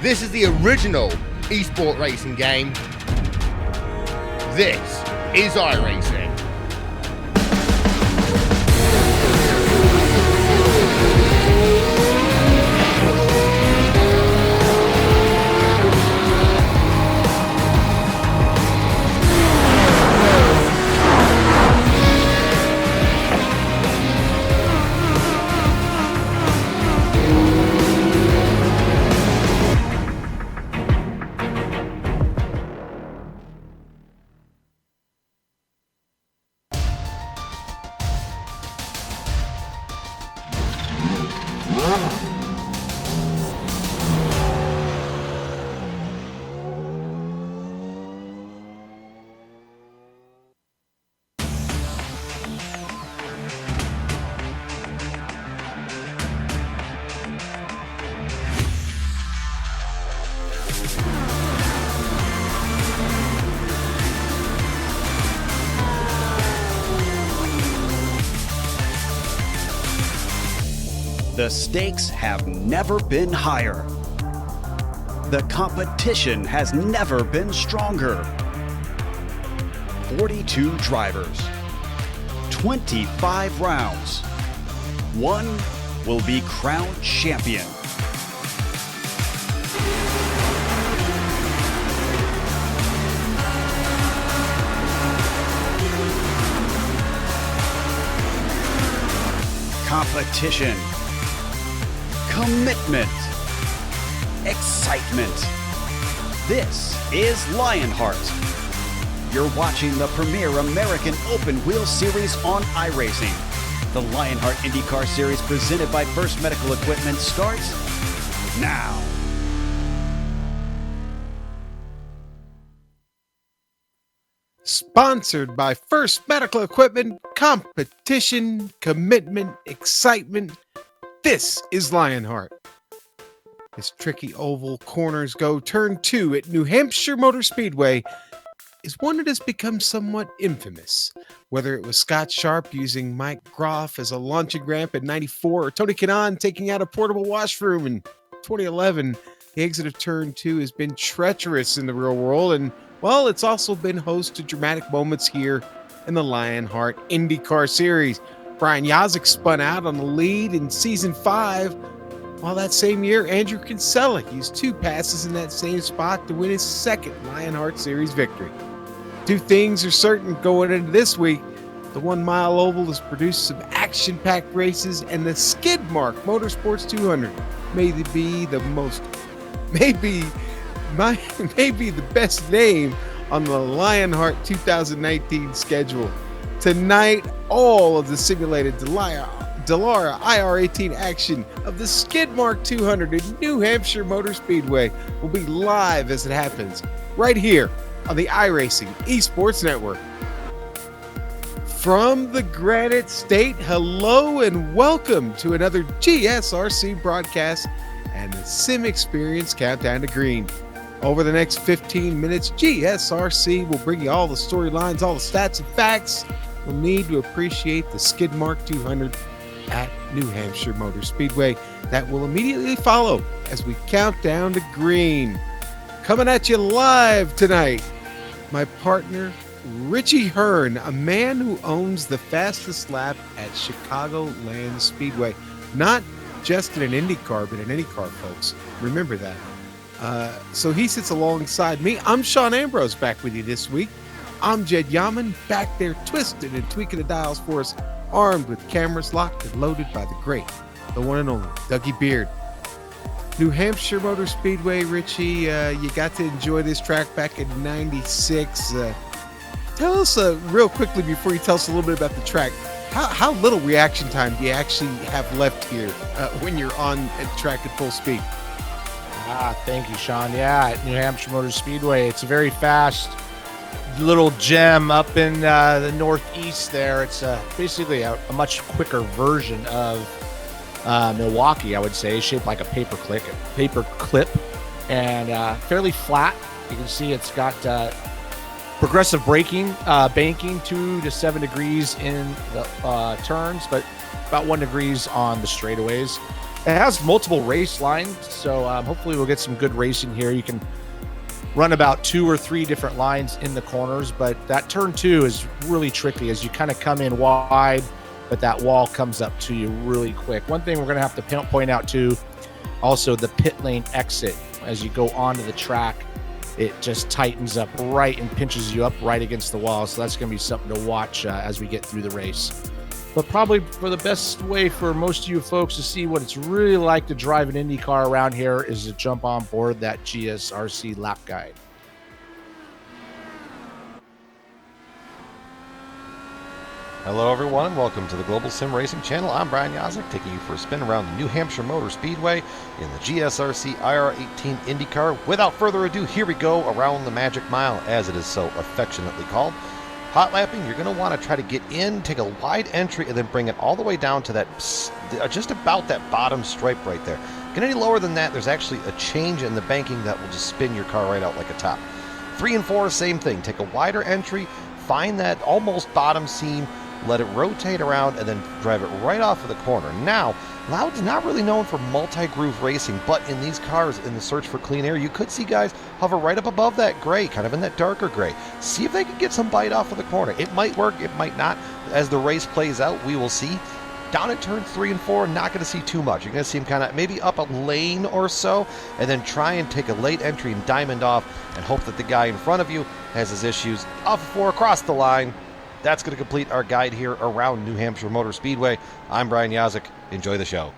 This is the original esport racing game. This is iRacing. The stakes have never been higher. The competition has never been stronger. 42 drivers, 25 rounds. One will be crowned champion. Competition. Commitment, excitement. This is Lionheart. You're watching the premier American Open Wheel Series on iRacing. The Lionheart IndyCar Series presented by First Medical Equipment starts now. Sponsored by First Medical Equipment. Competition, commitment, excitement. This is Lionheart. As tricky oval corners go, turn 2 at New Hampshire Motor Speedway is one that has become somewhat infamous. Whether it was Scott Sharp using Mike Groff as a launching ramp in 94 or Tony Kanaan taking out a portable washroom in 2011, the exit of turn 2 has been treacherous in the real world, and well, it's also been host to dramatic moments here in the Lionheart IndyCar Series. Brian Yazek spun out on the lead in Season 5, while that same year, Andrew Kinsella used 2 passes in that same spot to win his second Lionheart Series victory. 2 things are certain going into this week. The 1 Mile Oval has produced some action-packed races, and the Skidmark Motorsports 200 may be the best name on the Lionheart 2019 schedule. Tonight, all of the simulated Dallara IR18 action of the Skidmark 200 in New Hampshire Motor Speedway will be live as it happens, right here on the iRacing Esports Network. From the Granite State, hello and welcome to another GSRC broadcast and the Sim Experience Countdown to Green. Over the next 15 minutes, GSRC will bring you all the storylines, all the stats and facts you'll need to appreciate the Skidmark 200 at New Hampshire Motor Speedway. That will immediately follow as we count down to green. Coming at you live tonight, my partner, Richie Hearn, a man who owns the fastest lap at Chicagoland Speedway. Not just in an IndyCar, but in any car, folks. Remember that. So he sits alongside me. I'm Sean Ambrose, back with you this week. I'm Jed Yaman, back there twisting and tweaking the dials for us, armed with cameras locked and loaded by the great, the one and only Dougie Beard. New Hampshire Motor Speedway, Richie, you got to enjoy this track back in 96. Tell us real quickly before you tell us a little bit about the track, how little reaction time do you actually have left here when you're on the track at full speed? Thank you, Sean. Yeah, at New Hampshire Motor Speedway, it's a very fast little gem up in the northeast there. It's basically a much quicker version of Milwaukee, I would say, shaped like a paper clip, and fairly flat. You can see it's got progressive braking, banking 2 to 7 degrees in the turns, but about 1 degree on the straightaways. It has multiple race lines, so hopefully we'll get some good racing here. You can run about 2 or 3 different lines in the corners, but that turn 2 is really tricky as you kind of come in wide, but that wall comes up to you really quick. One thing we're going to have to point out too, also the pit lane exit as you go onto the track, it just tightens up right and pinches you up right against the wall. So that's going to be something to watch as we get through the race. But probably for the best way for most of you folks to see what it's really like to drive an Indy car around here is to jump on board that GSRC lap guide. Hello everyone, welcome to the Global SimRacing Channel. I'm Brian Yazek, taking you for a spin around the New Hampshire Motor Speedway in the GSRC IR18 IndyCar. Without further ado, here we go around the Magic Mile, as it is so affectionately called. Hot lapping, you're going to want to try to get in, take a wide entry, and then bring it all the way down to that, just about that bottom stripe right there. Get any lower than that, there's actually a change in the banking that will just spin your car right out like a top. 3 and 4, same thing. Take a wider entry, find that almost bottom seam, let it rotate around, and then drive it right off of the corner. Now, Loud's not really known for multi-groove racing, but in these cars, in the search for clean air, you could see guys hover right up above that gray, kind of in that darker gray. See if they can get some bite off of the corner. It might work, it might not. As the race plays out, we will see. Down at turns 3 and 4, not going to see too much. You're going to see him kind of maybe up a lane or so, and then try and take a late entry and diamond off, and hope that the guy in front of you has his issues. Off 4 across the line. That's going to complete our guide here around New Hampshire Motor Speedway. I'm Brian Yazek. Enjoy the show.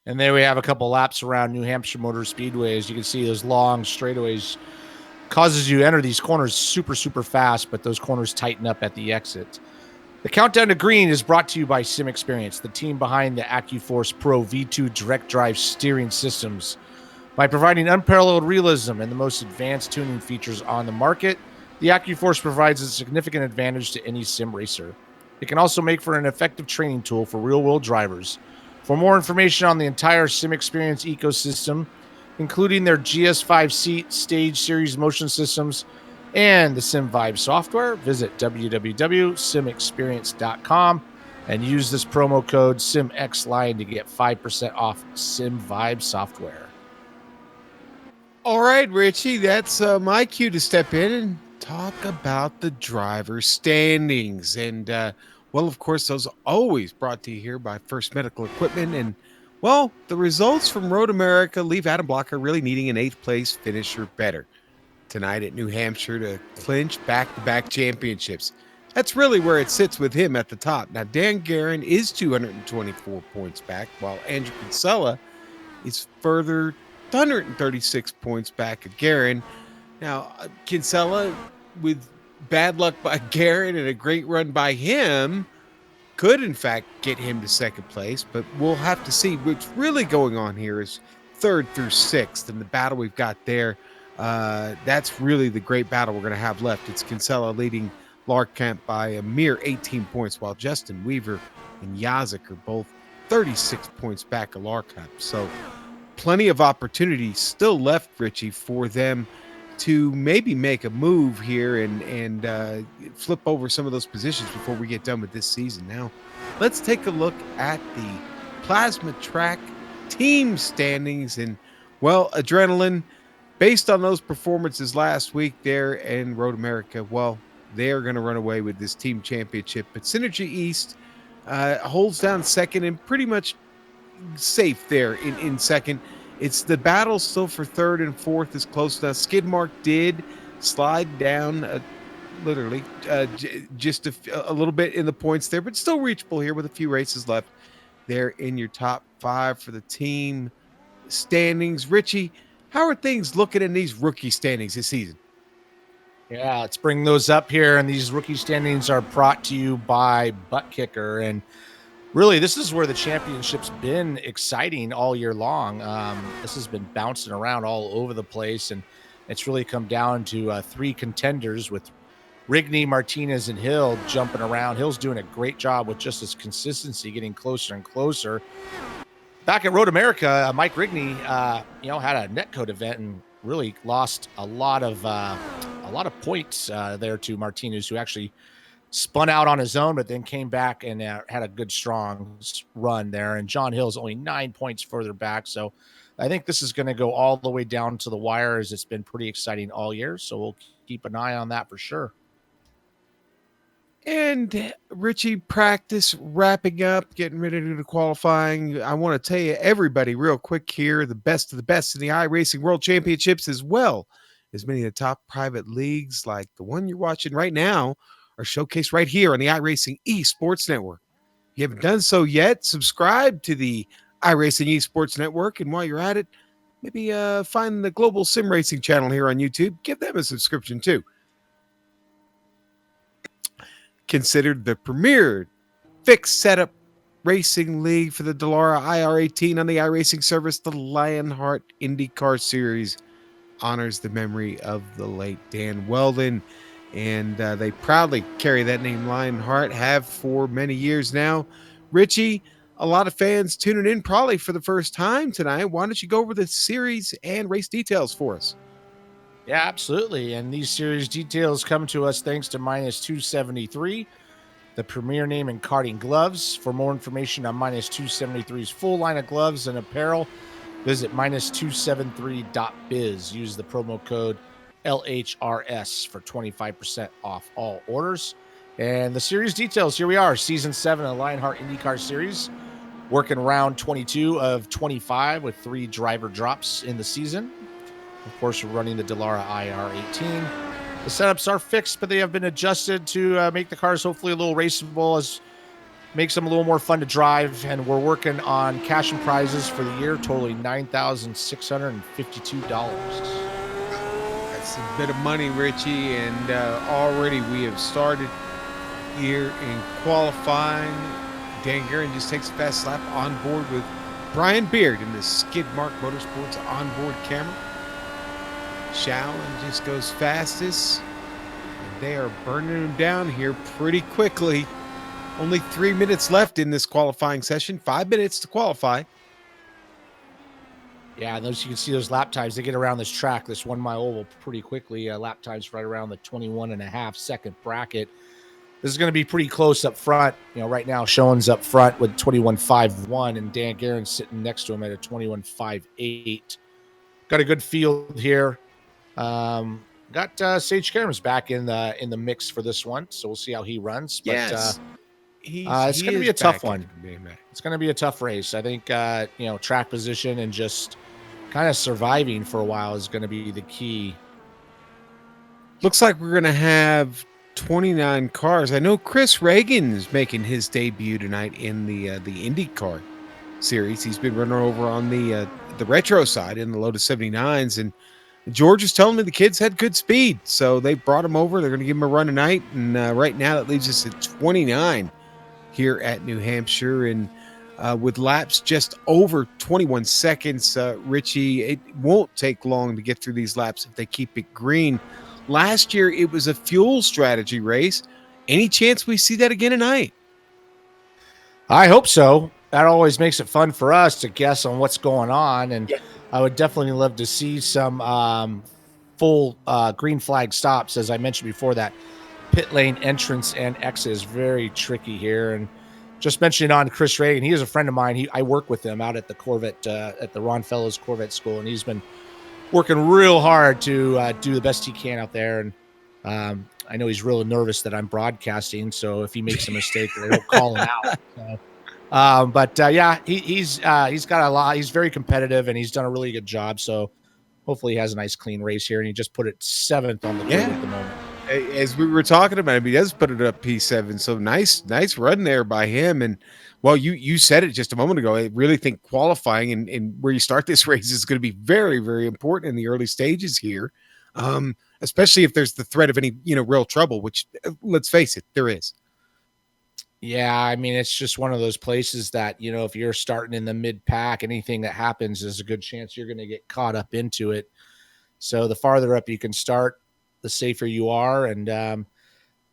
And there we have a couple laps around New Hampshire Motor Speedway. As you can see, those long straightaways causes you to enter these corners super, super fast, but those corners tighten up at the exit. The countdown to green is brought to you by Sim Experience, the team behind the AccuForce Pro V2 direct drive steering systems. By providing unparalleled realism and the most advanced tuning features on the market, the AccuForce provides a significant advantage to any sim racer. It can also make for an effective training tool for real-world drivers. For more information on the entire Sim Experience ecosystem, including their GS5 seat, stage series motion systems, and the SimVibe software, visit www.simexperience.com and use this promo code SimXLion to get 5% off SimVibe software. All right, Richie, that's my cue to step in and talk about the driver standings. And, well, of course, those are always brought to you here by First Medical Equipment. And, well, the results from Road America leave Adam Blocker really needing an 8th place finish or better tonight at New Hampshire to clinch back-to-back championships. That's really where it sits with him at the top. Now, Dan Guerin is 224 points back, while Andrew Kinsella is further 136 points back at Guerin. Now, Kinsella, with bad luck by Guerin and a great run by him, could in fact get him to 2nd place, but we'll have to see. What's really going on here is 3rd through 6th, and the battle we've got there, that's really the great battle we're going to have left. It's Kinsella leading Larkamp by a mere 18 points, while Justin Weaver and Yazek are both 36 points back of Larkamp. So plenty of opportunity still left, Richie, for them to maybe make a move here and flip over some of those positions before we get done with this season. Now, let's take a look at the Plasma Track team standings. And, well, Adrenaline, based on those performances last week there in Road America, well, they're going to run away with this team championship. But Synergy East holds down 2nd and pretty much safe there in 2nd. It's the battle still for 3rd and 4th is close enough. Skidmark did slide down literally just a little bit in the points there, but still reachable here with a few races left there in your top 5 for the team standings. Richie, how are things looking in these rookie standings this season? Yeah, let's bring those up here. And these rookie standings are brought to you by Butt Kicker. And really, this is where the championship's been exciting all year long. This has been bouncing around all over the place, and it's really come down to 3 contenders with Rigney, Martinez, and Hill jumping around. Hill's doing a great job with just his consistency, getting closer and closer. Back at Road America, Mike Rigney, had a netcode event and really lost a lot of points there to Martinez, who actually spun out on his own, but then came back and had a good, strong run there. And John Hill's only 9 points further back. So I think this is going to go all the way down to the wire, as it's been pretty exciting all year. So we'll keep an eye on that for sure. And Richie, practice wrapping up, getting ready to do the qualifying. I want to tell you, everybody, real quick here, the best of the best in the iRacing World Championships, as well as many of the top private leagues like the one you're watching right now, are showcased right here on the iRacing Esports Network. If you haven't done so yet, subscribe to the iRacing Esports Network. And while you're at it, maybe find the Global SimRacing Channel here on YouTube. Give them a subscription too. Considered the premier fixed setup racing league for the Dallara IR18 on the iRacing service, the Lionheart IndyCar Series honors the memory of the late Dan Weldon, and they proudly carry that name, Lionheart, have for many years now. Richie, a lot of fans tuning in probably for the first time tonight. Why don't you go over the series and race details for us? Yeah, absolutely. And these series details come to us thanks to Minus 273, the premier name in karting gloves. For more information on Minus 273's full line of gloves and apparel, visit minus273.biz. Use the promo code LHRS for 25% off all orders. And the series details, here we are, Season 7 of the Lionheart IndyCar Series, working round 22 of 25 with 3 driver drops in the season. Of course, we're running the Dallara IR18. The setups are fixed, but they have been adjusted to make the cars hopefully a little raceable, as makes them a little more fun to drive. And we're working on cash and prizes for the year, totaling $9,652. That's a bit of money, Richie, and already we have started here in qualifying. Dan Guerin just takes a fast lap on board with Brian Beard in the Skidmark Motorsports onboard camera. Shallon just goes fastest, and they are burning him down here pretty quickly. Only 3 minutes left in this qualifying session, 5 minutes to qualify. Yeah, and those, you can see those lap times. They get around this track, this 1 mile oval, pretty quickly. Lap times right around the 21.5 second bracket. This is going to be pretty close up front. You know, right now, Shallon's up front with 21.51, and Dan Guerin's sitting next to him at a 21.58. Got a good field here. Got Sage Karam's back in the mix for this one, so we'll see how he runs. But Yes. it's going to be a tough one. It's going to be a tough race. I think track position and just kind of surviving for a while is going to be the key. Looks like we're going to have 29 cars. I know Chris Reagan is making his debut tonight in the IndyCar series. He's been running over on the retro side in the Lotus 79s, and George is telling me the kids had good speed, so they brought him over. They're going to give him a run tonight, and right now that leaves us at 29 here at New Hampshire, and with laps just over 21 seconds. Richie, it won't take long to get through these laps if they keep it green. Last year, it was a fuel strategy race. Any chance we see that again tonight? I hope so. That always makes it fun for us to guess on what's going on, and I would definitely love to see some full green flag stops. As I mentioned before, that pit lane entrance and exit is very tricky here. And just mentioning on Chris Reagan, he is a friend of mine. I work with him out at the Corvette, at the Ron Fellows Corvette School, and he's been working real hard to do the best he can out there. And I know he's really nervous that I'm broadcasting, so if he makes a mistake, they don't call him out. So. He's got a lot. He's very competitive, and he's done a really good job. So hopefully he has a nice clean race here, and he just put it 7th on the grid at the moment. As we were talking about him, he does put it up P7. So nice run there by him. And well, you said it just a moment ago. I really think qualifying and where you start this race is going to be very, very important in the early stages here. Especially if there's the threat of any, real trouble, which let's face it, there is. Yeah, I mean, it's just one of those places that, if you're starting in the mid-pack, anything that happens, there's a good chance you're going to get caught up into it. So the farther up you can start, the safer you are. And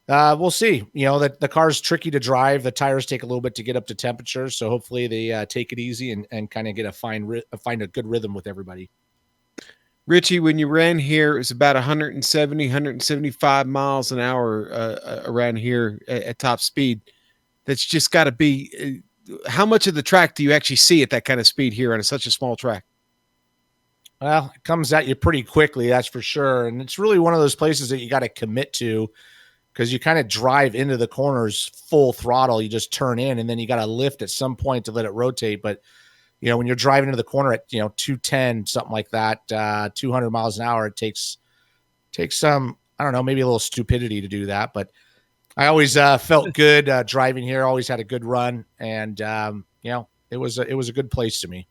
we'll see. That the car's tricky to drive. The tires take a little bit to get up to temperature. So hopefully they take it easy and kind of get find a good rhythm with everybody. Richie, when you ran here, it was about 170, 175 miles an hour around here at top speed. That's just got to be. How much of the track do you actually see at that kind of speed here on such a small track? Well, it comes at you pretty quickly, that's for sure. And it's really one of those places that you got to commit to because you kind of drive into the corners full throttle. You just turn in and then you got to lift at some point to let it rotate. But, when you're driving into the corner at, 210, something like that, 200 miles an hour, it takes some, I don't know, maybe a little stupidity to do that. But I always felt good driving here, always had a good run. And, it was a good place to me.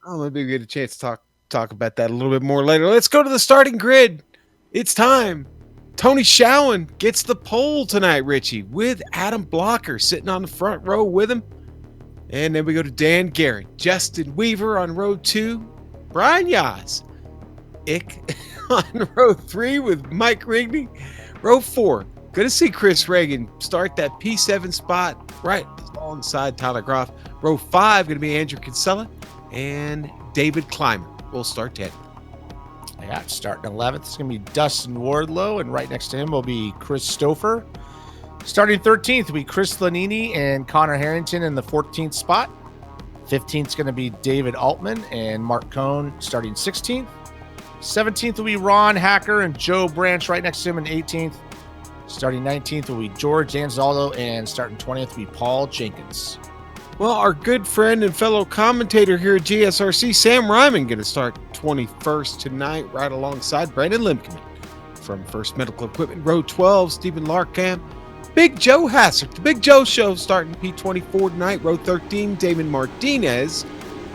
Oh, maybe we get a chance to talk about that a little bit more later. Let's go to the starting grid. It's time. Tony Schowen gets the pole tonight, Richie, with Adam Blocker sitting on the front row with him. And then we go to Dan Garrett, Justin Weaver on row 2, Brian Yaz, on row 3 with Mike Rigney. Row 4, good to see Chris Reagan start that P7 spot right alongside Tyler Groff. Row 5, going to be Andrew Kinsella and David Clymer will start 10th. Yeah, starting 11th, it's going to be Dustin Wardlow, and right next to him will be Chris Stouffer. Starting 13th will be Chris Lanini and Connor Harrington in the 14th spot. 15th is going to be David Altman and Mark Cohn starting 16th. 17th will be Ron Hacker and Joe Branch right next to him in 18th. Starting 19th will be George Anzaldo, and starting 20th will be Paul Jenkins. Well, our good friend and fellow commentator here at GSRC, Sam Ryman, going to start 21st tonight, right alongside Brandon Limkeman. From First Medical Equipment, row 12, Stephen Larkamp. Big Joe Hassert, the Big Joe Show, starting P24 tonight, row 13, Damon Martinez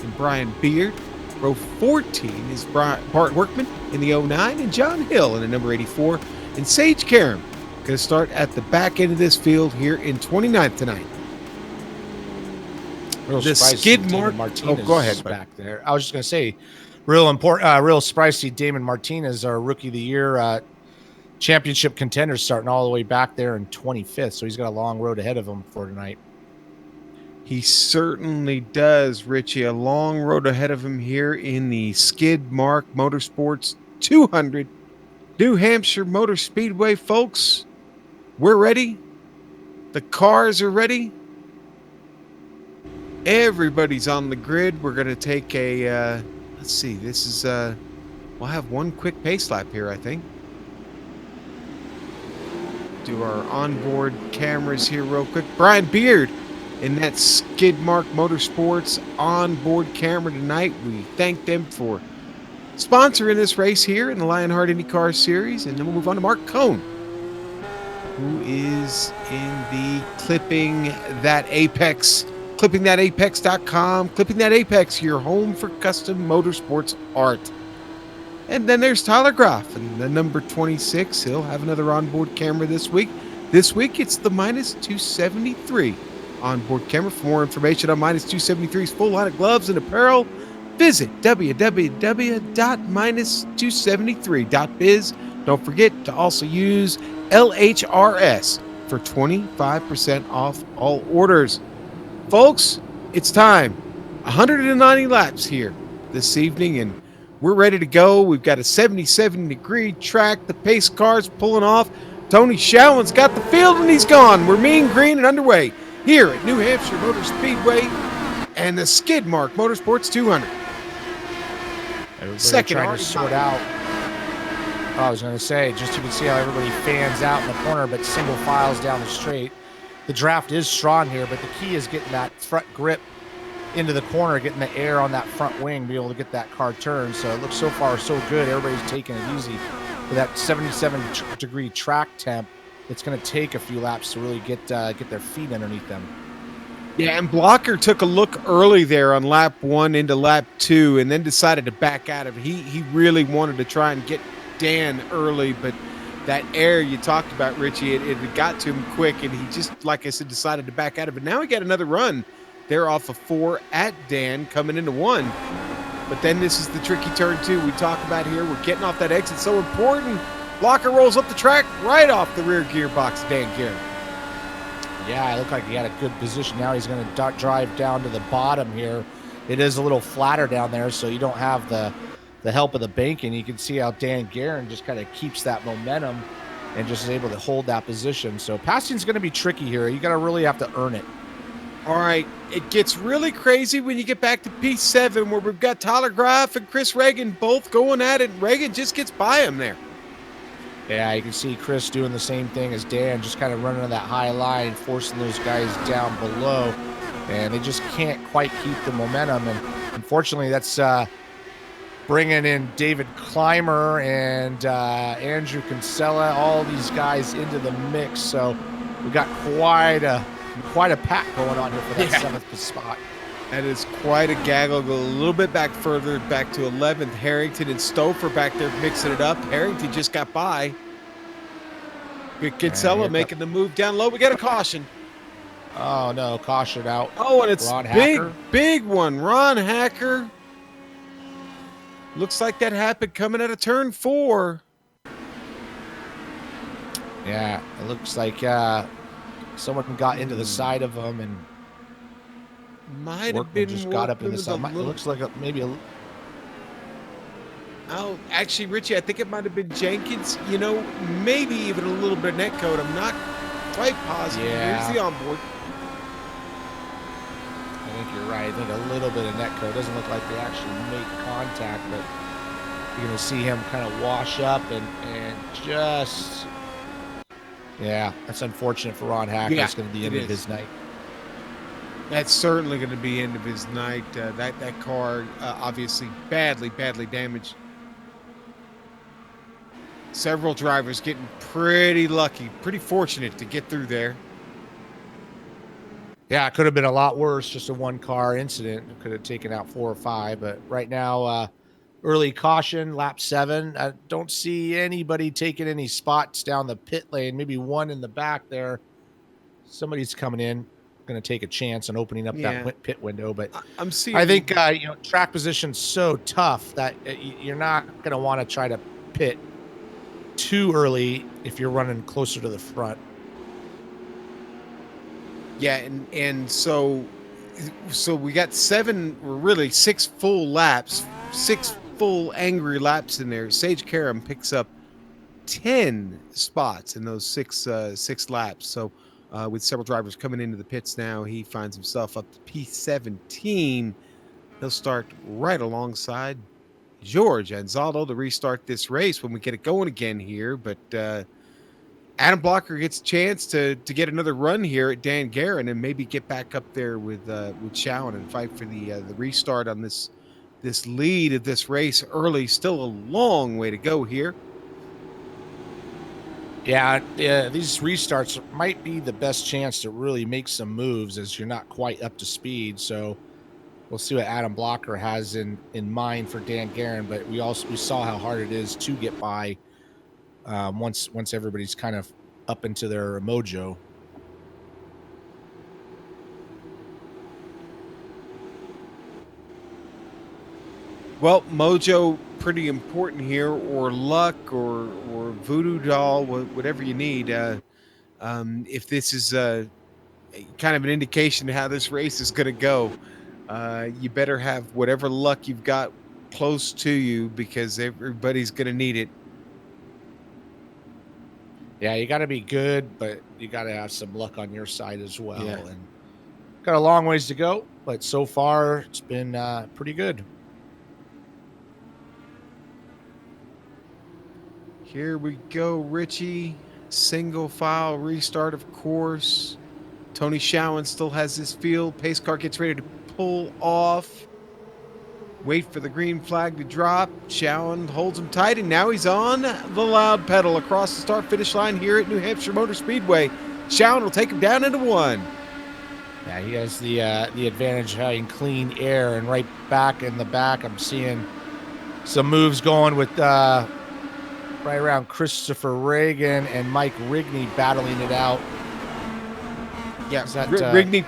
and Brian Beard. Row 14 is Bart Workman in the 09, and John Hill in the number 84. And Sage Karam going to start at the back end of this field here in 29th tonight. The skid mark. Martinez go ahead. Back there. I was just going to say, real surprise to see Damon Martinez, our Rookie of the Year championship contender, starting all the way back there in 25th. So he's got a long road ahead of him for tonight. He certainly does, Richie. A long road ahead of him here in the Skid Mark Motorsports 200 New Hampshire Motor Speedway, folks. We're ready. The cars are ready. Everybody's on the grid. We're going to take a, let's see, this is, we'll have one quick pace lap here, I think. Do our onboard cameras here real quick. Brian Beard in that Skid Mark Motorsports onboard camera tonight. We thank them for sponsoring this race here in the Lionheart IndyCar Series. And then we'll move on to Mark Cohn, who is in the Clipping That Apex, clippingthatapex.com. Clipping That Apex, your home for custom motorsports art. And then there's Tyler Groff and the number 26. He'll have another onboard camera this week. This week, it's the minus 273 onboard camera. For more information on minus 273's full line of gloves and apparel, visit www.minus273.biz. Don't forget to also use LHRS for 25% off all orders. Folks, it's time. 190 laps here this evening, and we're ready to go. We've got a 77-degree track. The pace car's pulling off. Tony Schowen's got the field, and he's gone. We're mean green and underway here at New Hampshire Motor Speedway and the Skid Mark Motorsports 200. Second, trying to sort out. I was going to say, just you can see how everybody fans out in the corner, but single files down the straight. The draft is strong here, but the key is getting that front grip into the corner, getting the air on that front wing, be able to get that car turned. So it looks so far so good. Everybody's taking it easy for that 77-degree track temp. It's going to take a few laps to really get their feet underneath them. Yeah, and Blocker took a look early there on lap 1 into lap 2 and then decided to back out of it. He really wanted to try and get Dan early, but that air you talked about, Richie, it got to him quick, and he just, like I said, decided to back out of it. Now he got another run. They're off of 4 at Dan coming into 1. But then this is the tricky turn 2 we talk about here. We're getting off that exit. So important. Blocker rolls up the track right off the rear gearbox of Dan Garrett. Yeah, it looked like he had a good position. Now he's going to drive down to the bottom here. It is a little flatter down there, so you don't have the the help of the banking, you can see how Dan Guerin just kind of keeps that momentum and just is able to hold that position. So passing is going to be tricky here. You got to really have to earn it. All right, it gets really crazy when you get back to P7 where we've got Tyler Graff and Chris Reagan both going at it. Reagan just gets by him there. Yeah, you can see Chris doing the same thing as Dan, just kind of running on that high line, forcing those guys down below, and they just can't quite keep the momentum. And unfortunately, that's bringing in David Clymer and Andrew Kinsella, all these guys into the mix. So we got quite a pack going on here for that 7th spot. That is quite a gaggle. Go a little bit back further, back to 11th. Harrington and Stouffer back there mixing it up. Harrington just got by. Kinsella making the move down low. We got a caution. Oh, no. Caution out. Oh, and it's Ron Hacker. big one. Ron Hacker. Looks like that happened coming out of turn 4. Yeah, it looks like someone got into the side of him and might have been just got up in the side. It looks like maybe a. Oh, actually, Richie, I think it might have been Jenkins. You know, maybe even a little bit of net code. I'm not quite positive. Yeah. Here's the onboard. I think you're right. I think a little bit of net code. Doesn't look like they actually make contact, but you're going to see him kind of wash up and just. Yeah, that's unfortunate for Ron Hacker. Yeah, it's going to be the end of his night. That's certainly going to be end of his night. That car obviously badly damaged. Several drivers getting pretty lucky, pretty fortunate to get through there. Yeah, it could have been a lot worse. Just a one-car incident. It could have taken out 4 or 5. But right now, early caution, lap 7. I don't see anybody taking any spots down the pit lane. Maybe one in the back there. Somebody's coming in, going to take a chance on opening up that pit window. But I'm seeing. I think track position's so tough that you're not going to want to try to pit too early if you're running closer to the front. Yeah, and so we got 7, or really 6 full laps, 6 full angry laps in there. Sage Karam picks up 10 spots in those 6 laps. So with several drivers coming into the pits now, he finds himself up to P17. He'll start right alongside George Anzaldo to restart this race when we get it going again here. But Adam Blocker gets a chance to get another run here at Dan Guerin and maybe get back up there with Chowan and fight for the restart on this lead of this race early. Still a long way to go here. Yeah, these restarts might be the best chance to really make some moves as you're not quite up to speed. So we'll see what Adam Blocker has in mind for Dan Guerin, but we saw how hard it is to get by once everybody's kind of up into their mojo. Well, mojo pretty important here, or luck, or voodoo doll, whatever you need. If this is kind of an indication of how this race is going to go, you better have whatever luck you've got close to you, because everybody's going to need it. Yeah, you got to be good, but you got to have some luck on your side as well. Yeah. And got a long ways to go, but so far it's been pretty good. Here we go, Richie. Single file restart, of course. Tony Chowan still has his field. Pace car gets ready to pull off. Wait for the green flag to drop. Chowan holds him tight, and now he's on the loud pedal across the start-finish line here at New Hampshire Motor Speedway. Chowan will take him down into 1. Yeah, he has the advantage of having clean air, and right back in the back, I'm seeing some moves going with right around Christopher Reagan and Mike Rigney battling it out. Yeah, Rigney.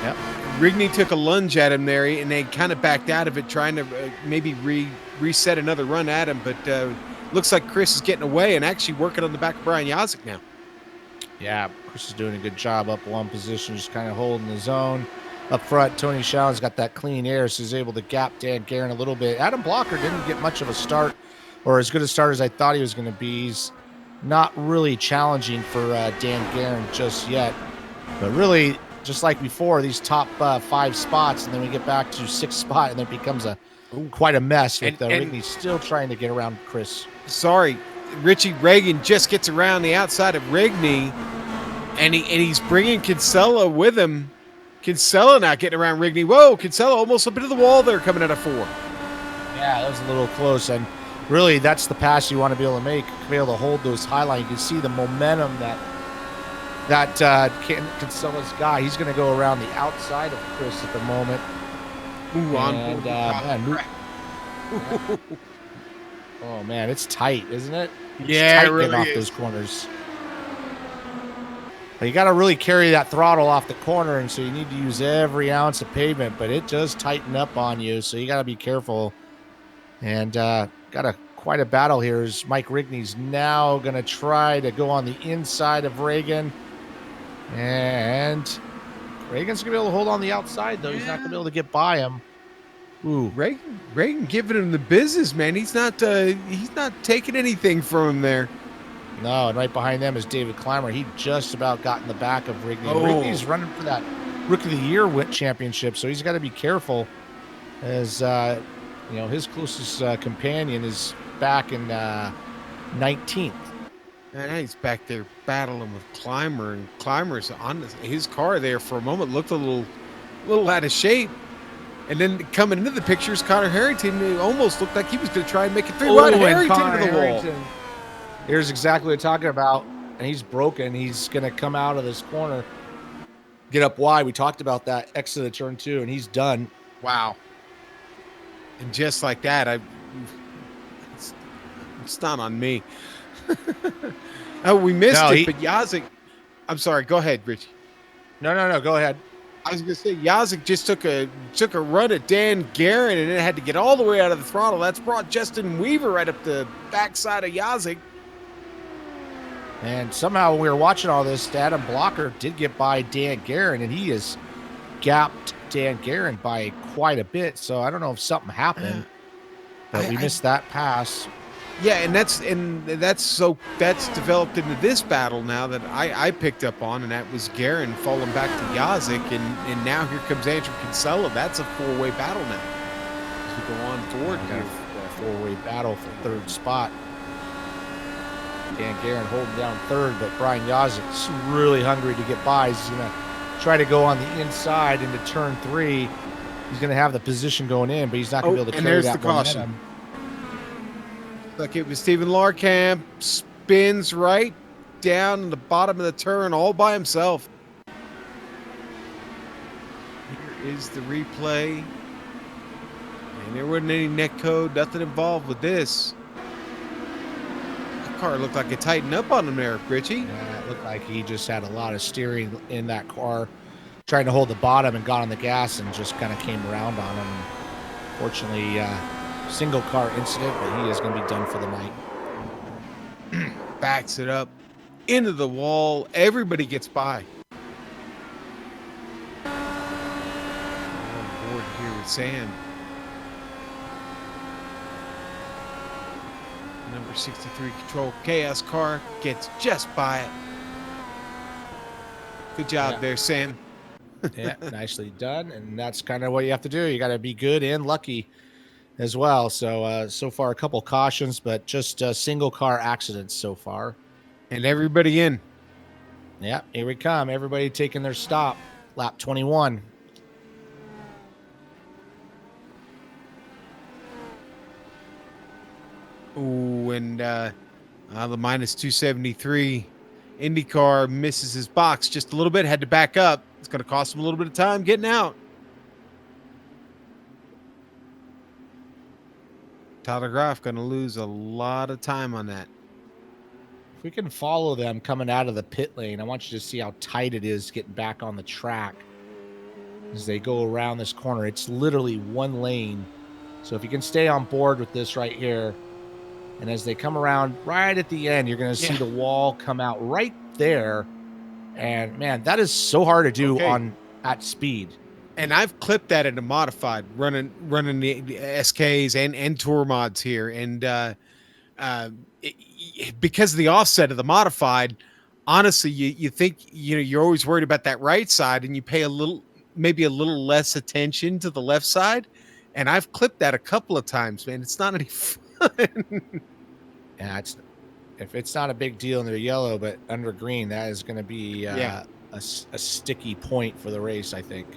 Yep. Rigney took a lunge at him there, and they kind of backed out of it, trying to maybe reset another run at him. But looks like Chris is getting away and actually working on the back of Brian Yazik now. Yeah, Chris is doing a good job up one position, just kind of holding his own. up front. Tony Shallon's got that clean air, so he's able to gap Dan Guerin a little bit. Adam Blocker didn't get much of a start, or as good a start as I thought he was going to be. He's not really challenging for Dan Guerin just yet. But really, just like before, these top 5 spots, and then we get back to 6th spot, and it becomes quite a mess with Rigney still trying to get around Chris. Sorry, Richie Reagan just gets around the outside of Rigney, and he's bringing Kinsella with him. Kinsella not getting around Rigney. Whoa, Kinsella almost up into the wall there coming out of 4. Yeah, that was a little close, and really that's the pass you want to be able to make, to be able to hold those high line. You can see the momentum that Kinsella's got. He's going to go around the outside of Chris at the moment. Ooh, oh man, it's tight, isn't it? It's yeah, tight it really getting off is. those corners. But you got to really carry that throttle off the corner, and so you need to use every ounce of pavement. But it does tighten up on you, so you got to be careful. And got quite a battle here. As Mike Rigney's now going to try to go on the inside of Reagan, and Reagan's going to be able to hold on the outside, though. He's not going to be able to get by him. Ooh, Reagan giving him the business, man. He's not taking anything from him there. No, and right behind them is David Clymer. He just about got in the back of Rigney. Oh. Rigney's running for that Rookie of the Year championship, so he's got to be careful. As his closest companion is back in 19th. And he's back there battling with Clymer, and Clymer's on his car there for a moment. Looked a little out of shape. And then coming into the pictures, Connor Harrington, it almost looked like he was going to try and make it through. Right, Harrington to the wall. Here's exactly what I'm talking about. And he's broken. He's going to come out of this corner, get up wide. We talked about that, exit of turn 2, and he's done. Wow. And just like that, it's not on me. Oh, we missed it, but Yazik. I'm sorry. Go ahead, Richie. No. Go ahead. I was going to say Yazik just took a run at Dan Guerin and then had to get all the way out of the throttle. That's brought Justin Weaver right up the backside of Yazik. And somehow when we were watching all this, Adam Blocker did get by Dan Guerin, and he has gapped Dan Guerin by quite a bit. So I don't know if something happened, but we missed that pass. Yeah, and that's developed into this battle now that I picked up on, and that was Guerin falling back to Yazik, and now here comes Andrew Kinsella. That's a 4-way battle now as we go on forward. Got a 4-way battle for 3rd spot. Dan Guerin holding down 3rd, but Brian Yazik's really hungry to get by. He's going to try to go on the inside into turn 3. He's going to have the position going in, but he's not going to be able to carry that momentum. Look, it was Stephen Larkamp, spins right down in the bottom of the turn all by himself. Here is the replay. And there wasn't any net code, nothing involved with this. That car looked like it tightened up on him there, Richie. Yeah, it looked like he just had a lot of steering in that car, trying to hold the bottom and got on the gas and just kind of came around on him. Fortunately, single car incident, but he is going to be done for the night. Backs it up into the wall. Everybody gets by. On board here with Sam. Number 63 Control Chaos car gets just by it. Good job there, Sam. Yeah, nicely done. And that's kind of what you have to do. You got to be good and lucky as well. So, so far, a couple cautions, but just single car accidents so far. And everybody in. Yeah, here we come. Everybody taking their stop. Lap 21. Ooh, and the minus 273 IndyCar misses his box just a little bit. Had to back up. It's going to cost him a little bit of time getting out. Tyler Groff going to lose a lot of time on that. If we can follow them coming out of the pit lane, I want you to see how tight it is getting back on the track as they go around this corner. It's literally one lane. So if you can stay on board with this right here, and as they come around right at the end, you're going to see the wall come out right there. And man, that is so hard to do at speed. And I've clipped that into modified, running the SKs and tour mods here, and because of the offset of the modified, honestly, you think you're always worried about that right side, and you pay maybe a little less attention to the left side. And I've clipped that a couple of times, man. It's not any fun. Yeah, if it's not a big deal in the yellow, but under green, that is going to be Yeah. a sticky point for the race, I think.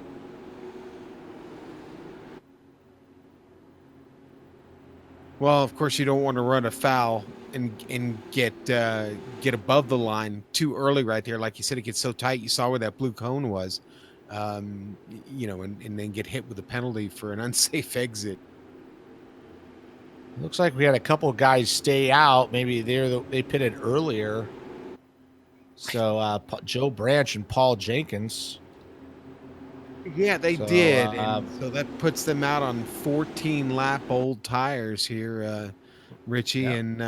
Well, of course, you don't want to run a foul and get above the line too early right there. Like you said, it gets so tight. You saw where that blue cone was, and then get hit with a penalty for an unsafe exit. Looks like we had a couple of guys stay out. Maybe they pitted earlier. So Joe Branch and Paul Jenkins. Yeah, they did. And so that puts them out on 14 lap old tires here, Richie. Yeah. And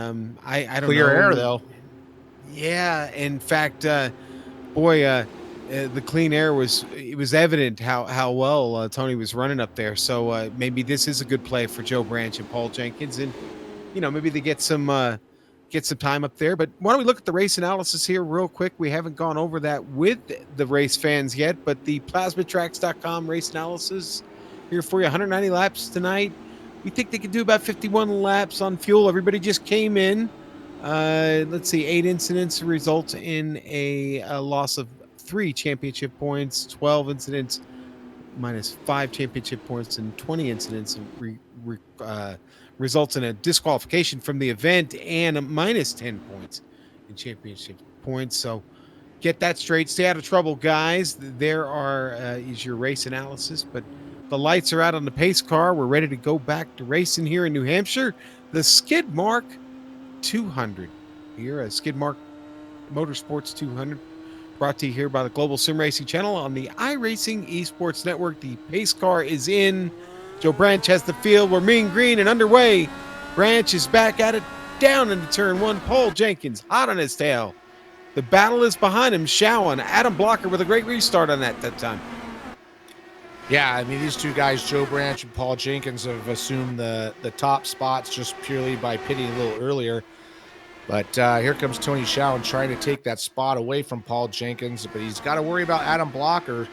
I don't know. Clear air though. Yeah. In fact, the clean air was evident how well Tony was running up there. So maybe this is a good play for Joe Branch and Paul Jenkins, and maybe they get some time up there. But why don't we look at the race analysis here real quick? We haven't gone over that with the race fans yet, but the plasmatracks.com race analysis here for you. 190 laps tonight. We think they could do about 51 laps on fuel. Everybody just came in. Let's see, 8 incidents result in a loss of 3 championship points, 12 incidents minus 5 championship points, and 20 incidents results in a disqualification from the event and a minus 10 points in championship points. So get that straight. Stay out of trouble, guys. There is your race analysis, but the lights are out on the pace car. We're ready to go back to racing here in New Hampshire. The Skid Mark 200 here, a Skid Mark Motorsports 200, brought to you here by the Global SimRacing Channel on the iRacing Esports Network. The pace car is in. Joe Branch has the field. We're mean green and underway. Branch is back at it, down into turn 1. Paul Jenkins hot on his tail. The battle is behind him. Showen, Adam Blocker with a great restart on that time. Yeah, I mean, these two guys, Joe Branch and Paul Jenkins, have assumed the top spots just purely by pitting a little earlier. But here comes Tony Showen trying to take that spot away from Paul Jenkins, but he's got to worry about Adam Blocker,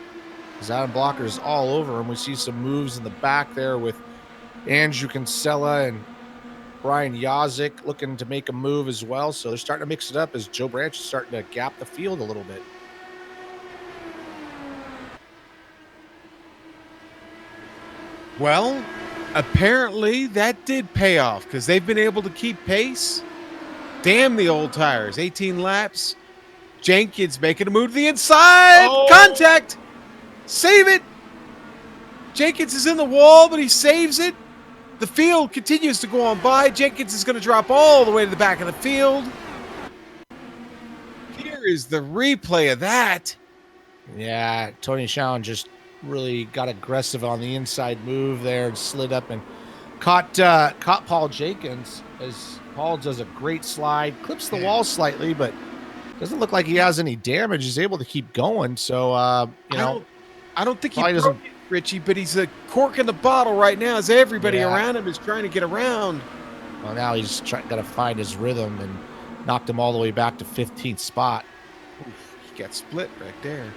because Adam Blocker is all over him. We see some moves in the back there with Andrew Kinsella and Brian Yazik looking to make a move as well. So they're starting to mix it up as Joe Branch is starting to gap the field a little bit. Well, apparently that did pay off because they've been able to keep pace. Damn the old tires. 18 laps. Jenkins making a move to the inside. Oh. Contact. Save it. Jenkins is in the wall, but he saves it. The field continues to go on by. Jenkins is going to drop all the way to the back of the field. Here is the replay of that. Yeah, Tony Showen just really got aggressive on the inside move there and slid up and caught Paul Jenkins as Paul does a great slide, clips the wall slightly, but doesn't look like he has any damage. He's able to keep going. So, I don't think he doesn't, Richie, but he's a cork in the bottle right now as everybody around him is trying to get around. Well, now he's got to find his rhythm and knocked him all the way back to 15th spot. Oof, he got split right there.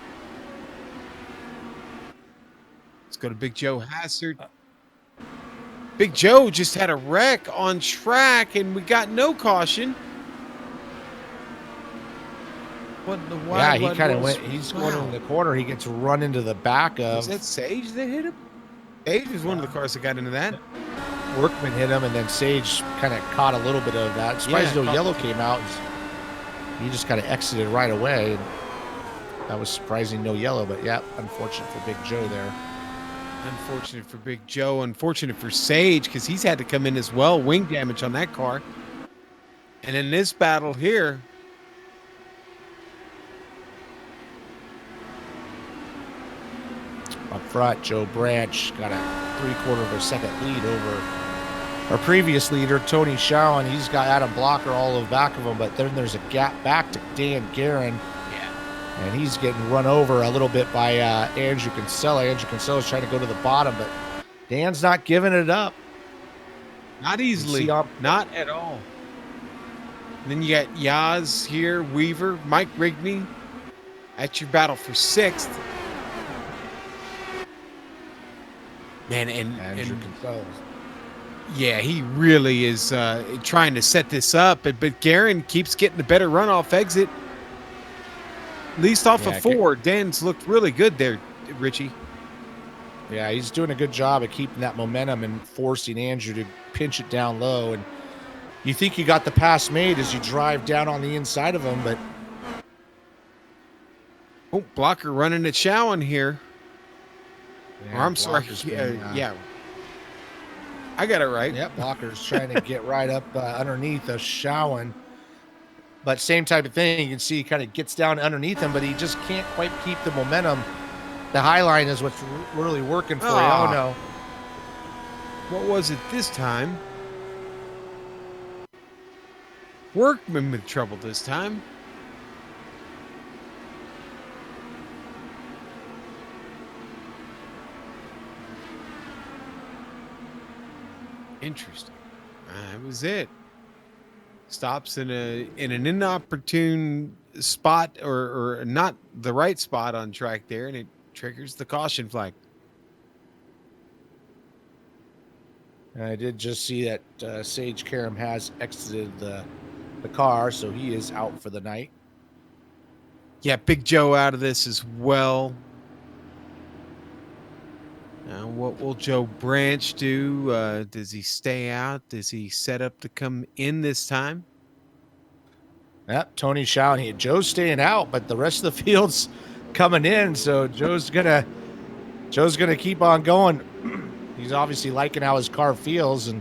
Let's go to Big Joe Hassard. Big Joe just had a wreck on track, and we got no caution. Yeah, he kind of went. He's going in the corner. He gets run into the back of. Was that Sage that hit him? Sage was one of the cars that got into that. Workman hit him, and then Sage kind of caught a little bit of that. Surprised no yellow came out. He just kind of exited right away. And that was surprising, no yellow. But yeah, unfortunate for Big Joe there. Unfortunate for Big Joe. Unfortunate for Sage because he's had to come in as well. Wing damage on that car. And in this battle here, up front, Joe Branch got a 3/4 of a second lead over our previous leader, Tony Showen. He's got Adam Blocker all over the back of him, but then there's a gap back to Dan Guerin. And he's getting run over a little bit by Andrew Kinsella. Andrew Kinsella's trying to go to the bottom, but Dan's not giving it up. Not easily. Not at all. And then you got Yaz here, Weaver, Mike Rigney at your battle for 6th. Man, Andrew Kinsella. Yeah, he really is trying to set this up, but Guerin keeps getting the better runoff exit. At least off of 4. Dan's looked really good there, Richie. Yeah, he's doing a good job of keeping that momentum and forcing Andrew to pinch it down low. And you think you got the pass made as you drive down on the inside of him, but... Oh, Blocker running at Showen here. Yeah, or I'm sorry. Yeah. I got it right. Yep, Blocker's trying to get right up underneath a Showen. But same type of thing. You can see he kind of gets down underneath him, but he just can't quite keep the momentum. The high line is what's really working for you. Oh, no. What was it this time? Workman with trouble this time. Interesting. That was it. Stops in an inopportune spot or not the right spot on track there, and it triggers the caution flag. And I did just see that Sage Karam has exited the car, so he is out for the night. Yeah, Big Joe out of this as well. Now, what will Joe Branch do? Does he stay out? Does he set up to come in this time? Yep, Tony Showen. Joe's staying out, but the rest of the field's coming in, so Joe's gonna keep on going. He's obviously liking how his car feels, and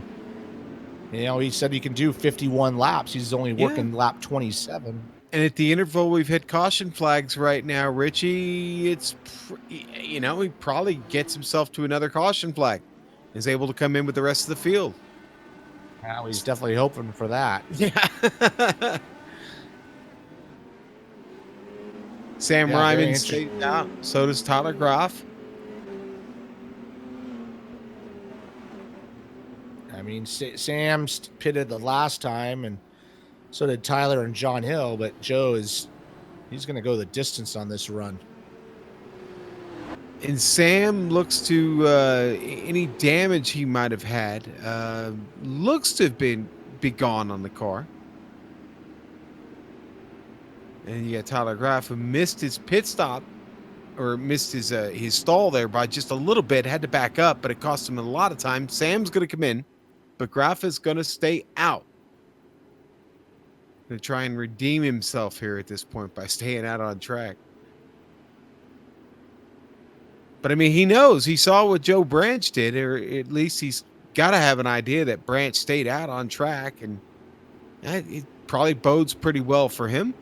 he said he can do 51 laps. He's only working lap 27. And at the interval, we've hit caution flags right now, Richie. It's, he probably gets himself to another caution flag. Is able to come in with the rest of the field. Well, he's definitely hoping for that. Yeah. Sam Ryman stayed out. So does Tyler Groff. I mean, Sam's pitted the last time, and so did Tyler and John Hill, but Joe he's going to go the distance on this run. And Sam looks to any damage he might have had looks to have be gone on the car. And you got Tyler Graff, who missed his pit stop or missed his stall there by just a little bit, had to back up, but it cost him a lot of time. Sam's going to come in, but Graff is going to stay out. To try and redeem himself here at this point by staying out on track. But I mean, he saw what Joe Branch did, or at least he's got to have an idea that Branch stayed out on track, and it probably bodes pretty well for him.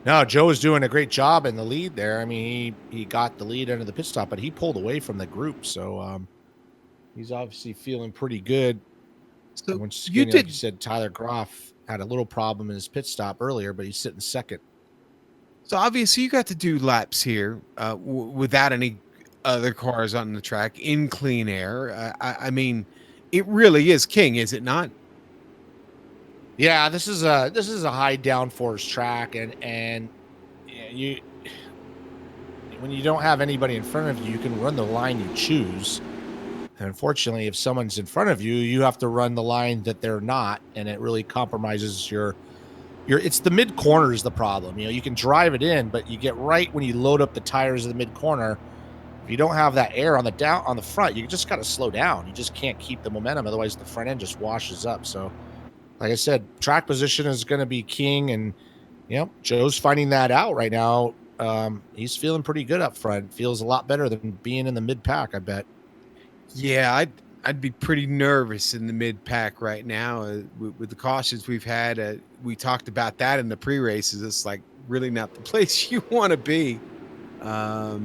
No, Joe is doing a great job in the lead there. I mean, he got the lead under the pit stop, but he pulled away from the group, so he's obviously feeling pretty good. So like you said, Tyler Groff had a little problem in his pit stop earlier, but he's sitting second. So obviously you got to do laps here without any other cars on the track in clean air. I mean, it really is king, is it not? Yeah, this is a high downforce track, and when you don't have anybody in front of you, you can run the line you choose. And unfortunately, if someone's in front of you, you have to run the line that they're not, and it really compromises your it's the mid corner is the problem. You can drive it in, but you get right when you load up the tires of the mid corner. If you don't have that air on the front, you just got to slow down. You just can't keep the momentum, otherwise the front end just washes up. So, like I said, track position is going to be king, and Joe's finding that out right now. He's feeling pretty good up front. Feels a lot better than being in the mid pack, I bet. Yeah, I'd be pretty nervous in the mid pack right now with the cautions we've had. We talked about that in the pre-races. It's like really not the place you want to be. Your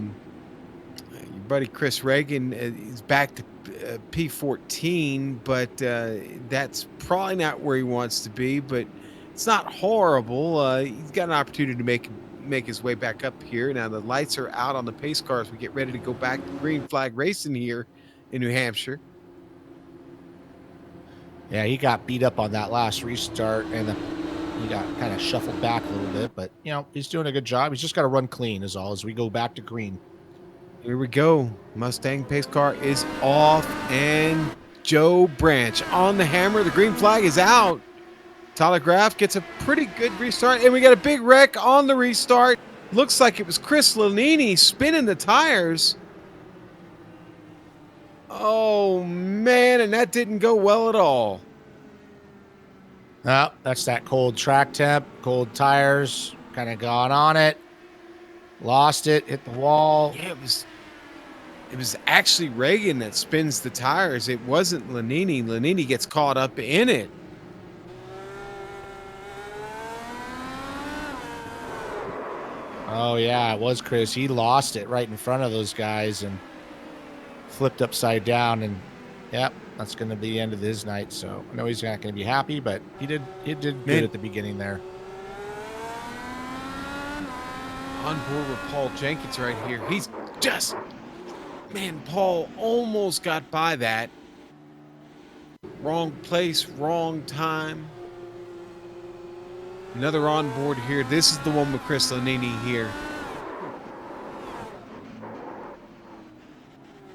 buddy Chris Reagan is back to P14, but that's probably not where he wants to be. But It's not horrible. He's got an opportunity to make his way back up here. Now the lights are out on the pace car as we get ready to go back to green flag racing here in New Hampshire. Yeah, he got beat up on that last restart, and he got kind of shuffled back a little bit. But, he's doing a good job. He's just got to run clean is all as we go back to green. Here we go. Mustang pace car is off, and Joe Branch on the hammer. The green flag is out. Tyler Graff gets a pretty good restart, and we got a big wreck on the restart. Looks like it was Chris Lanini spinning the tires. Oh, man, and that didn't go well at all. Oh, that's that cold track temp, cold tires, kind of gone on it. Lost it, hit the wall. Yeah, it was actually Reagan that spins the tires. It wasn't Lanini. Lanini gets caught up in it. Oh, yeah, it was Chris. He lost it right in front of those guys and flipped upside down. And, yep, that's going to be the end of his night. So I know he's not going to be happy, but he did good at the beginning there. On board with Paul Jenkins right here. He's just, man, Paul almost got by that. Wrong place, wrong time. Another on board here. This is the one with Chris Lanini here.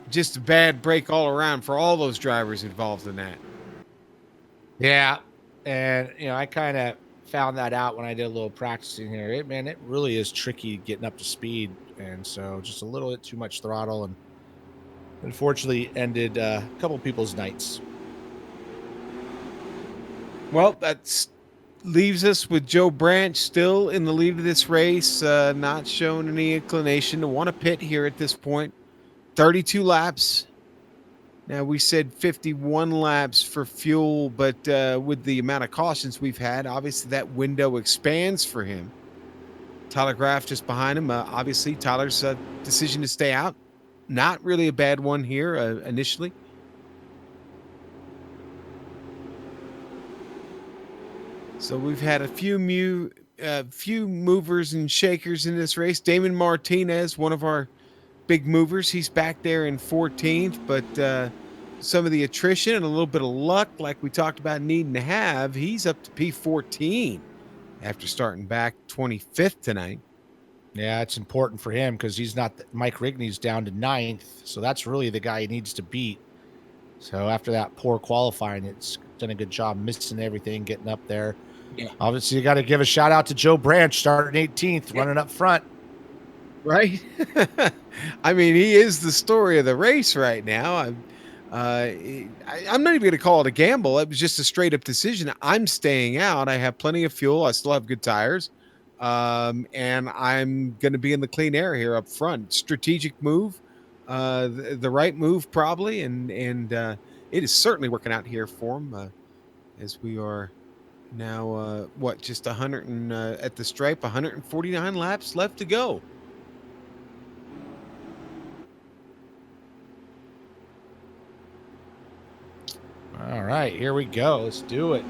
Just a bad break all around for all those drivers involved in that. Yeah, and, I kind of found that out when I did a little practicing here. It really is tricky getting up to speed, and so just a little bit too much throttle, and unfortunately ended a couple people's nights. Well, that leaves us with Joe Branch still in the lead of this race, not showing any inclination to want to pit here at this point. 32 laps. Now, we said 51 laps for fuel, but with the amount of cautions we've had, obviously that window expands for him. Tyler Graff just behind him. Obviously, Tyler's decision to stay out, not really a bad one here initially. So we've had a few movers and shakers in this race. Damon Martinez, one of our big movers, he's back there in 14th, but some of the attrition and a little bit of luck, like we talked about needing to have, he's up to P14 after starting back 25th tonight. Yeah, it's important for him because he's not. Mike Rigney's down to 9th, so that's really the guy he needs to beat. So after that poor qualifying, it's done a good job missing everything, getting up there. Yeah. Obviously, you got to give a shout out to Joe Branch, starting 18th, running up front. Right? I mean, he is the story of the race right now. I'm not even going to call it a gamble. It was just a straight up decision. I'm staying out. I have plenty of fuel. I still have good tires. And I'm going to be in the clean air here up front. Strategic move, the right move probably. And it is certainly working out here for him as we are now, just 100 and at the stripe, 149 laps left to go. All right, here we go. Let's do it.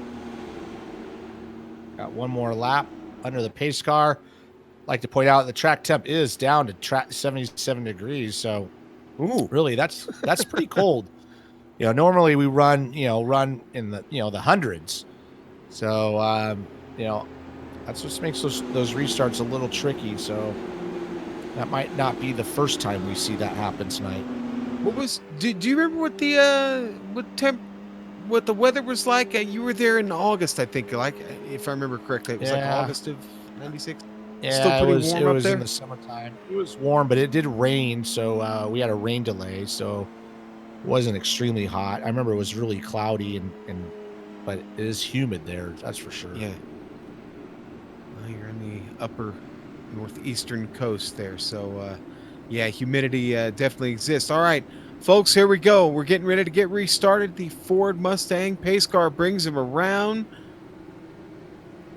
Got one more lap under the pace car. Like to point out the track temp is down to 77 degrees. So, really, that's pretty cold. Normally we run in the the hundreds. So, that's what makes those restarts a little tricky. So that might not be the first time we see that happen tonight. Do you remember what the weather was like? You were there in August, I think, like if I remember correctly. It was like August of 96. Yeah, still pretty warm it was up there? in the summertime. It was warm, but it did rain, so we had a rain delay, so it wasn't extremely hot. I remember it was really cloudy but it is humid there, that's for sure. Yeah. Well, you're on the upper northeastern coast there, so humidity definitely exists. All right, folks, here we go. We're getting ready to get restarted. The Ford Mustang pace car brings him around.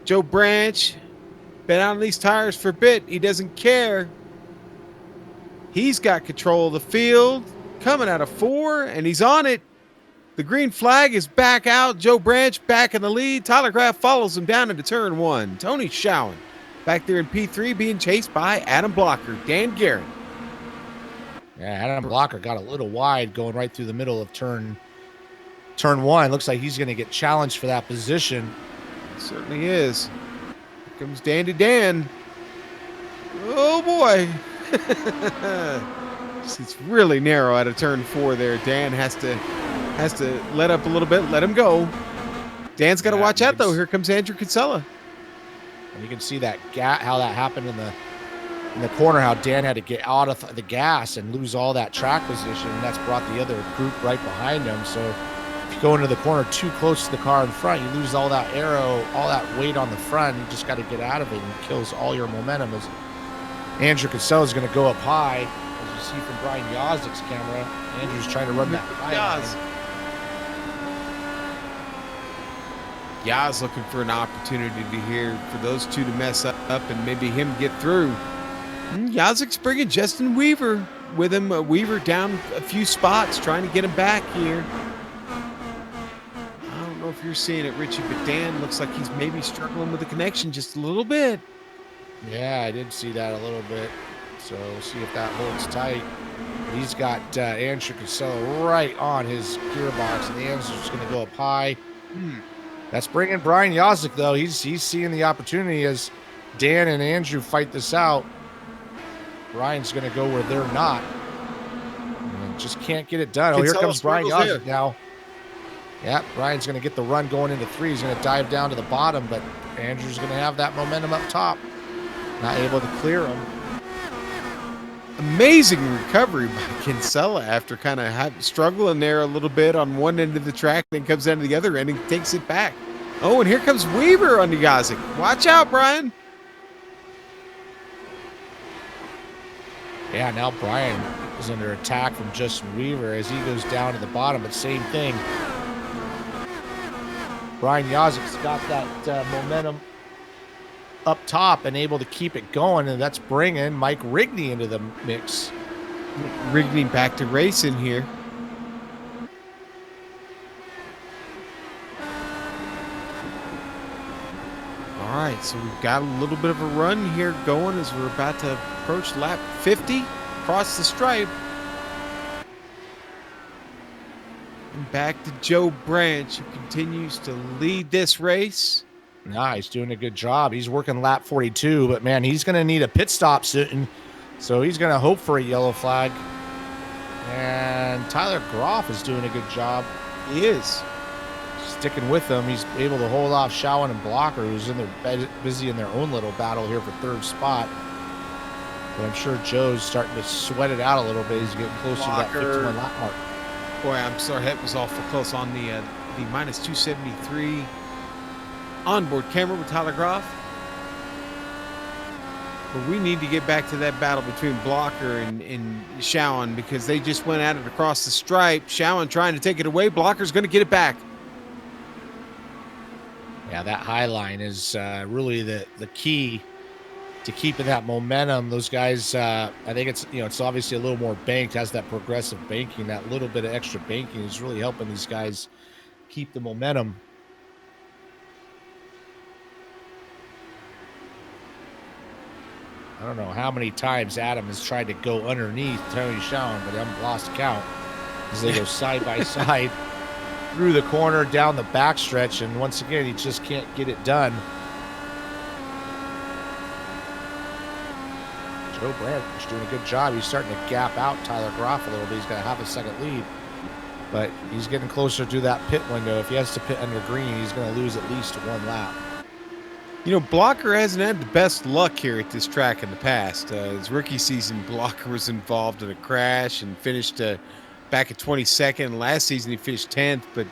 Joe Branch been out on these tires for a bit. He doesn't care. He's got control of the field, coming out of 4, and he's on it. The green flag is back out. Joe Branch back in the lead. Tyler Graff follows him down into turn 1. Tony Schowen back there in P3 being chased by Adam Blocker. Dan Guerin. Yeah, Adam Blocker got a little wide going right through the middle of turn 1. Looks like he's going to get challenged for that position. It certainly is. Here comes Dandy Dan. Oh, boy. It's really narrow out of turn 4 there. Dan has to let up a little bit, let him go. Dan's got to watch out, though. Here comes Andrew Kinsella. And you can see that how that happened in the corner, how Dan had to get out of the gas and lose all that track position, and that's brought the other group right behind him. So if you go into the corner too close to the car in front, you lose all that aero, all that weight on the front. You just got to get out of it, and it kills all your momentum. As Andrew Kinsella is going to go up high, as you see from Brian Yazik's camera. Andrew's trying to run that high line. Yaz looking for an opportunity to here for those two to mess up and maybe him get through. Yazik's bringing Justin Weaver with him. Weaver down a few spots, trying to get him back here. I don't know if you're seeing it, Richie, but Dan looks like he's maybe struggling with the connection just a little bit. Yeah, I did see that a little bit. So we'll see if that holds tight. He's got Andrew Kinsella right on his gearbox, and the Andrew's going to go up high. That's bringing Brian Yazik, though. He's seeing the opportunity as Dan and Andrew fight this out. Brian's going to go where they're not. And just can't get it done. Oh, here comes Brian Yazik now. Yeah, Brian's going to get the run going into 3. He's going to dive down to the bottom, but Andrew's going to have that momentum up top. Not able to clear him. Amazing recovery by Kinsella after kind of struggling there a little bit on one end of the track, then comes down to the other end and takes it back. Oh, and here comes Weaver on the Yazik. Watch out, Brian. Yeah, now Brian is under attack from Justin Weaver as he goes down to the bottom, but same thing. Brian Yazik's got that momentum up top and able to keep it going, and that's bringing Mike Rigney into the mix. Rigney back to racing here. All right, so we've got a little bit of a run here going as we're about to approach lap 50, across the stripe. And back to Joe Branch, who continues to lead this race. Nah, he's doing a good job. He's working lap 42, but man, he's going to need a pit stop soon. So he's going to hope for a yellow flag. And Tyler Groff is doing a good job. He is. Sticking with them. He's able to hold off Schowen and Blocker, who's in their busy in their own little battle here for 3rd spot. But I'm sure Joe's starting to sweat it out a little bit. He's getting closer to that 51 lap mark. Boy, I'm sorry, that was awful close on the minus 273 onboard camera with Tyler Groff. But we need to get back to that battle between Blocker and Schowen, because they just went at it across the stripe. Schowen trying to take it away. Blocker's going to get it back. Yeah, that high line is really the key to keeping that momentum. Those guys, I think it's obviously a little more banked, has that progressive banking. That little bit of extra banking is really helping these guys keep the momentum. I don't know how many times Adam has tried to go underneath Tony Schowen, but I'm lost count as they go side by side through the corner, down the backstretch, and once again, he just can't get it done. Joe Branch is doing a good job. He's starting to gap out Tyler Groff a little bit. He's got a half a second lead, but he's getting closer to that pit window. If he has to pit under green, he's going to lose at least 1 lap. You know, Blocker hasn't had the best luck here at this track in the past. His rookie season, Blocker was involved in a crash and finished back at 22nd. Last season, he finished 10th, but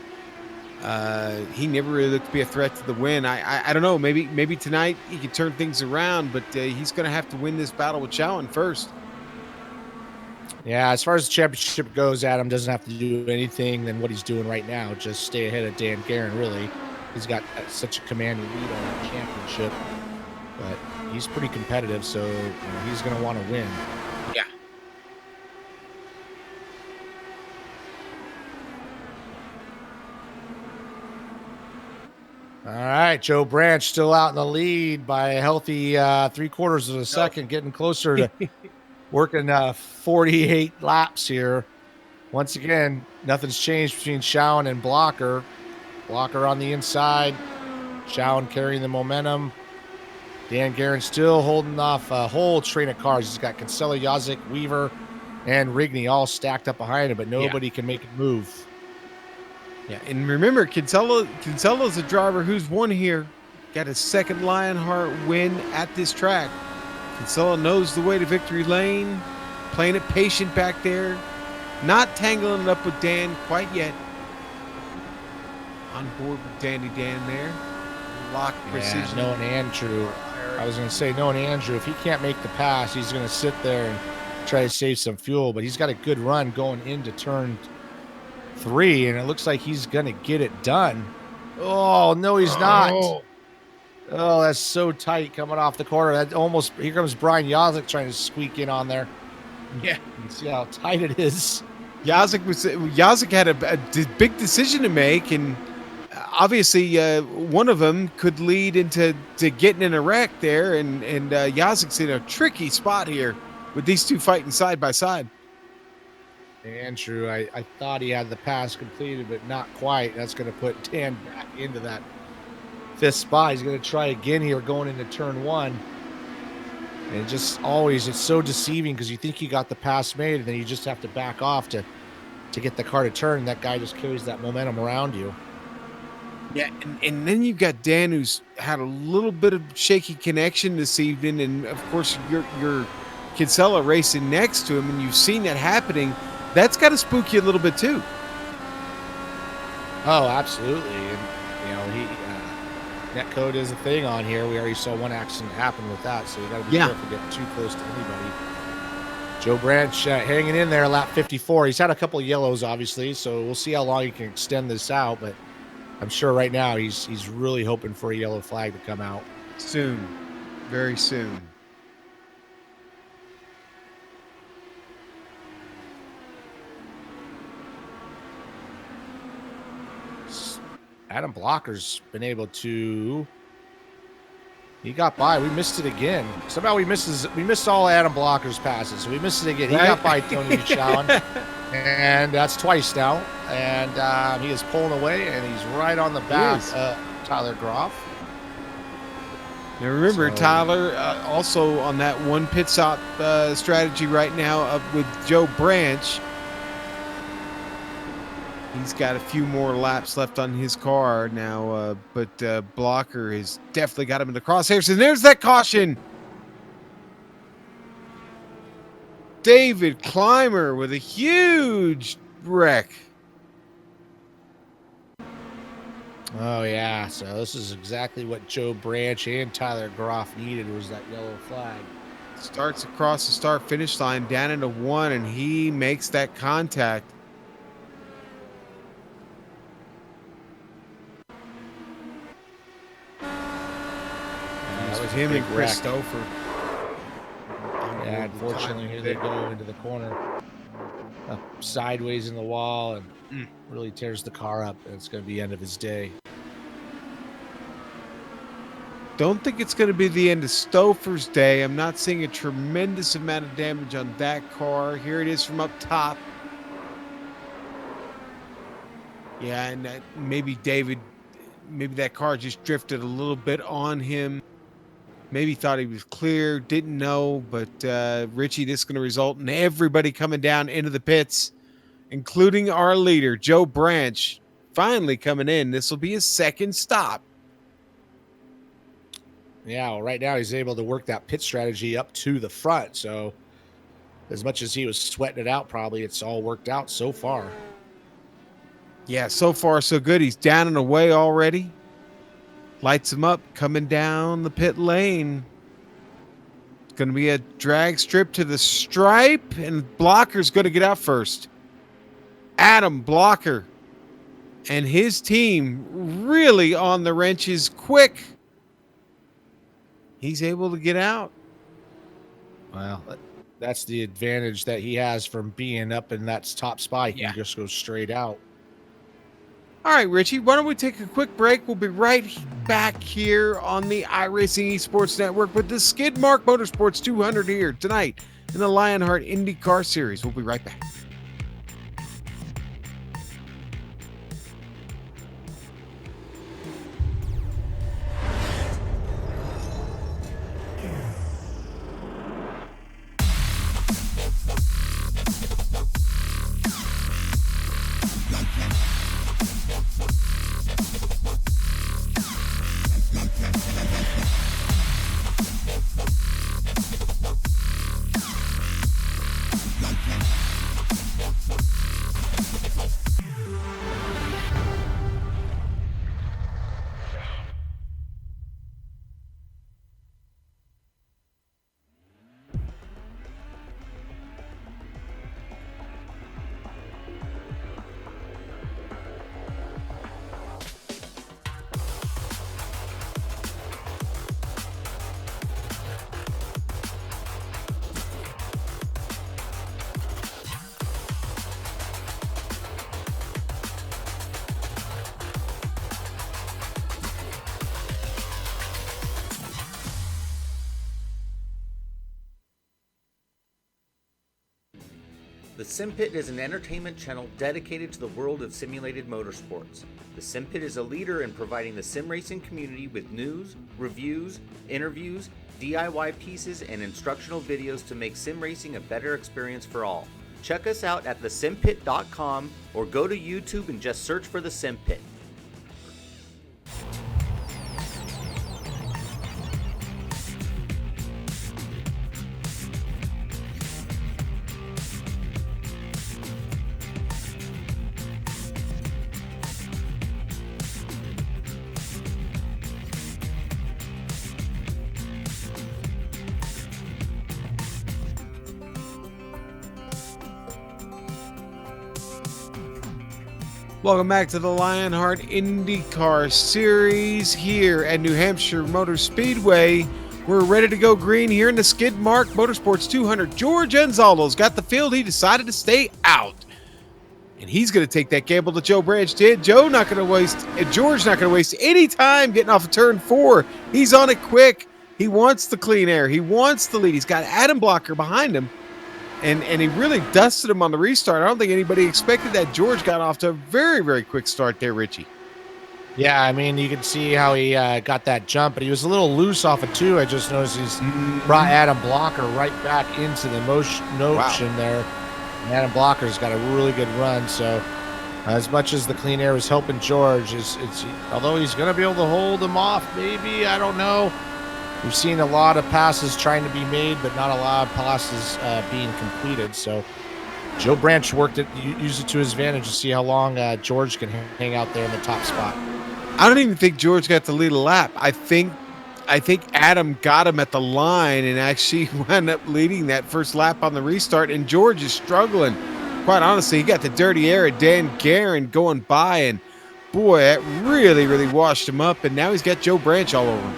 he never really looked to be a threat to the win. I don't know. Maybe tonight he could turn things around, but he's going to have to win this battle with Schowen first. Yeah, as far as the championship goes, Adam doesn't have to do anything than what he's doing right now. Just stay ahead of Dan Guerin, really. He's got such a commanding lead on that championship, but he's pretty competitive, so he's going to want to win. Yeah. All right, Joe Branch still out in the lead by a healthy 3/4 of a second, getting closer to working 48 laps here. Once again, nothing's changed between Schown and Blocker. Blocker on the inside, Schown carrying the momentum. Dan Guerin still holding off a whole train of cars. He's got Kinsella, Yazik, Weaver, and Rigney all stacked up behind him, but nobody can make it move. Yeah, and remember, Kinsella's a driver who's won here. Got his second Lionheart win at this track. Kinsella knows the way to victory lane, playing it patient back there, not tangling it up with Dan quite yet. On board with Dandy Dan there. Lock precision. Knowing Andrew, I was going to say, knowing Andrew, if he can't make the pass, he's going to sit there and try to save some fuel, but he's got a good run going into turn 3, and it looks like he's going to get it done. Oh, no, he's not. Oh, that's so tight coming off the corner. That almost, here comes Brian Yazik trying to squeak in on there. Yeah. You can see how tight it is. Yazik had a big decision to make, and obviously one of them could lead into getting in a wreck there, and Yazik's in a tricky spot here with these two fighting side by side. Andrew, I thought he had the pass completed, but not quite. That's going to put Dan back into that 5th spot. He's going to try again here going into turn 1. And just always, it's so deceiving because you think you got the pass made, and then you just have to back off to get the car to turn. And that guy just carries that momentum around you. Yeah, and then you've got Dan, who's had a little bit of shaky connection this evening, and of course you're Kinsella racing next to him, and you've seen that happening. That's got to spook you a little bit too. Oh, absolutely. And net code is a thing on here. We already saw one accident happen with that, so you got to be careful to get too close to anybody. Joe Branch hanging in there, lap 54. He's had a couple of yellows, obviously, so we'll see how long he can extend this out, but I'm sure right now he's really hoping for a yellow flag to come out. Soon. Very soon. Adam Blocker's been able to. He got by. We missed it again. Somehow we missed all Adam Blocker's passes. So we missed it again. He got by Tony Schown, and that's twice now. And he is pulling away, and he's right on the back of Tyler Groff. Now remember, Tyler also on that one pit stop strategy right now up with Joe Branch. He's got a few more laps left on his car now, but Blocker has definitely got him in the crosshairs. And there's that caution. David Clymer with a huge wreck. Oh, yeah. So this is exactly what Joe Branch and Tyler Groff needed, was that yellow flag. Starts across the start-finish line down into 1, and he makes that contact. Him and Christopher. Yeah, unfortunately, here they go into the corner, sideways in the wall, and really tears the car up, and it's going to be the end of his day. Don't think it's going to be the end of Stouffer's day. I'm not seeing a tremendous amount of damage on that car. Here it is from up top. Yeah, and maybe that car just drifted a little bit on him. Maybe thought he was clear, didn't know, but Richie, this is going to result in everybody coming down into the pits, including our leader, Joe Branch, finally coming in. This will be his second stop. Yeah, well, right now he's able to work that pit strategy up to the front, so as much as he was sweating it out, probably it's all worked out so far. Yeah, so far so good. He's down and away already. Lights him up, coming down the pit lane. It's going to be a drag strip to the stripe, and Blocker's going to get out first. Adam Blocker and his team really on the wrenches quick. He's able to get out. Well, that's the advantage that he has from being up in that top spot. He can just go straight out. All right, Richie, why don't we take a quick break? We'll be right back here on the iRacing Esports Network with the Skidmark Motorsports 200 here tonight in the Lionheart IndyCar Series. We'll be right back. The Sim Pit is an entertainment channel dedicated to the world of simulated motorsports. The Sim Pit is a leader in providing the sim racing community with news, reviews, interviews, DIY pieces, and instructional videos to make sim racing a better experience for all. Check us out at thesimpit.com or go to YouTube and just search for The Sim Pit. Welcome back to the Lionheart IndyCar Series here at New Hampshire Motor Speedway. We're ready to go green here in the Skidmark Motorsports 200. George Enzaldo's got the field. He decided to stay out. And he's going to take that gamble that Joe Branch did. George not going to waste any time getting off of turn 4. He's on it quick. He wants the clean air. He wants the lead. He's got Adam Blocker behind him. And he really dusted him on the restart. I don't think anybody expected that. George got off to a very, very quick start there, Richie. Yeah, I mean, you can see how he got that jump, but he was a little loose off of 2. I just noticed he's brought Adam Blocker right back into the motion there. And Adam Blocker's got a really good run. So as much as the clean air was helping George, although he's going to be able to hold him off, maybe, I don't know. We've seen a lot of passes trying to be made, but not a lot of passes being completed. So Joe Branch used it to his advantage to see how long George can hang out there in the top spot. I don't even think George got to lead a lap. I think Adam got him at the line and actually wound up leading that first lap on the restart. And George is struggling. Quite honestly, he got the dirty air of Dan Guerin going by, and boy, that really, really washed him up. And now he's got Joe Branch all over him.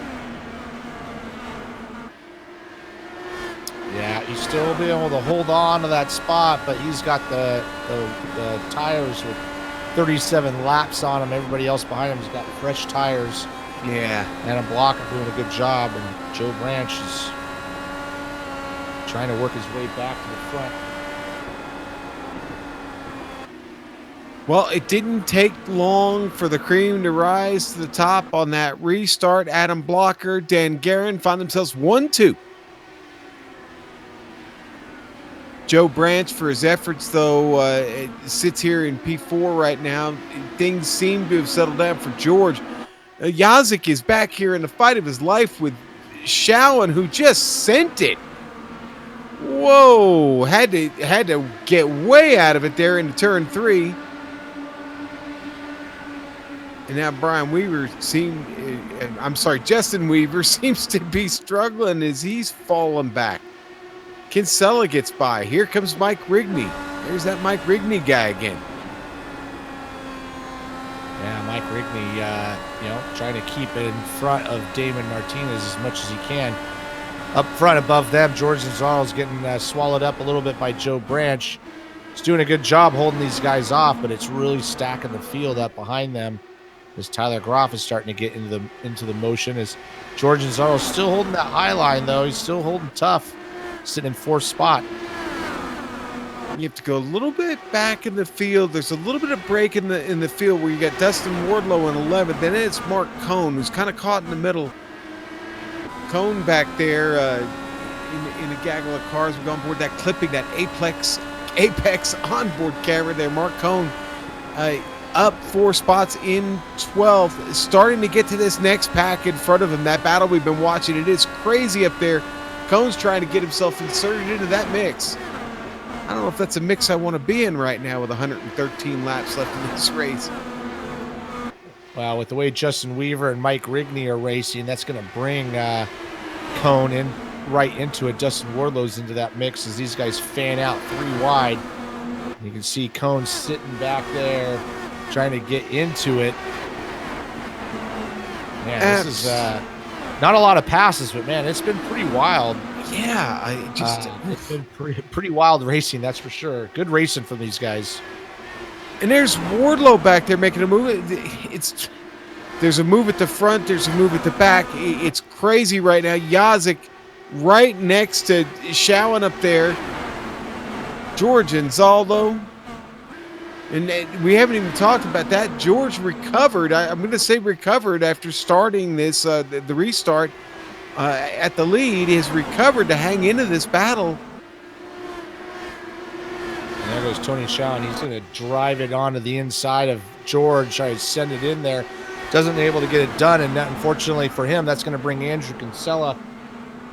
Yeah, he's still be able to hold on to that spot, but he's got the tires with 37 laps on him. Everybody else behind him has got fresh tires. Yeah. Adam Blocker doing a good job, and Joe Branch is trying to work his way back to the front. Well, it didn't take long for the cream to rise to the top on that restart. Adam Blocker, Dan Guerin found themselves 1-2. Joe Branch, for his efforts, though, sits here in P4 right now. Things seem to have settled down for George. Yazik is back here in the fight of his life with Showen, who just sent it. Whoa, had to get way out of it there into turn 3. And now Justin Weaver seems to be struggling as he's falling back. Kinsella gets by. Here comes Mike Rigney. There's that Mike Rigney guy again. Yeah, Mike Rigney, trying to keep it in front of Damon Martinez as much as he can. Up front above them, George Gonzalez getting swallowed up a little bit by Joe Branch. He's doing a good job holding these guys off, but it's really stacking the field up behind them as Tyler Groff is starting to get into the motion. As George Gonzalez still holding that high line, though. He's still holding tough, sitting in 4th spot. You have to go a little bit back in the field. There's a little bit of break in the field where you got Dustin Wardlow in 11th. Then it's Mark Cohn, who's kind of caught in the middle. Cohn back there in a gaggle of cars. We're on board that clipping, that Apex onboard camera there. Mark Cohn up 4 spots in 12th, starting to get to this next pack in front of him. That battle we've been watching, it is crazy up there. Cohn's trying to get himself inserted into that mix. I don't know if that's a mix I want to be in right now with 113 laps left in this race. Well, with the way Justin Weaver and Mike Rigney are racing, that's going to bring Cohn in right into it. Dustin Wardlow's into that mix as these guys fan out 3 wide. You can see Cohn sitting back there trying to get into it. Man, this is not a lot of passes, but man, it's been pretty wild. Yeah, it's been pretty wild racing, that's for sure. Good racing from these guys. And there's Wardlow back there making a move. There's a move at the front, there's a move at the back. It's crazy right now. Yazik right next to Shawan up there. George Anzaldo. And we haven't even talked about that. George recovered. I'm going to say recovered after starting this, the restart. At the lead, has recovered to hang into this battle. And there goes Tony Shaw, and he's going to drive it onto the inside of George, try to send it in there. Doesn't able to get it done, and that, unfortunately for him, that's going to bring Andrew Kinsella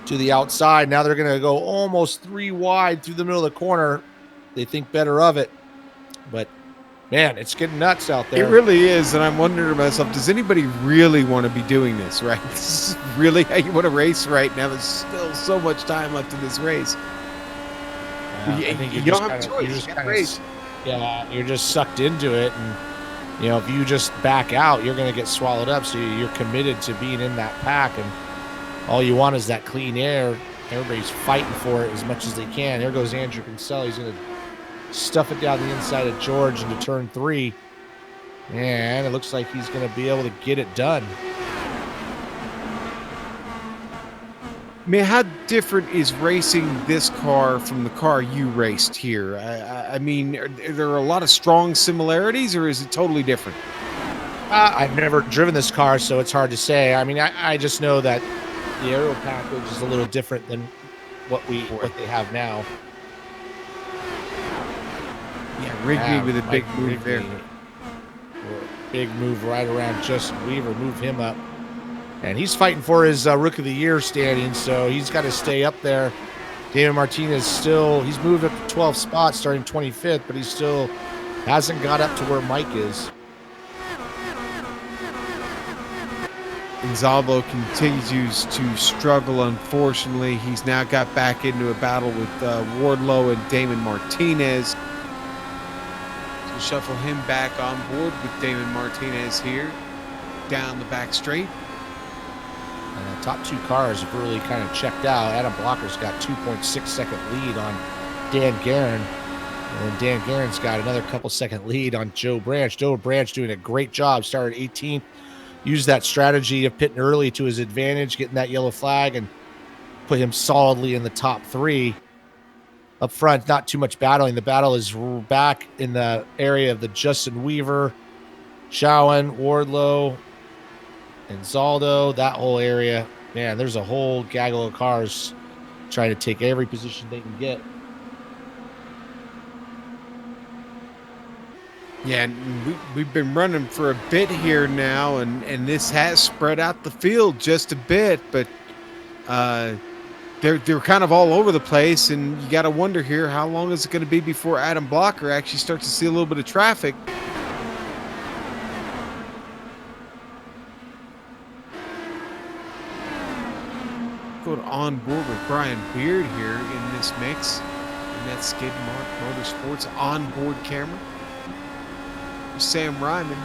to the outside. Now they're going to go almost 3 wide through the middle of the corner. They think better of it, but man, it's getting nuts out there. It really is, and I'm wondering to myself, does anybody really want to be doing this, right? This is really how you want to race right now. There's still so much time left in this race. I think you don't have a choice. You're just sucked into it, and you know, if you just back out, you're going to get swallowed up. So you're committed to being in that pack, and all you want is that clean air. Everybody's fighting for it as much as they can. There goes Andrew Kinsella. He's going to stuff it down the inside of George into turn 3. And it looks like he's going to be able to get it done. I mean, how different is racing this car from the car you raced here? I mean, are there a lot of strong similarities, or is it totally different? I've never driven this car, so it's hard to say. I mean, I just know that the aero package is a little different than what they have now. Yeah, Rigney with a big move there. Big move right around Justin Weaver, move him up. And he's fighting for his Rookie of the Year standing, so he's got to stay up there. David Martinez he's moved up to 12 spots, starting 25th, but he still hasn't got up to where Mike is. Gonzalo continues to struggle, unfortunately. He's now got back into a battle with Wardlow and Damon Martinez. So we'll shuffle him back on board with Damon Martinez here down the back straight. And the top 2 cars have really kind of checked out. Adam Blocker's got 2.6 second lead on Dan Guerin. And Dan Guerin's got another couple second lead on Joe Branch. Joe Branch doing a great job. Started 18th. Used that strategy of pitting early to his advantage, getting that yellow flag, and put him solidly in the top 3. Up front, not too much battling. The battle is back in the area of the Justin Weaver, Shawan, Wardlow, and Zaldo. That whole area. Man, there's a whole gaggle of cars trying to take every position they can get. Yeah, we've been running for a bit here now, and this has spread out the field just a bit, but they're kind of all over the place, and you got to wonder here, how long is it going to be before Adam Blocker actually starts to see a little bit of traffic? Going on board with Brian Beard here in this mix, and that's Skidmark Motorsports onboard camera. Sam Ryman.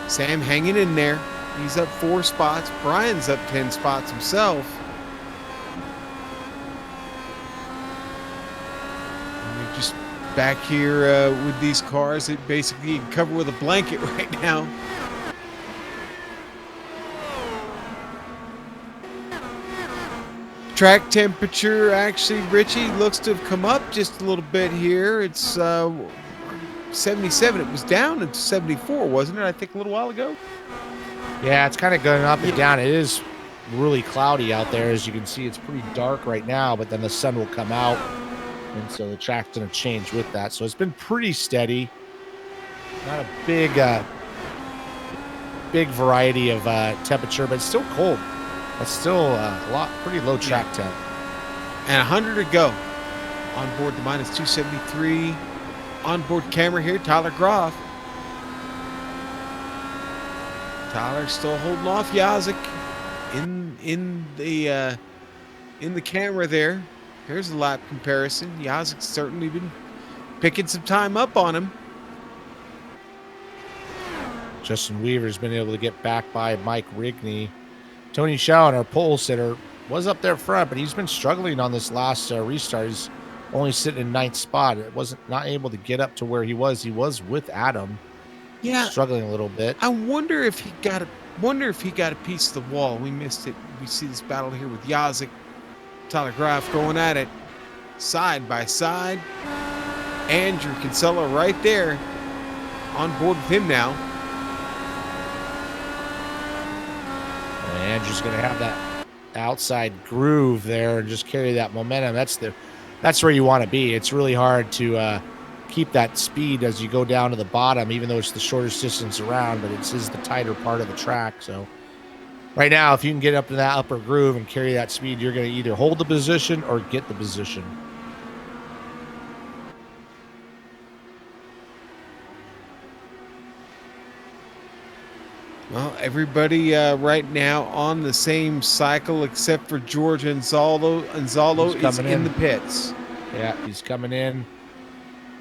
Sam hanging in there. He's up 4 spots. Brian's up 10 spots himself. just back here with these cars that basically you can cover with a blanket right now. Track temperature, actually, Richie, looks to have come up just a little bit here. It's 77. It was down to 74, wasn't it? I think a little while ago. Yeah, it's kind of going up and down. It is really cloudy out there. As you can see, it's pretty dark right now, but then the sun will come out, and so the track's going to change with that. So it's been pretty steady. Not a big variety of temperature, but it's still cold. That's still pretty low track temp. And 100 to go. On board the minus 273. Onboard camera here, Tyler Groff. Tyler still holding off Yazik in the camera there. Here's a lap comparison. Yazik's certainly been picking some time up on him. Justin Weaver's been able to get back by Mike Rigney. Tony Schoen, our pole sitter, was up there front, but he's been struggling on this last restart. He's only sitting in ninth spot. It wasn't not able to get up to where he was. He was with Adam. Yeah, struggling a little bit. I wonder if he got a piece of the wall. We missed it. We see this battle here with Yazik, Tyler Groff going at it side by side. Andrew Kinsella right there on board with him now. Andrew's going to have that outside groove there and just carry that momentum. That's where you want to be. It's really hard to keep that speed as you go down to the bottom, even though it's the shortest distance around, but it is the tighter part of the track. So right now, if you can get up to that upper groove and carry that speed, you're going to either hold the position or get the position. Well, everybody right now on the same cycle except for George Anzalo. Anzalo is in the pits. Yeah, he's coming in.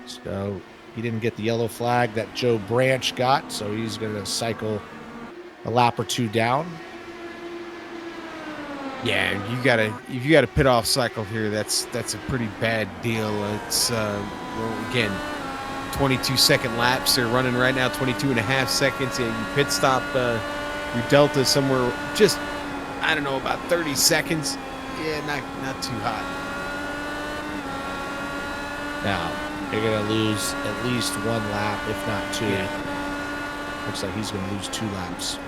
So he didn't get the yellow flag that Joe Branch got, so he's going to cycle a lap or two down. Yeah, if you got a pit off cycle here, that's a pretty bad deal. It's again, 22-second laps they're running right now, 22 and a half seconds. Yeah, you pit stop your delta somewhere just, I don't know, about 30 seconds. Yeah, not too hot. Now they're going to lose at least one lap, if not two. Yeah. Looks like he's going to lose 2 laps.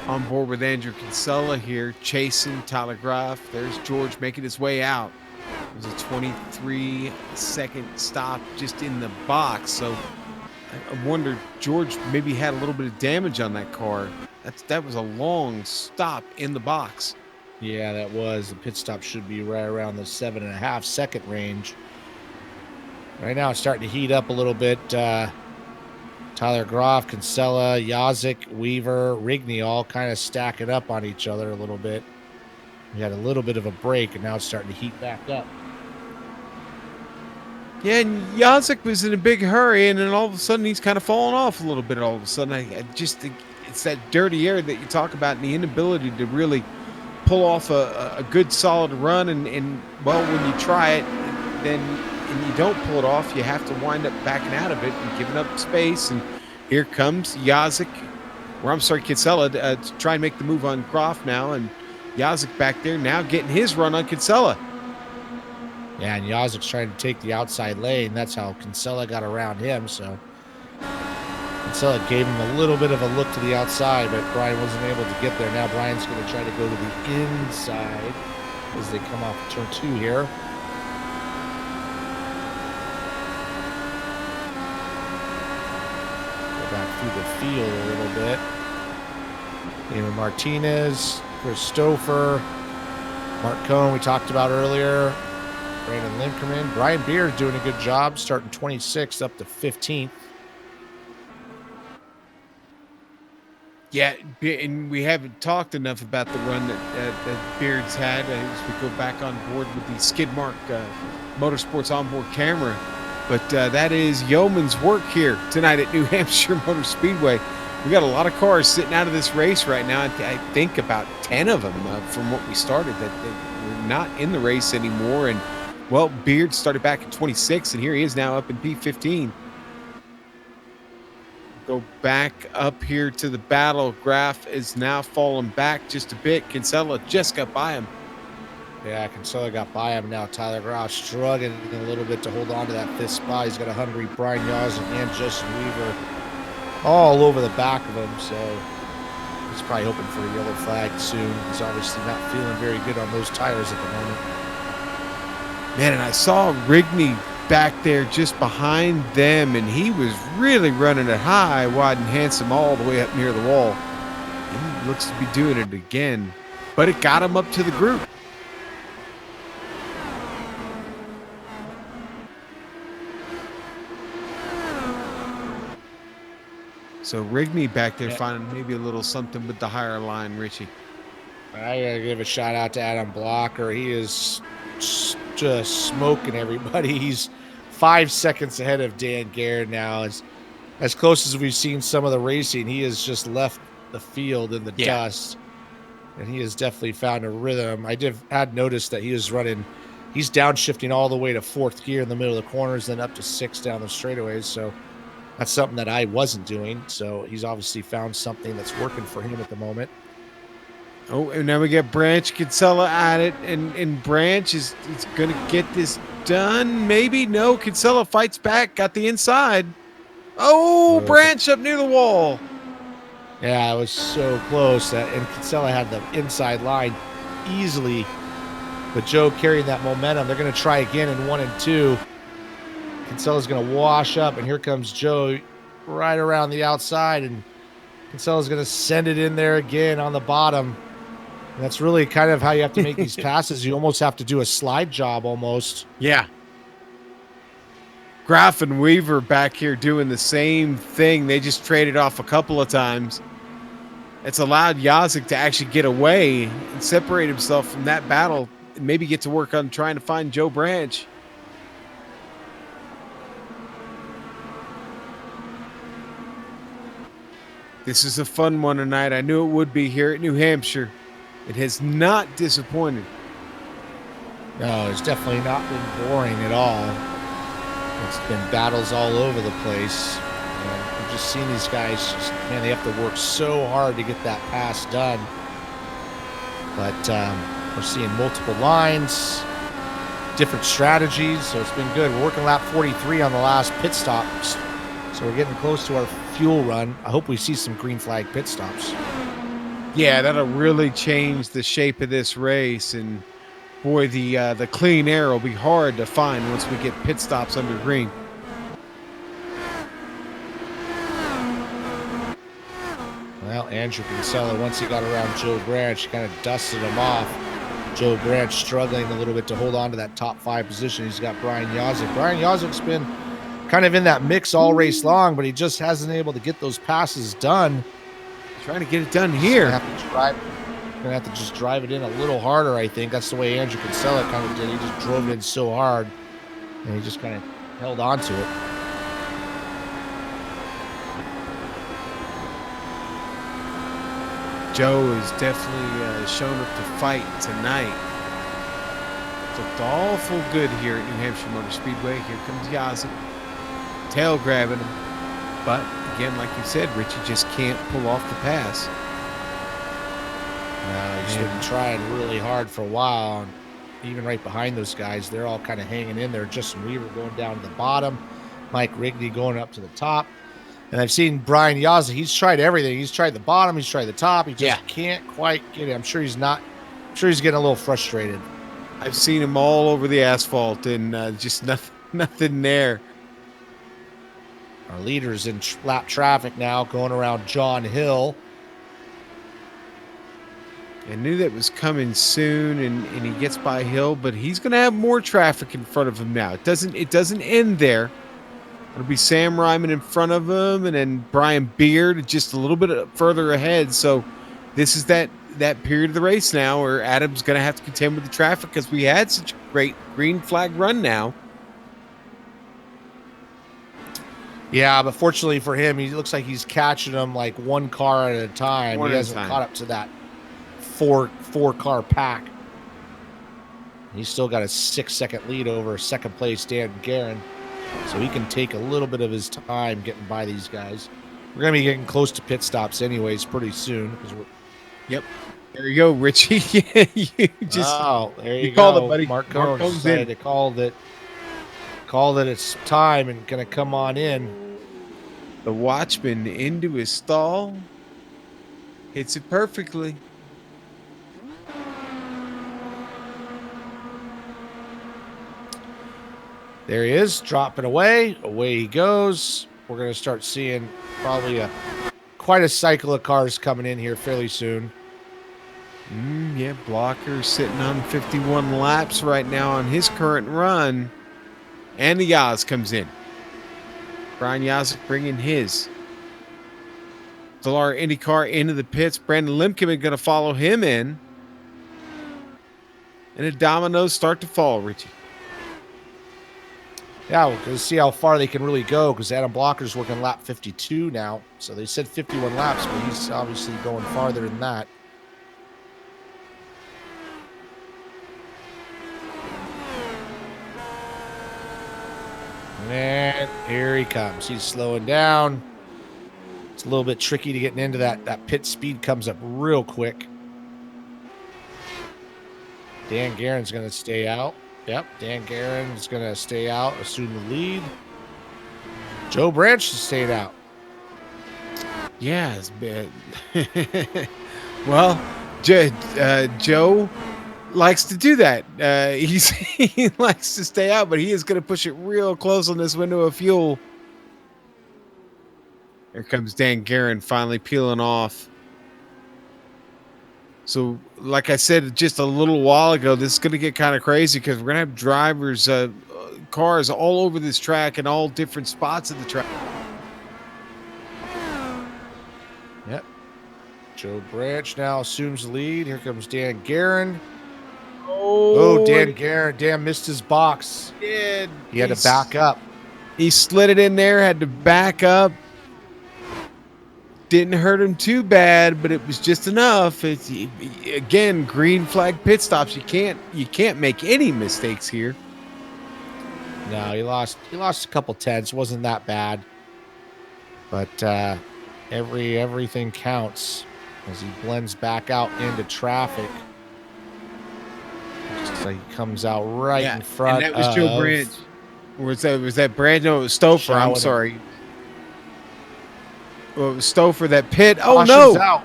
On board with Andrew Kinsella here, chasing Tyler Groff. There's George making his way out. It was a 23-second stop just in the box. So I wonder, George maybe had a little bit of damage on that car. That was a long stop in the box. Yeah, that was. The pit stop should be right around the 7.5-second range. Right now it's starting to heat up a little bit. Tyler Groff, Kinsella, Yazik, Weaver, Rigney all kind of stacking up on each other a little bit. We had a little bit of a break, and now it's starting to heat back up. Yeah, and Yazik was in a big hurry, and then all of a sudden he's kind of falling off a little bit all of a sudden. I just think it's that dirty air that you talk about and the inability to really pull off a good solid run. And well, when you try it, then and you don't pull it off, you have to wind up backing out of it and giving up space. And here comes Yazik, Kinsella, to try and make the move on Groff now. And Yazik back there now getting his run on Kinsella. Yeah, and Yazik's trying to take the outside lane. That's how Kinsella got around him. So Kinsella gave him a little bit of a look to the outside, but Brian wasn't able to get there. Now Brian's going to try to go to the inside as they come off turn 2 here. Back through the field a little bit. Damon Martinez, Chris Stouffer, Mark Cohn we talked about earlier, Brandon Linkerman. Brian Beer doing a good job, starting 26th up to 15th. Yeah, and we haven't talked enough about the run that Beard's had as we go back on board with the Skidmark Motorsports onboard camera. But that is yeoman's work here tonight at New Hampshire Motor Speedway. We got a lot of cars sitting out of this race right now. I think about 10 of them from what we started that we're not in the race anymore. And Well, Beard started back in 26, and here he is now up in P15. Go back up here to the battle. Graph is now falling back just a bit. Kinsella just got by him. Yeah, Kinsella got by him now. Tyler Graf struggling a little bit to hold on to that fifth spot. He's got a hungry Brian Yawson and Justin Weaver all over the back of him, so he's probably hoping for a yellow flag soon. He's obviously not feeling very good on those tires at the moment. Man, and I saw Rigney back there just behind them, and he was really running it high, wide, and handsome all the way up near the wall. And he looks to be doing it again, but it got him up to the group. So Rigney back there finding maybe a little something with the higher line, Richie. I gotta give a shout out to Adam Blocker. He is just smoking everybody. He's 5 seconds ahead of Dan Garrett now. As close as we've seen some of the racing, he has just left the field in the dust, and he has definitely found a rhythm. I had noticed that he's downshifting all the way to fourth gear in the middle of the corners, then up to sixth down the straightaways. So that's something that I wasn't doing. So he's obviously found something that's working for him at the moment. Oh, and now we get Branch Kinsella at it, and Branch is going to get this done. Maybe. No, Kinsella fights back, got the inside. Oh, Branch up near the wall. Yeah, it was so close. And Kinsella had the inside line easily. But Joe carrying that momentum. They're going to try again in 1 and 2. Kinsella's going to wash up, and here comes Joe right around the outside, and Kinsella's going to send it in there again on the bottom. And that's really kind of how you have to make these passes. You almost have to do a slide job almost. Yeah. Graf and Weaver back here doing the same thing. They just traded off a couple of times. It's allowed Yazik to actually get away and separate himself from that battle and maybe get to work on trying to find Joe Branch. This is a fun one tonight. I knew it would be here at New Hampshire. It has not disappointed. No, it's definitely not been boring at all. It's been battles all over the place. And we've just seen these guys they have to work so hard to get that pass done. But we're seeing multiple lines, different strategies, so it's been good. We're working lap 43 on the last pit stops. So we're getting close to our fuel run. I hope we see some green flag pit stops. Yeah, that'll really change the shape of this race. And boy, the clean air will be hard to find once we get pit stops under green. Well, Andrew Kinsella, once he got around Joe Branch, kind of dusted him off. Joe Branch struggling a little bit to hold on to that top 5 position. He's got Brian Yazik. Brian Yazik's been kind of in that mix all race long, but he just hasn't been able to get those passes done. Trying to get it done here. Gonna have to just drive it in a little harder, I think. That's the way Andrew Kinsella kind of did. He just drove it in so hard, and he just kind of held on to it. Joe has definitely shown up to fight tonight. It's looked awful good here at New Hampshire Motor Speedway. Here comes Yazik, tail grabbing him. But again, like you said, Richie just can't pull off the pass. No, he's been trying really hard for a while. And even right behind those guys, they're all kind of hanging in there. Justin Weaver going down to the bottom, Mike Rigney going up to the top. And I've seen Brian Yazik. He's tried everything. He's tried the bottom. He's tried the top. He just can't quite get it. I'm sure he's getting a little frustrated. I've seen him all over the asphalt and just nothing there. Our leader's in lap traffic now, going around John Hill. I knew that was coming soon, and he gets by Hill, but he's going to have more traffic in front of him now. It doesn't end there. It'll be Sam Ryman in front of him, and then Brian Beard just a little bit further ahead. So this is that period of the race now where Adam's going to have to contend with the traffic because we had such a great green flag run now. Yeah, but fortunately for him, he looks like he's catching them like one car at a time. He hasn't caught up to that four car pack. He's still got a 6-second lead over second place Dan Guerin, so he can take a little bit of his time getting by these guys. We're going to be getting close to pit stops anyways pretty soon. Yep. There you go, Richie. You just There you called go. it, buddy. Mark Mark Combs Combs decided in. to call that it's time and going to come on in. The Watchman into his stall. Hits it perfectly. There he is, dropping away. Away he goes. We're going to start seeing probably quite a cycle of cars coming in here fairly soon. Yeah, Blocker sitting on 51 laps right now on his current run. And the Yaz comes in. Brian Yazik bringing his Solar IndyCar into the pits. Brandon Limkeman going to follow him in. And the dominoes start to fall, Richie. Yeah, we're going to see how far they can really go because Adam Blocker's working lap 52 now. So they said 51 laps, but he's obviously going farther than that. And here he comes. He's slowing down. It's a little bit tricky to get into that. That pit speed comes up real quick. Dan Guerin's going to stay out. Yep, Dan Guerin is going to stay out, assume the lead. Joe Branch is staying out. Yeah, it's bad. Well, Joe likes to do that. He likes to stay out, but he is going to push it real close on this window of fuel. Here comes Dan Guerin finally peeling off. So, like I said just a little while ago, this is going to get kind of crazy because we're going to have drivers, cars all over this track in all different spots of the track. Yep. Joe Branch now assumes the lead. Here comes Dan Guerin. Oh, Dan Guerin. Dan missed his box. He had to back up. He slid it in there, had to back up. Didn't hurt him too bad, but it was just enough. It's, again, green flag pit stops. You can't make any mistakes here. No, he lost a couple tenths. Wasn't that bad. But everything counts as he blends back out into traffic. So he comes out right in front. And that was Joe Branch. Was that Branch? No, it was Stouffer. I'm sorry. Well, it was Stouffer that pit. Oh, no. Out.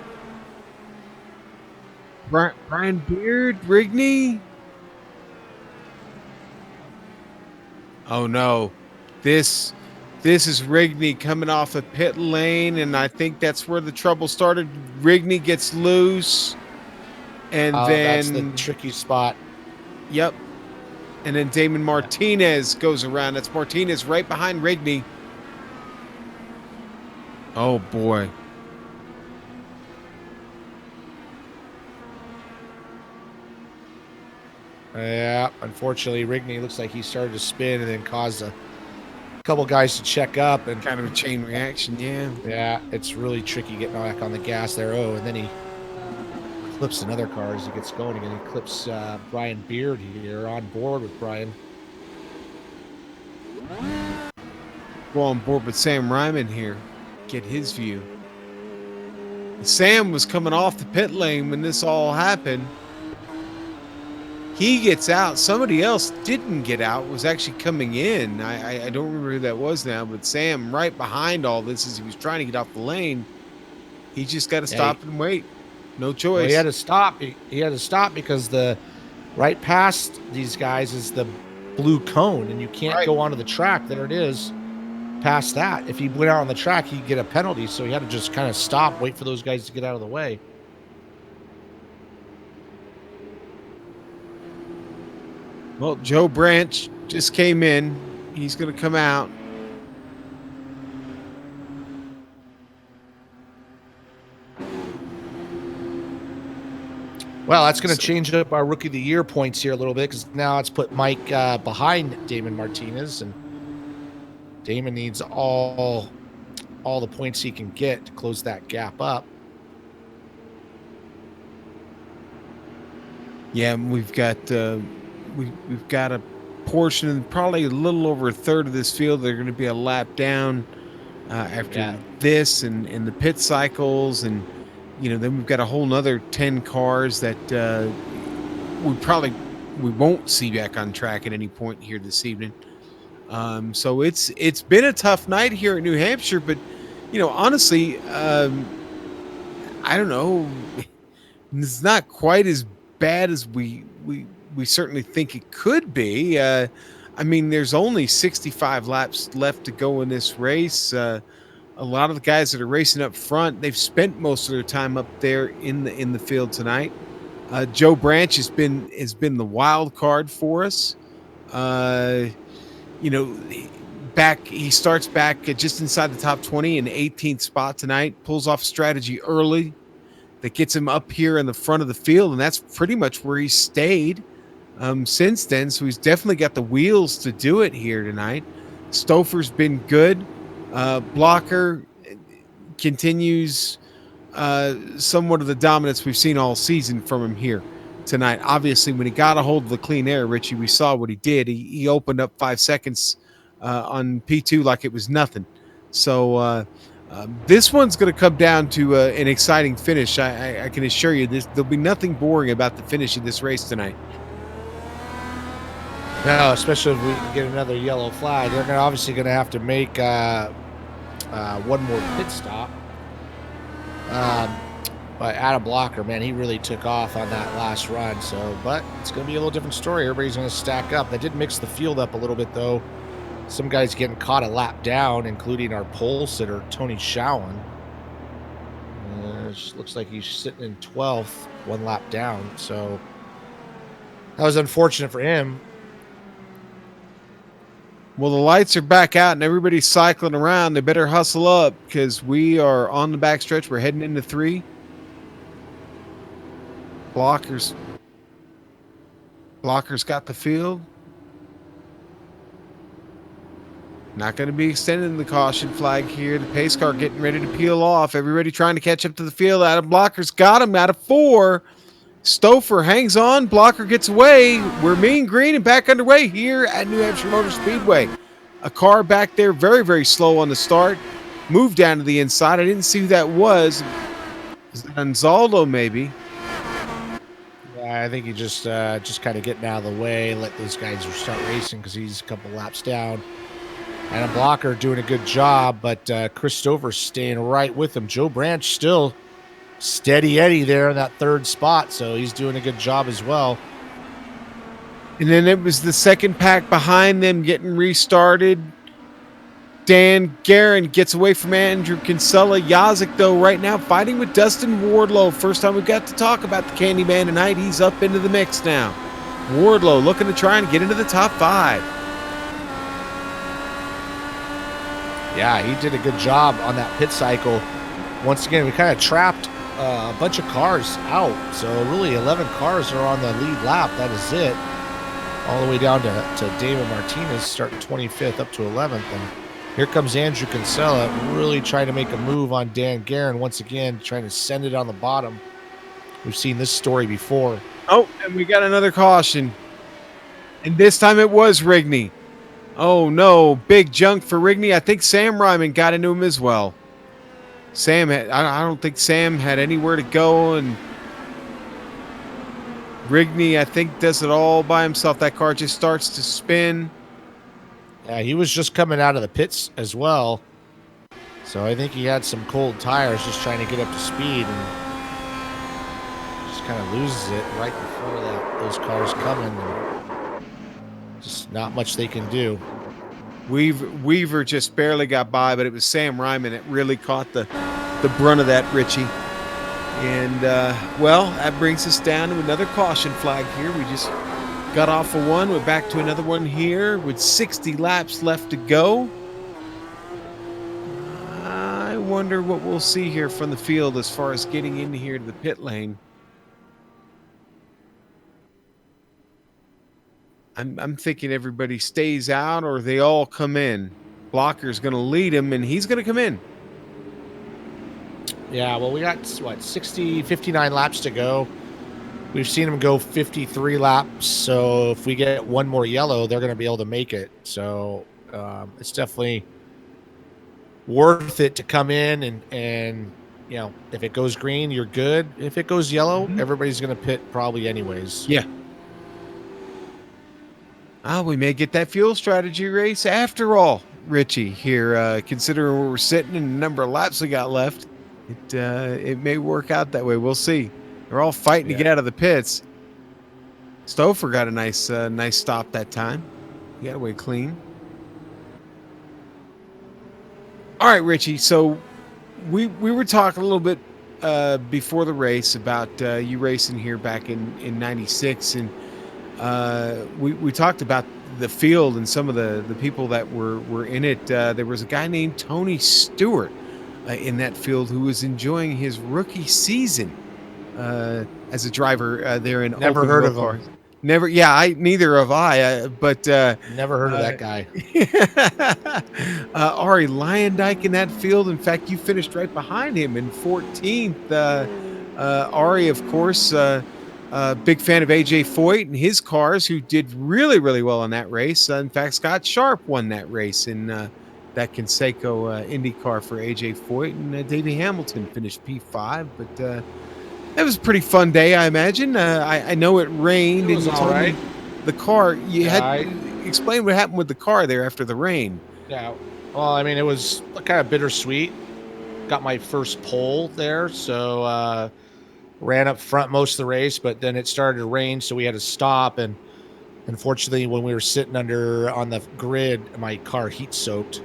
Brian Beard, Rigney. Oh, no. This is Rigney coming off the pit lane, and I think that's where the trouble started. Rigney gets loose, and then... That's the tricky spot. Yep. And then Damon Martinez goes around. That's Martinez right behind Rigney. Oh, boy. Yeah, unfortunately, Rigney looks like he started to spin and then caused a couple guys to check up. And kind of a chain reaction, yeah. Yeah, it's really tricky getting back on the gas there. Oh, and then he clips another car as he gets going again. He clips Brian Beard here, on board with Brian. Go on board with Sam Ryman here. Get his view. Sam was coming off the pit lane when this all happened. He gets out. Somebody else didn't get out, was actually coming in. I don't remember who that was now, but Sam right behind all this as he was trying to get off the lane. He just got to stop and wait. No choice. Well, he had to stop. He had to stop because the right past these guys is the blue cone, and you can't go onto the track. There it is. Past that, if he went out on the track, he'd get a penalty. So he had to just kind of stop, wait for those guys to get out of the way. Well, Joe Branch just came in. He's going to come out. Well, that's going to change up our Rookie of the Year points here a little bit because now it's put Mike behind Damon Martinez, and Damon needs all the points he can get to close that gap up. Yeah, we've got we've got a portion, probably a little over a third of this field. They're going to be a lap down after this and the pit cycles, and then we've got a whole nother 10 cars that we won't see back on track at any point here this evening. So it's been a tough night here in New Hampshire, but honestly, I don't know. It's not quite as bad as we certainly think it could be. I mean, there's only 65 laps left to go in this race. A lot of the guys that are racing up front, they've spent most of their time up there in the field tonight. Joe Branch has been the wild card for us. He starts back just inside the top 20 in the 18th spot tonight. Pulls off a strategy early that gets him up here in the front of the field, and that's pretty much where he's stayed since then. So he's definitely got the wheels to do it here tonight. Stouffer's been good. Blocker continues somewhat of the dominance we've seen all season from him here tonight. Obviously, when he got a hold of the clean air, Richie, we saw what he did. He opened up 5 seconds on P2 like it was nothing. So this one's going to come down to an exciting finish. I can assure you there'll be nothing boring about the finish of this race tonight. No, especially if we can get another yellow flag. They're obviously going to have to make one more pit stop. But Adam Blocker, man, he really took off on that last run. But it's going to be a little different story. Everybody's going to stack up. They did mix the field up a little bit, though. Some guys getting caught a lap down, including our pole sitter, Tony Showen. Looks like he's sitting in 12th, 1 lap down. So that was unfortunate for him. Well, the lights are back out and everybody's cycling around. They better hustle up because we are on the backstretch. We're heading into 3. Blocker's got the field. Not going to be extending the caution flag here. The pace car getting ready to peel off. Everybody trying to catch up to the field. Adam Blocker's got him out of 4. Stouffer hangs on. Blocker gets away. We're mean green and back underway here at New Hampshire Motor Speedway. A car back there very, very slow on the start. Moved down to the inside. I didn't see who that was. Is that Anzaldo maybe? Yeah, I think he just kind of getting out of the way, let those guys start racing because he's a couple laps down. And a Blocker doing a good job, but Chris Stouffer's staying right with him. Joe Branch still steady Eddie there in that 3rd spot, so he's doing a good job as well. And then it was the second pack behind them getting restarted. Dan Guerin gets away from Andrew Kinsella. Yazik, though, right now fighting with Dustin Wardlow. First time we got to talk about the Candyman tonight. He's up into the mix now. Wardlow looking to try and get into the top 5. Yeah, he did a good job on that pit cycle. Once again, we kind of trapped a bunch of cars out. So really 11 cars are on the lead lap. That is it. All the way down to David Martinez starting 25th up to 11th. And here comes Andrew Kinsella really trying to make a move on Dan Guerin. Once again, trying to send it on the bottom. We've seen this story before. Oh, and we got another caution. And this time it was Rigney. Oh, no. Big junk for Rigney. I think Sam Ryman got into him as well. I don't think Sam had anywhere to go, and Rigney, I think, does it all by himself. That car just starts to spin. Yeah, he was just coming out of the pits as well. So I think he had some cold tires just trying to get up to speed and just kind of loses it right before those cars coming. Just not much they can do. Weaver just barely got by, but it was Sam Ryman that really caught the brunt of that, Richie. And, well, that brings us down to another caution flag here. We just got off of one. We're back to another one here with 60 laps left to go. I wonder what we'll see here from the field as far as getting in here to the pit lane. I'm thinking everybody stays out or they all come in. Blocker's going to lead him, and he's going to come in. Yeah, well, we got, 59 laps to go. We've seen them go 53 laps. So if we get one more yellow, they're going to be able to make it. So it's definitely worth it to come in and if it goes green, you're good. If it goes yellow, everybody's going to pit probably anyways. Yeah. We may get that fuel strategy race after all, Richie, here, considering where we're sitting and the number of laps we got left. It may work out that way. We'll see. They're all fighting to get out of the pits. Stouffer got a nice stop that time. He got away clean. All right, Richie. So we were talking a little bit before the race about you racing here back in '96, and we talked about the field and some of the people that were in it. There was a guy named Tony Stewart in that field who was enjoying his rookie season as a driver there in Never open heard wheel of him. cars. Never, yeah, neither have I. But Never heard of that guy. Ari Lyondike in that field. In fact, you finished right behind him in 14th. Ari, of course, big fan of AJ Foyt and his cars, who did really, really well in that race. In fact, Scott Sharp won that race in that Conseco IndyCar for AJ Foyt, and Davey Hamilton finished P5. But that was a pretty fun day, I imagine. I know it rained. It was and you all told me right. The car, you Yeah, had to explain what happened with the car there after the rain. Yeah. Well, I mean, it was kind of bittersweet. Got my first pole there, so ran up front most of the race, but then it started to rain, so we had to stop. And unfortunately, when we were sitting on the grid, my car heat soaked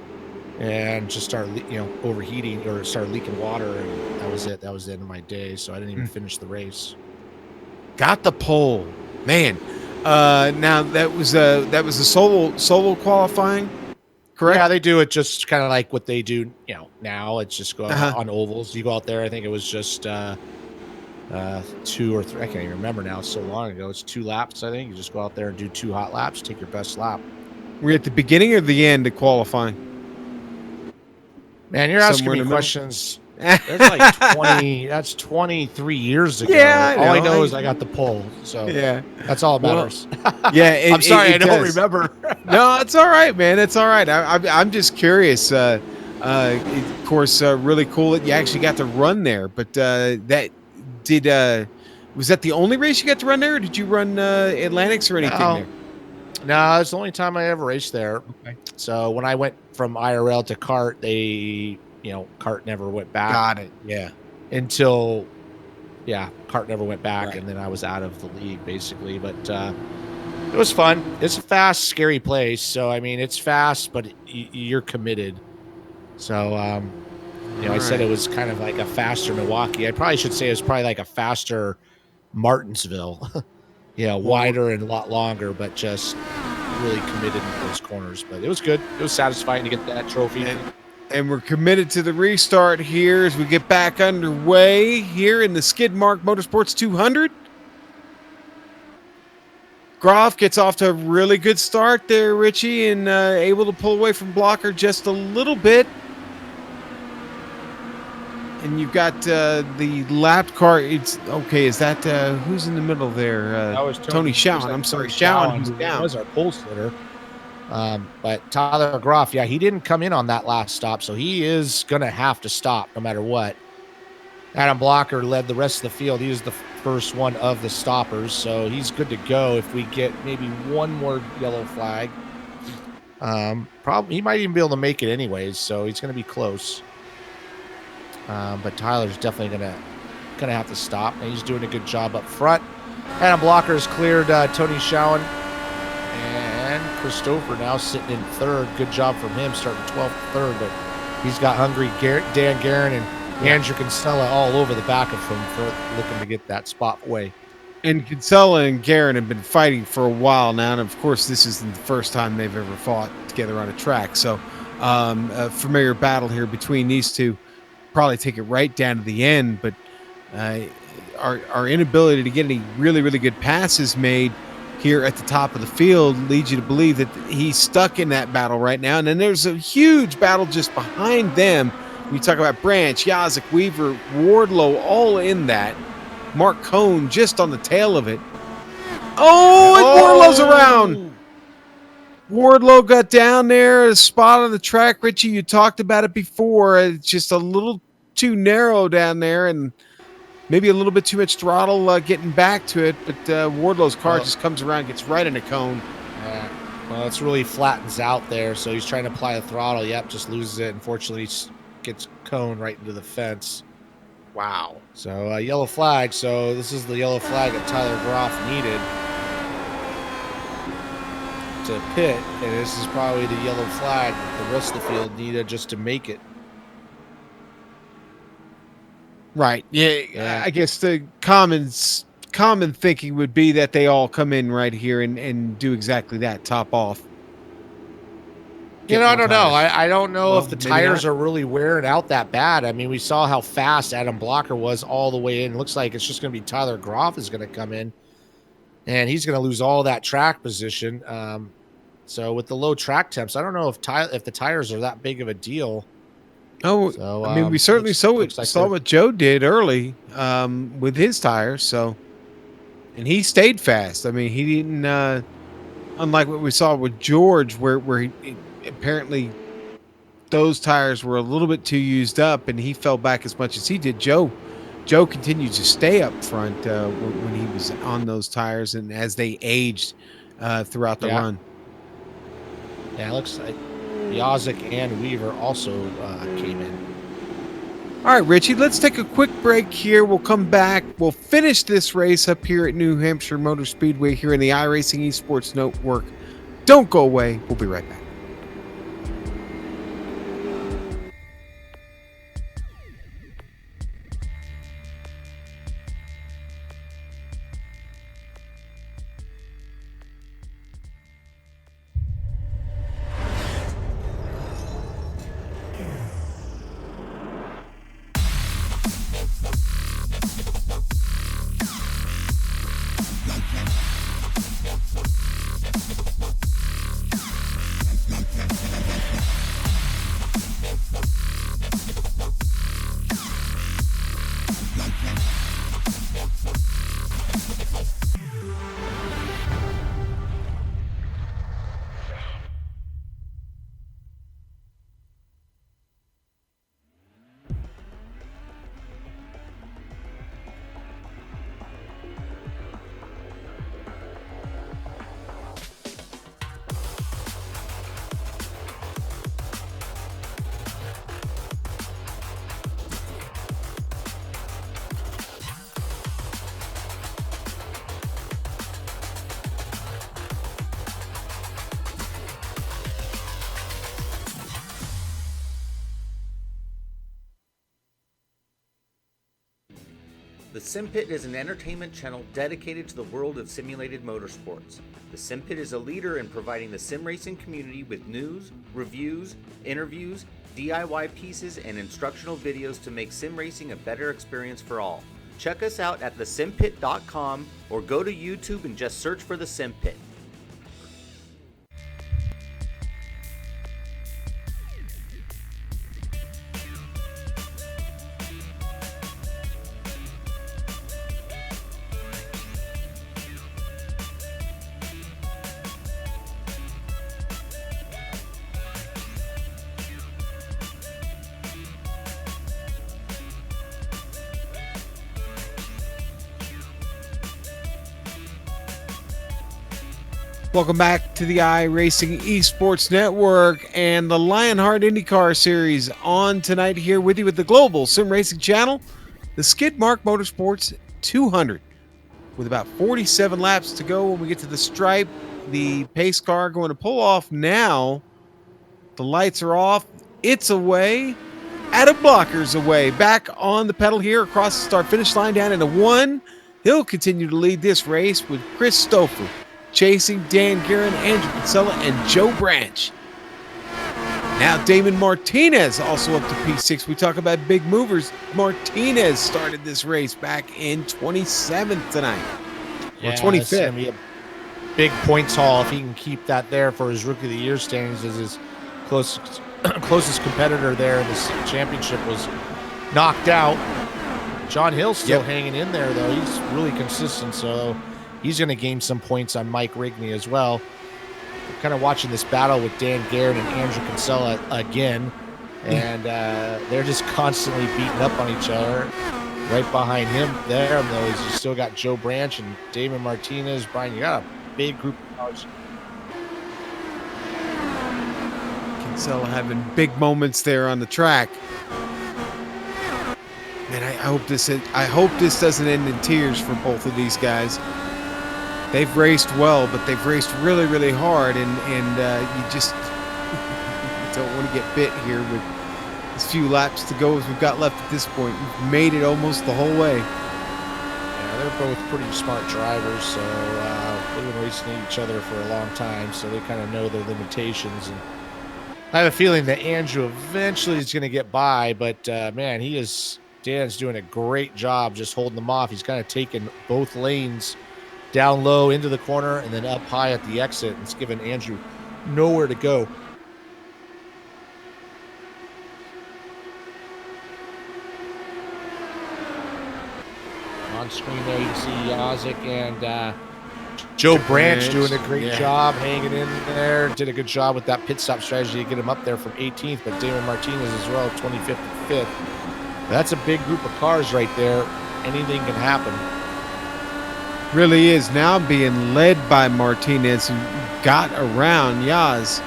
and just started, overheating, or started leaking water, and that was it. That was the end of my day, so I didn't even finish the race. Got the pole, man. Now that was a solo qualifying, correct? Yeah, they do it just kind of like what they do, now. It's just go on ovals. You go out there. I think it was just 2 or 3. I can't even remember now. It's so long ago. It's 2 laps. I think you just go out there and do 2 hot laps. Take your best lap. We're at the beginning or the end of qualifying. Man, you're asking Somewhere in me the middle? questions. That's like 20. That's 23 years ago. Yeah, I all I know. know is I got the pole. So Yeah, that's all that matters. yeah. I'm sorry, I don't does. remember. No, it's all right, man. It's all right. I'm just curious. Of course, really cool that you actually got to run there. But that did. Was that the only race you got to run there, or did you run Atlantics or anything there? No, it's the only time I ever raced there. Okay. So when I went from IRL to kart, kart never went back. Got it. Yeah. Until, kart never went back, Right. and then I was out of the league basically. But it was fun. It's a fast, scary place. So I mean, it's fast, but you're committed. So I said it was kind of like a faster Milwaukee. I probably should say it was probably like a faster Martinsville. Wider and a lot longer, but just really committed in those corners. But it was good. It was satisfying to get that trophy. And we're committed to the restart here as we get back underway here in the Skidmark Motorsports 200. Groff gets off to a really good start there, Richie, and able to pull away from Blocker just a little bit. And you've got the lapped car. It's okay. Is that who's in the middle there? That was Tony Schowen. I'm sorry, Schowen. Who's Who down? was our pole sitter. But Tyler Groff, he didn't come in on that last stop, so he is going to have to stop no matter what. Adam Blocker led the rest of the field. He was the first one of the stoppers, so he's good to go if we get maybe one more yellow flag. Probably he might even be able to make it anyways, so he's going to be close. But Tyler's definitely gonna have to stop, and he's doing a good job up front. Adam Blocker has cleared Tony Schowen, and Christopher now sitting in third. Good job from him, starting 12th, third, but he's got hungry Dan Guerin and Andrew Kinsella all over the back of him for looking to get that spot away. And Kinsella and Guerin have been fighting for a while now, and of course, this isn't the first time they've ever fought together on a track. So, a familiar battle here between these two. Probably take it right down to the end, but our inability to get any really, really good passes made here at the top of the field leads you to believe that he's stuck in that battle right now. And then there's a huge battle just behind them. You talk about Branch, Yazek, Weaver, Wardlow, all in that. Mark Cohn just on the tail of it. Oh, and Wardlow's around. Wardlow got down there, a spot on the track. Richie, you talked about it before. It's just a little too narrow down there and maybe a little bit too much throttle getting back to it. But Wardlow's car just comes around, gets right in a cone. Yeah. Well, it's really flattens out there, so he's trying to apply the throttle. Yep, just loses it. Unfortunately, gets cone right into the fence. Wow. So yellow flag. So this is the yellow flag that Tyler Groff needed to pit, and this is probably the yellow flag that the rest of the field needed just to make it. Right. Yeah. I guess the common thinking would be that they all come in right here and do exactly that, top off. I don't know. I don't know Well, if the maybe tires not. are really wearing out that bad. I mean, we saw how fast Adam Blocker was all the way in. It looks like it's just going to be Tyler Groff is going to come in, and he's going to lose all that track position. So with the low track temps, I don't know if the tires are that big of a deal. Oh, So, I mean, we certainly saw what Joe did early with his tires. So, and he stayed fast. I mean, he didn't, unlike what we saw with George, where he apparently those tires were a little bit too used up, and he fell back as much as he did. Joe continued to stay up front when he was on those tires, and as they aged throughout the run. Yeah, it looks like Yazik and Weaver also came in. All right, Richie, let's take a quick break here. We'll come back. We'll finish this race up here at New Hampshire Motor Speedway here in the iRacing Esports Network. Don't go away. We'll be right back. The SimPit is an entertainment channel dedicated to the world of simulated motorsports. The SimPit is a leader in providing the sim racing community with news, reviews, interviews, DIY pieces, and instructional videos to make sim racing a better experience for all. Check us out at thesimpit.com or go to YouTube and just search for the SimPit. Welcome back to the iRacing Esports Network and the Lionheart IndyCar Series on tonight here with you with the Global SimRacing Channel, the Skid Mark Motorsports 200. With about 47 laps to go when we get to the stripe, the pace car going to pull off now. The lights are off. It's away. Adam Blocker's away. Back on the pedal here across the start-finish line down into one. He'll continue to lead this race with Chris Stouffer chasing Dan Guerin, Andrew Kinsella, and Joe Branch. Now Damon Martinez also up to P6. We talk about big movers. Martinez started this race back in 27th tonight. Or 25th. It's gonna be a big points haul if he can keep that there for his Rookie of the Year standings, as his closest competitor there in this championship was knocked out. John Hill's still hanging in there, though. He's really consistent, so he's going to gain some points on Mike Rigney as well. We're kind of watching this battle with Dan Garrett and Andrew Kinsella again, and they're just constantly beating up on each other. Right behind him there, though, is you still got Joe Branch and Damon Martinez. Brian, you got a big group of cars. Kinsella having big moments there on the track. Man, I hope this doesn't end in tears for both of these guys. They've raced well, but they've raced really, really hard, and you just don't want to get bit here with as few laps to go as we've got left at this point. We've made it almost the whole way. Yeah, they're both pretty smart drivers, so they've been racing each other for a long time, so they kind of know their limitations. And I have a feeling that Andrew eventually is going to get by, but man, Dan's doing a great job just holding them off. He's kind of taken both lanes down low into the corner and then up high at the exit. It's given Andrew nowhere to go. On screen there, you can see Yazik and Joe Branch doing a great job hanging in there. Did a good job with that pit stop strategy to get him up there from 18th, but Damon Martinez as well, 25th and 5th. That's a big group of cars right there. Anything can happen. Really is now being led by Martinez, who got around Yaz.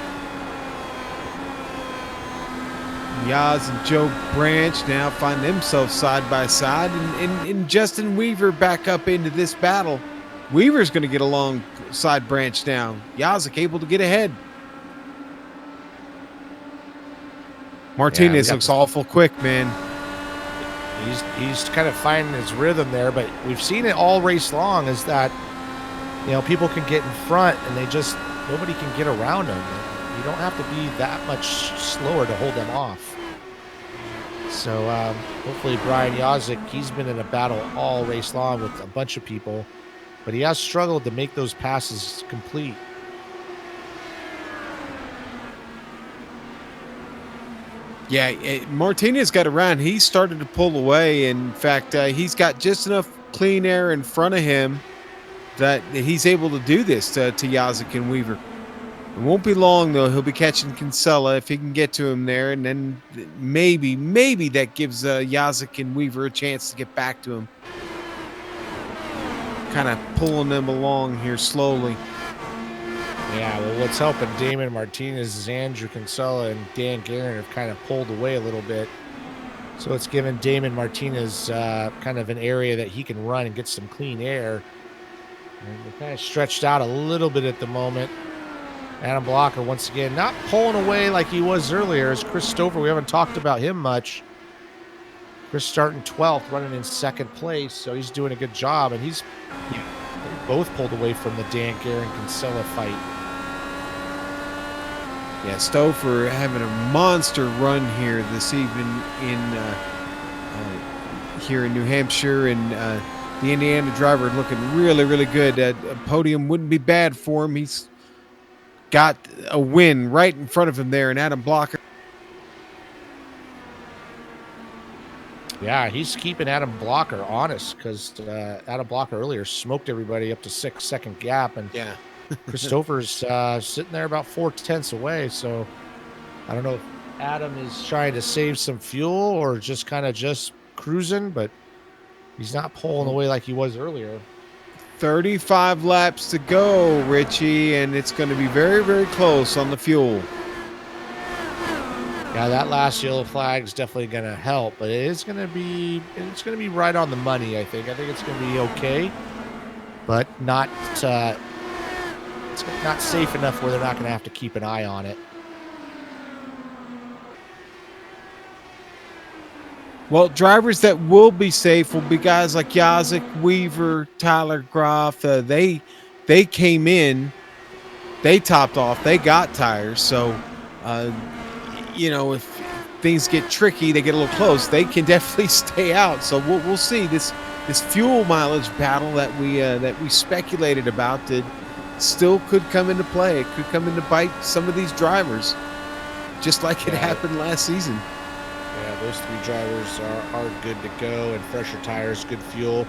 Yaz and Joe Branch now find themselves side by side, and Justin Weaver back up into this battle. Weaver's going to get alongside Branch now. Yazik able to get ahead. Martinez looks awful quick, man. He's kind of finding his rhythm there, but we've seen it all race long is that, people can get in front and nobody can get around them. You don't have to be that much slower to hold them off. So hopefully Brian Yazik, he's been in a battle all race long with a bunch of people, but he has struggled to make those passes complete. Yeah, Martinez got around. He started to pull away. In fact, he's got just enough clean air in front of him that he's able to do this to Yazik and Weaver. It won't be long, though. He'll be catching Kinsella if he can get to him there, and then maybe that gives Yazik and Weaver a chance to get back to him. Kind of pulling them along here slowly. Yeah, well, what's helping Damon Martinez is Andrew Kinsella and Dan Guerin have kind of pulled away a little bit. So it's given Damon Martinez kind of an area that he can run and get some clean air. And we're kind of stretched out a little bit at the moment. Adam Blocker, once again, not pulling away like he was earlier. As Chris Stover, we haven't talked about him much. Chris starting 12th, running in second place, so he's doing a good job. And they both pulled away from the Dan Guerin-Kinsella fight. Yeah, Stover having a monster run here this evening here in New Hampshire, and the Indiana driver looking really, really good. A podium wouldn't be bad for him. He's got a win right in front of him there, and Adam Blocker. Yeah, he's keeping Adam Blocker honest because Adam Blocker earlier smoked everybody up to 6-second gap, and Christopher's sitting there about 4/10 away. So I don't know if Adam is trying to save some fuel or just kind of just cruising, but he's not pulling away like he was earlier. 35 laps to go, Richie, and it's going to be very, very close on the fuel. Yeah, that last yellow flag is definitely going to help, but it's going to be right on the money. I think it's going to be okay, but not it's not safe enough where they're not going to have to keep an eye on it. Well, drivers that will be safe will be guys like Yazik, Weaver, Tyler Groff. They came in, they topped off, they got tires. So, if things get tricky, they get a little close, they can definitely stay out. So we'll see this fuel mileage battle that we speculated about that still could come into play. It could come into bite some of these drivers, just like it happened last season. Yeah, those three drivers are good to go, and fresher tires, good fuel.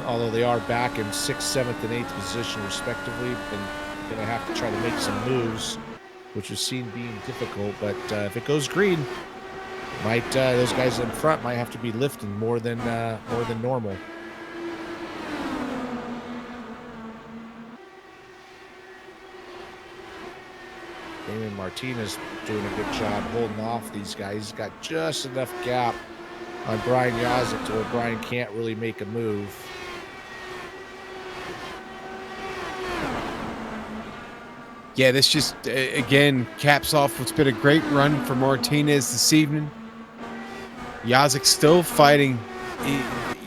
Although they are back in 6th, 7th, and 8th position respectively, and going to have to try to make some moves, which was seen being difficult. But if it goes green, might those guys in front might have to be lifting more than normal. Damon Martinez doing a good job holding off these guys. He's got just enough gap on Brian Yazik to where Brian can't really make a move. Yeah, this just, again, caps off what's been a great run for Martinez this evening. Yazik still fighting.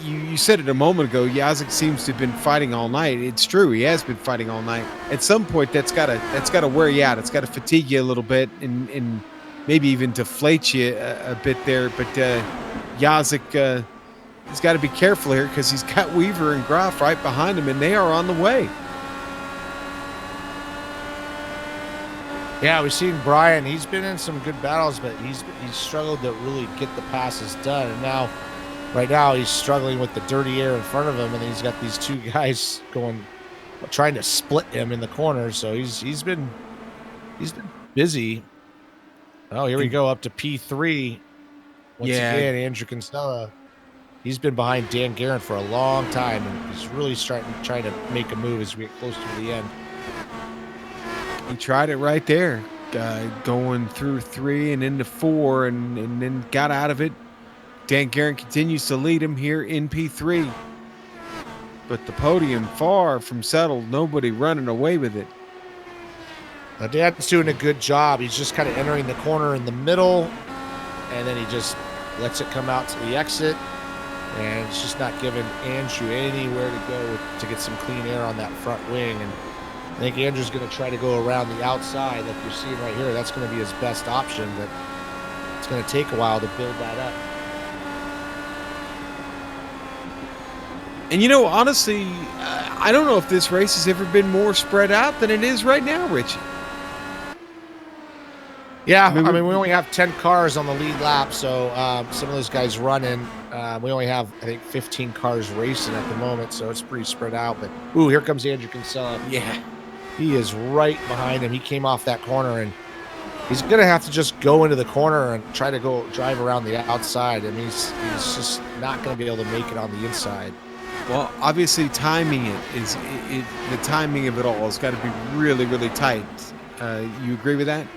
You said it a moment ago, Yazik seems to have been fighting all night. It's true, he has been fighting all night. At some point, that's gotta wear you out. It's got to fatigue you a little bit and maybe even deflate you a bit there. But Yazik, he's got to be careful here because he's got Weaver and Groff right behind him, and they are on the way. Yeah, we've seen Brian. He's been in some good battles, but he's struggled to really get the passes done. And right now, he's struggling with the dirty air in front of him, and he's got these two guys trying to split him in the corner. So he's been busy. Oh, here we go up to P3. Once again, Andrew Kinsella. He's been behind Dan Guerin for a long time, and he's really trying to make a move as we get closer to the end. He tried it right there, going through 3 and into 4 and then got out of it. Dan Guerin continues to lead him here in P3. But the podium far from settled. Nobody running away with it. Dan's doing a good job. He's just kind of entering the corner in the middle, and then he just lets it come out to the exit. And it's just not giving Andrew anywhere to go to get some clean air on that front wing. And I think Andrew's going to try to go around the outside like you're seeing right here. That's going to be his best option, but it's going to take a while to build that up. And honestly, I don't know if this race has ever been more spread out than it is right now, Richie. Yeah, I mean we only have 10 cars on the lead lap, so some of those guys running. We only have, I think, 15 cars racing at the moment, so it's pretty spread out. But, here comes Andrew Kinsella. Yeah. He is right behind him. He came off that corner, and he's going to have to just go into the corner and try to go drive around the outside. I mean, he's just not going to be able to make it on the inside. Well, obviously, timing the timing of it all has got to be really, really tight. You agree with that?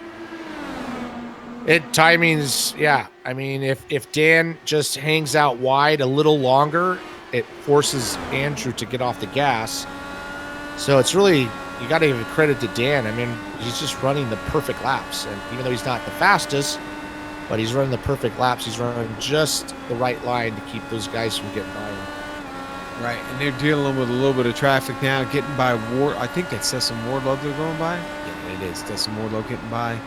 Timing's, yeah. I mean, if Dan just hangs out wide a little longer, it forces Andrew to get off the gas. So it's really, you got to give credit to Dan. I mean, he's just running the perfect laps. And even though he's not the fastest, but he's running the perfect laps. He's running just the right line to keep those guys from getting by him. Right, and they're dealing with a little bit of traffic now, getting by Ward. I think that's Cecil Wardlow they're going by. Yeah, it is. Cecil Wardlow getting by.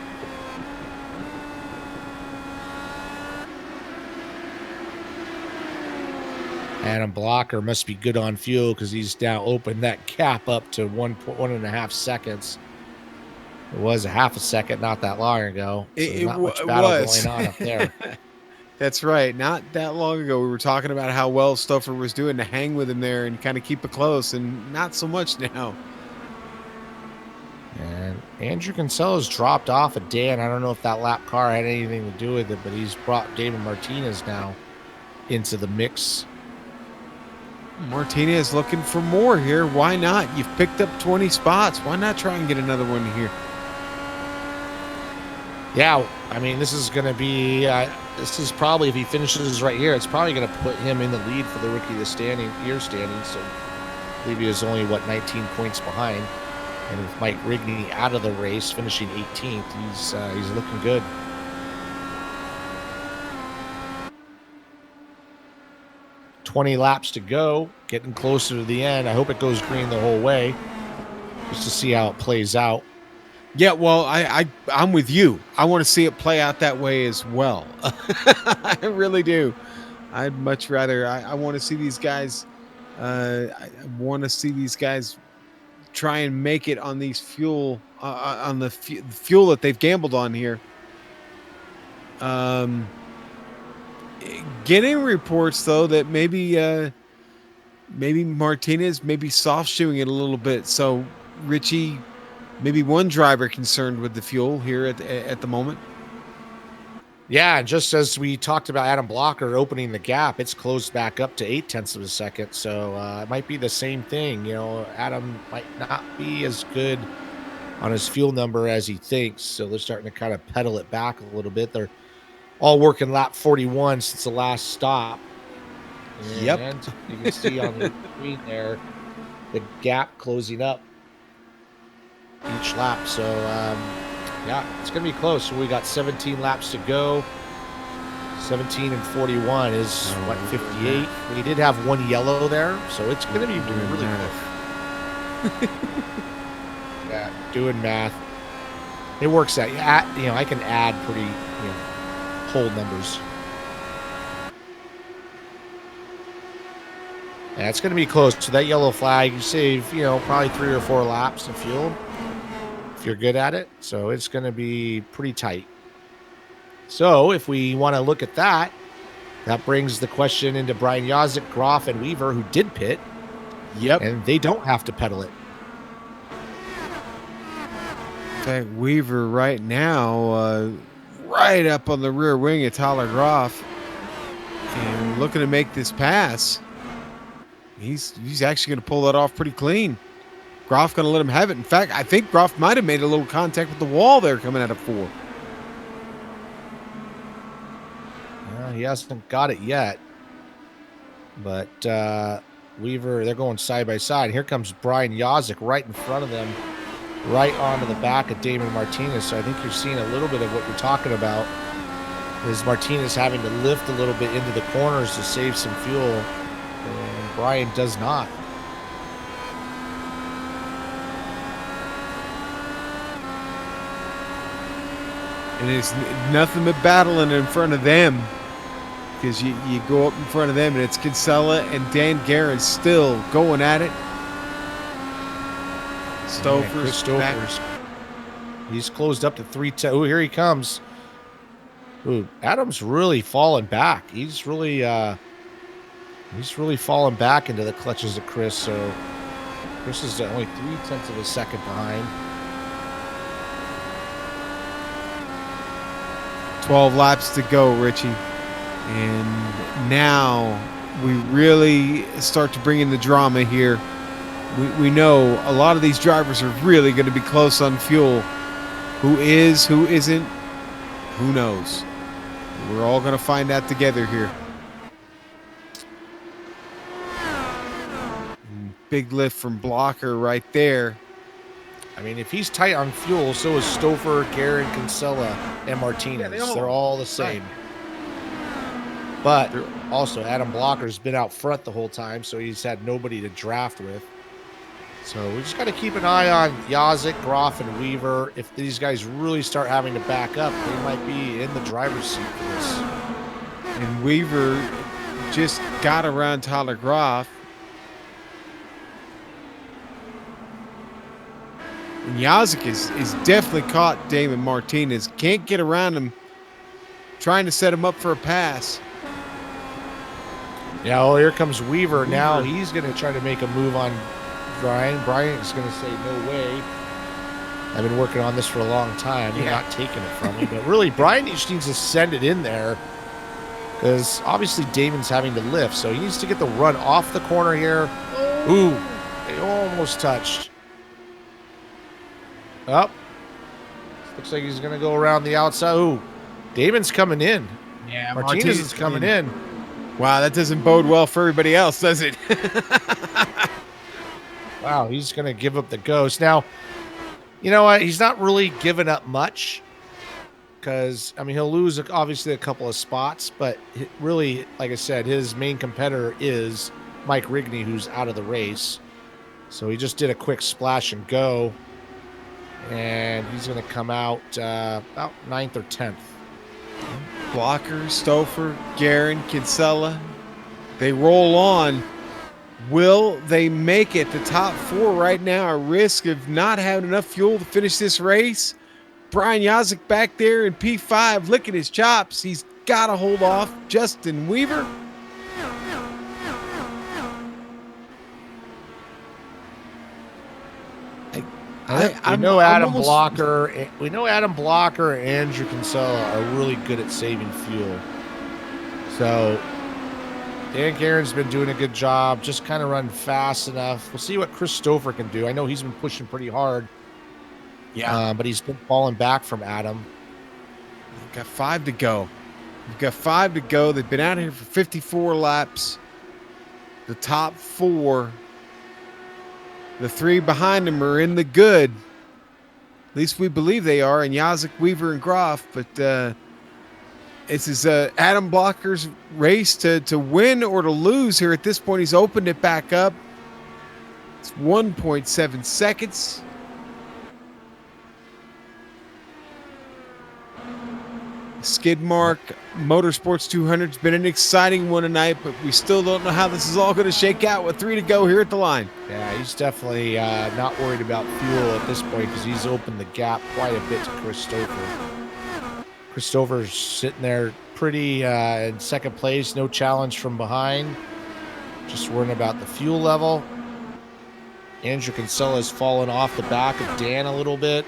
Adam Blocker must be good on fuel because he's now opened that gap up to 1.5 seconds. It was a half a second not that long ago. So not much battle going on up there. That's right. Not that long ago, we were talking about how well Stouffer was doing to hang with him there and kind of keep it close, and not so much now. And Andrew Kinsella's dropped off of Dan. I don't know if that lap car had anything to do with it, but he's brought David Martinez now into the mix. Martinez looking for more here. Why not? You've picked up 20 spots. Why not try and get another one here? Yeah, I mean, this is going to be, this is probably, if he finishes right here, it's probably going to put him in the lead for the Rookie of the Year standing. So I believe he was only, 19 points behind. And with Mike Rigney out of the race, finishing 18th, he's looking good. $20 laps to go, getting closer to the end. I hope it goes green the whole way, just to see how it plays out. Yeah, well, I'm with you. I want to see it play out that way as well. I really do. I'd much rather. I want to see these guys. I want to see these guys try and make it on these fuel on the fuel that they've gambled on here. Getting reports though that maybe Martinez maybe soft shoeing it a little bit. So Richie, maybe one driver concerned with the fuel here at the moment. Yeah, and just as we talked about Adam Blocker opening the gap, it's closed back up to 0.8 of a second. So it might be the same thing. Adam might not be as good on his fuel number as he thinks. So they're starting to kind of pedal it back a little bit. They're all working lap 41 since the last stop. Yep. And you can see on the screen there the gap closing up each lap. So, yeah, it's going to be close. So we got 17 laps to go. 17 and 41 is, 58? We did have one yellow there, so it's going to be really close. Yeah, doing math. It works out. I can add pretty, whole numbers. Yeah, it's going to be close. So that yellow flag, you save, probably 3 or 4 laps of fuel if you're good at it. So it's going to be pretty tight. So if we want to look at that, that brings the question into Brian Yazik, Groff, and Weaver, who did pit. Yep. And they don't have to pedal it. In fact, Weaver right now, right up on the rear wing of Tyler Groff, and looking to make this pass. He's actually going to pull that off pretty clean. Groff going to let him have it. In fact, I think Groff might have made a little contact with the wall there coming out of 4. He hasn't got it yet. But Weaver, they're going side by side. Here comes Brian Yazik right in front of them, right onto the back of Damon Martinez. So I think you're seeing a little bit of what you're talking about, is Martinez having to lift a little bit into the corners to save some fuel. And Brian does not. And it's nothing but battling in front of them, because you go up in front of them and it's Kinsella and Dan Guerin still going at it. Stouffer's back. He's closed up to 310. Oh, here he comes. Ooh, Adam's really fallen back. He's really fallen back into the clutches of Chris. So Chris is only 0.3 of a second behind. 12 laps to go, Richie. And now we really start to bring in the drama here. We know a lot of these drivers are really going to be close on fuel. Who is, who isn't, who knows? We're all going to find out together here. Big lift from Blocker right there. I mean, if he's tight on fuel, so is Stouffer, Guerin, Kinsella, and Martinez. Yeah, they're all the same. Right. But also, Adam Blocker's been out front the whole time, so he's had nobody to draft with. So we just got to keep an eye on Yazik, Groff, and Weaver. If these guys really start having to back up, they might be in the driver's seat for this. And Weaver just got around Tyler Groff. And Yazik is definitely caught Damon Martinez. Can't get around him. Trying to set him up for a pass. Yeah, well, here comes Weaver. Now he's going to try to make a move on Brian. Brian is going to say, no way. I've been working on this for a long time. You're not taking it from me. But really, Brian just needs to send it in there, because obviously Damon's having to lift. So he needs to get the run off the corner here. Ooh, they almost touched. Up. Looks like he's going to go around the outside. Ooh, Damon's coming in. Yeah, Martinez is coming in. Wow, that doesn't bode well for everybody else, does it? Wow, he's going to give up the ghost. Now, you know what? He's not really giving up much, because, I mean, he'll lose obviously a couple of spots, but really, like I said, his main competitor is Mike Rigney, who's out of the race. So he just did a quick splash and go. And he's going to come out about 9th or 10th. Blocker, Stouffer, Guerin, Kinsella. They roll on. Will they make it? The top 4 right now are risk of not having enough fuel to finish this race. Brian Yazik back there in P5 licking his chops. He's got to hold off Justin Weaver. We know Adam Blocker and Andrew Kinsella are really good at saving fuel. So Dan Guerin's been doing a good job, just kind of run fast enough. We'll see what Chris Stouffer can do. I know he's been pushing pretty hard. Yeah. But he's been falling back from Adam. We've got 5 to go. They've been out here for 54 laps. The top 4. The 3 behind him are in the good. At least we believe they are, and Yazek, Weaver, and Groff. But this is Adam Blocker's race to win or to lose here at this point. He's opened it back up. It's 1.7 seconds. Skidmark Motorsports 200 has been an exciting one tonight, but we still don't know how this is all going to shake out with 3 to go here at the line. Yeah, he's definitely not worried about fuel at this point because he's opened the gap quite a bit to Chris Stouffer. Chris Stouffer's sitting there pretty in second place, no challenge from behind. Just worrying about the fuel level. Andrew Kinsella has fallen off the back of Dan a little bit,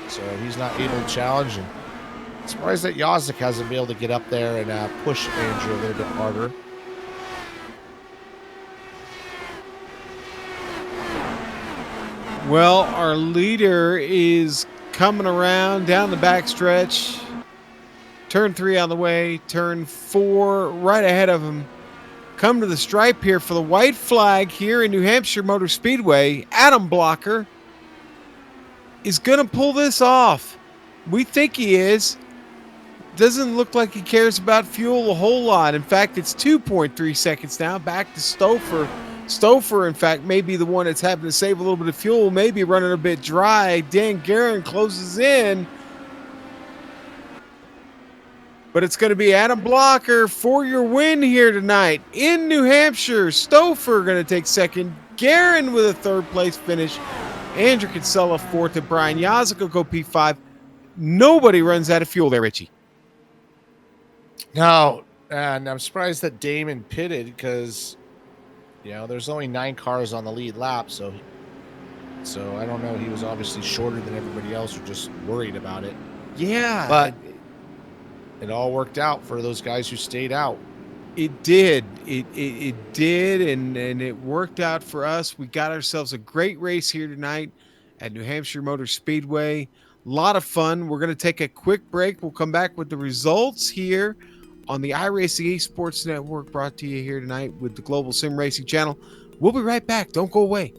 so he's not able to challenge him. Surprised that Yazek hasn't been able to get up there and push Andrew a little bit harder. Well, our leader is coming around down the backstretch. Turn 3 on the way. Turn 4 right ahead of him. Come to the stripe here for the white flag here in New Hampshire Motor Speedway. Adam Blocker is going to pull this off. We think he is. Doesn't look like he cares about fuel a whole lot. In fact, it's 2.3 seconds now. Back to Stouffer. Stouffer, in fact, may be the one that's having to save a little bit of fuel, maybe running a bit dry. Dan Guerin closes in. But it's going to be Adam Blocker for your win here tonight in New Hampshire. Stouffer going to take second. Guerin with a third-place finish. Andrew Kinsella fourth, and Brian Yazek will go P5. Nobody runs out of fuel there, Richie. No, and I'm surprised that Damon pitted because, there's only 9 cars on the lead lap, so I don't know. He was obviously shorter than everybody else, or just worried about it. Yeah, but it all worked out for those guys who stayed out. It did. It did, and it worked out for us. We got ourselves a great race here tonight at New Hampshire Motor Speedway. A lot of fun. We're going to take a quick break. We'll come back with the results here on the iRacing Esports Network, brought to you here tonight with the Global SimRacing Channel. We'll be right back. Don't go away.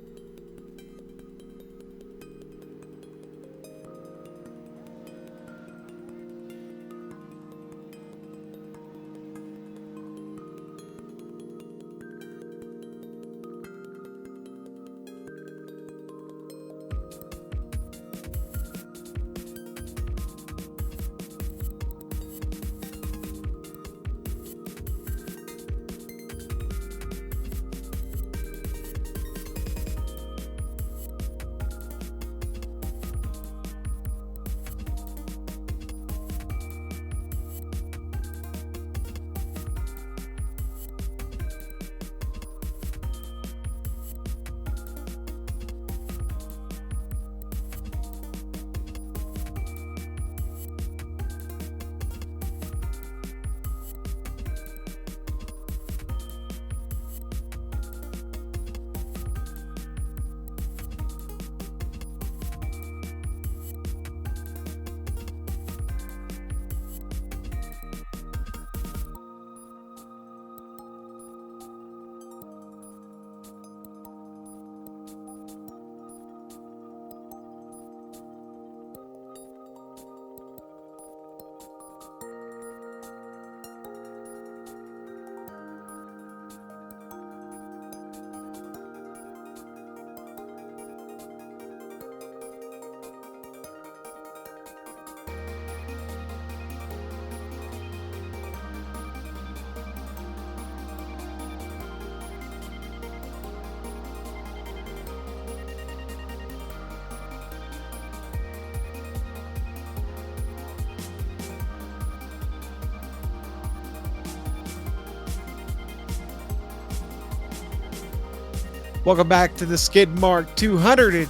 Welcome back to the Skid Mark 200 at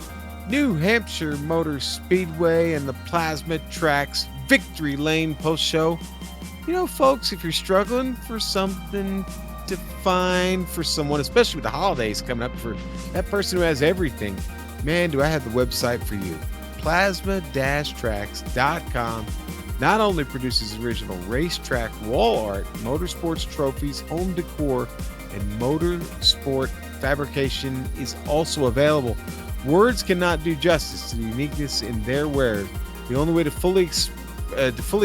New Hampshire Motor Speedway and the Plasma Tracks Victory Lane post show. You know, folks, if you're struggling for something to find for someone, especially with the holidays coming up, for that person who has everything, man, do I have the website for you. Plasma-Tracks.com not only produces original racetrack wall art, motorsports trophies, home decor, and motorsport fabrication is also available. Words cannot do justice to the uniqueness in their wares. The only way to fully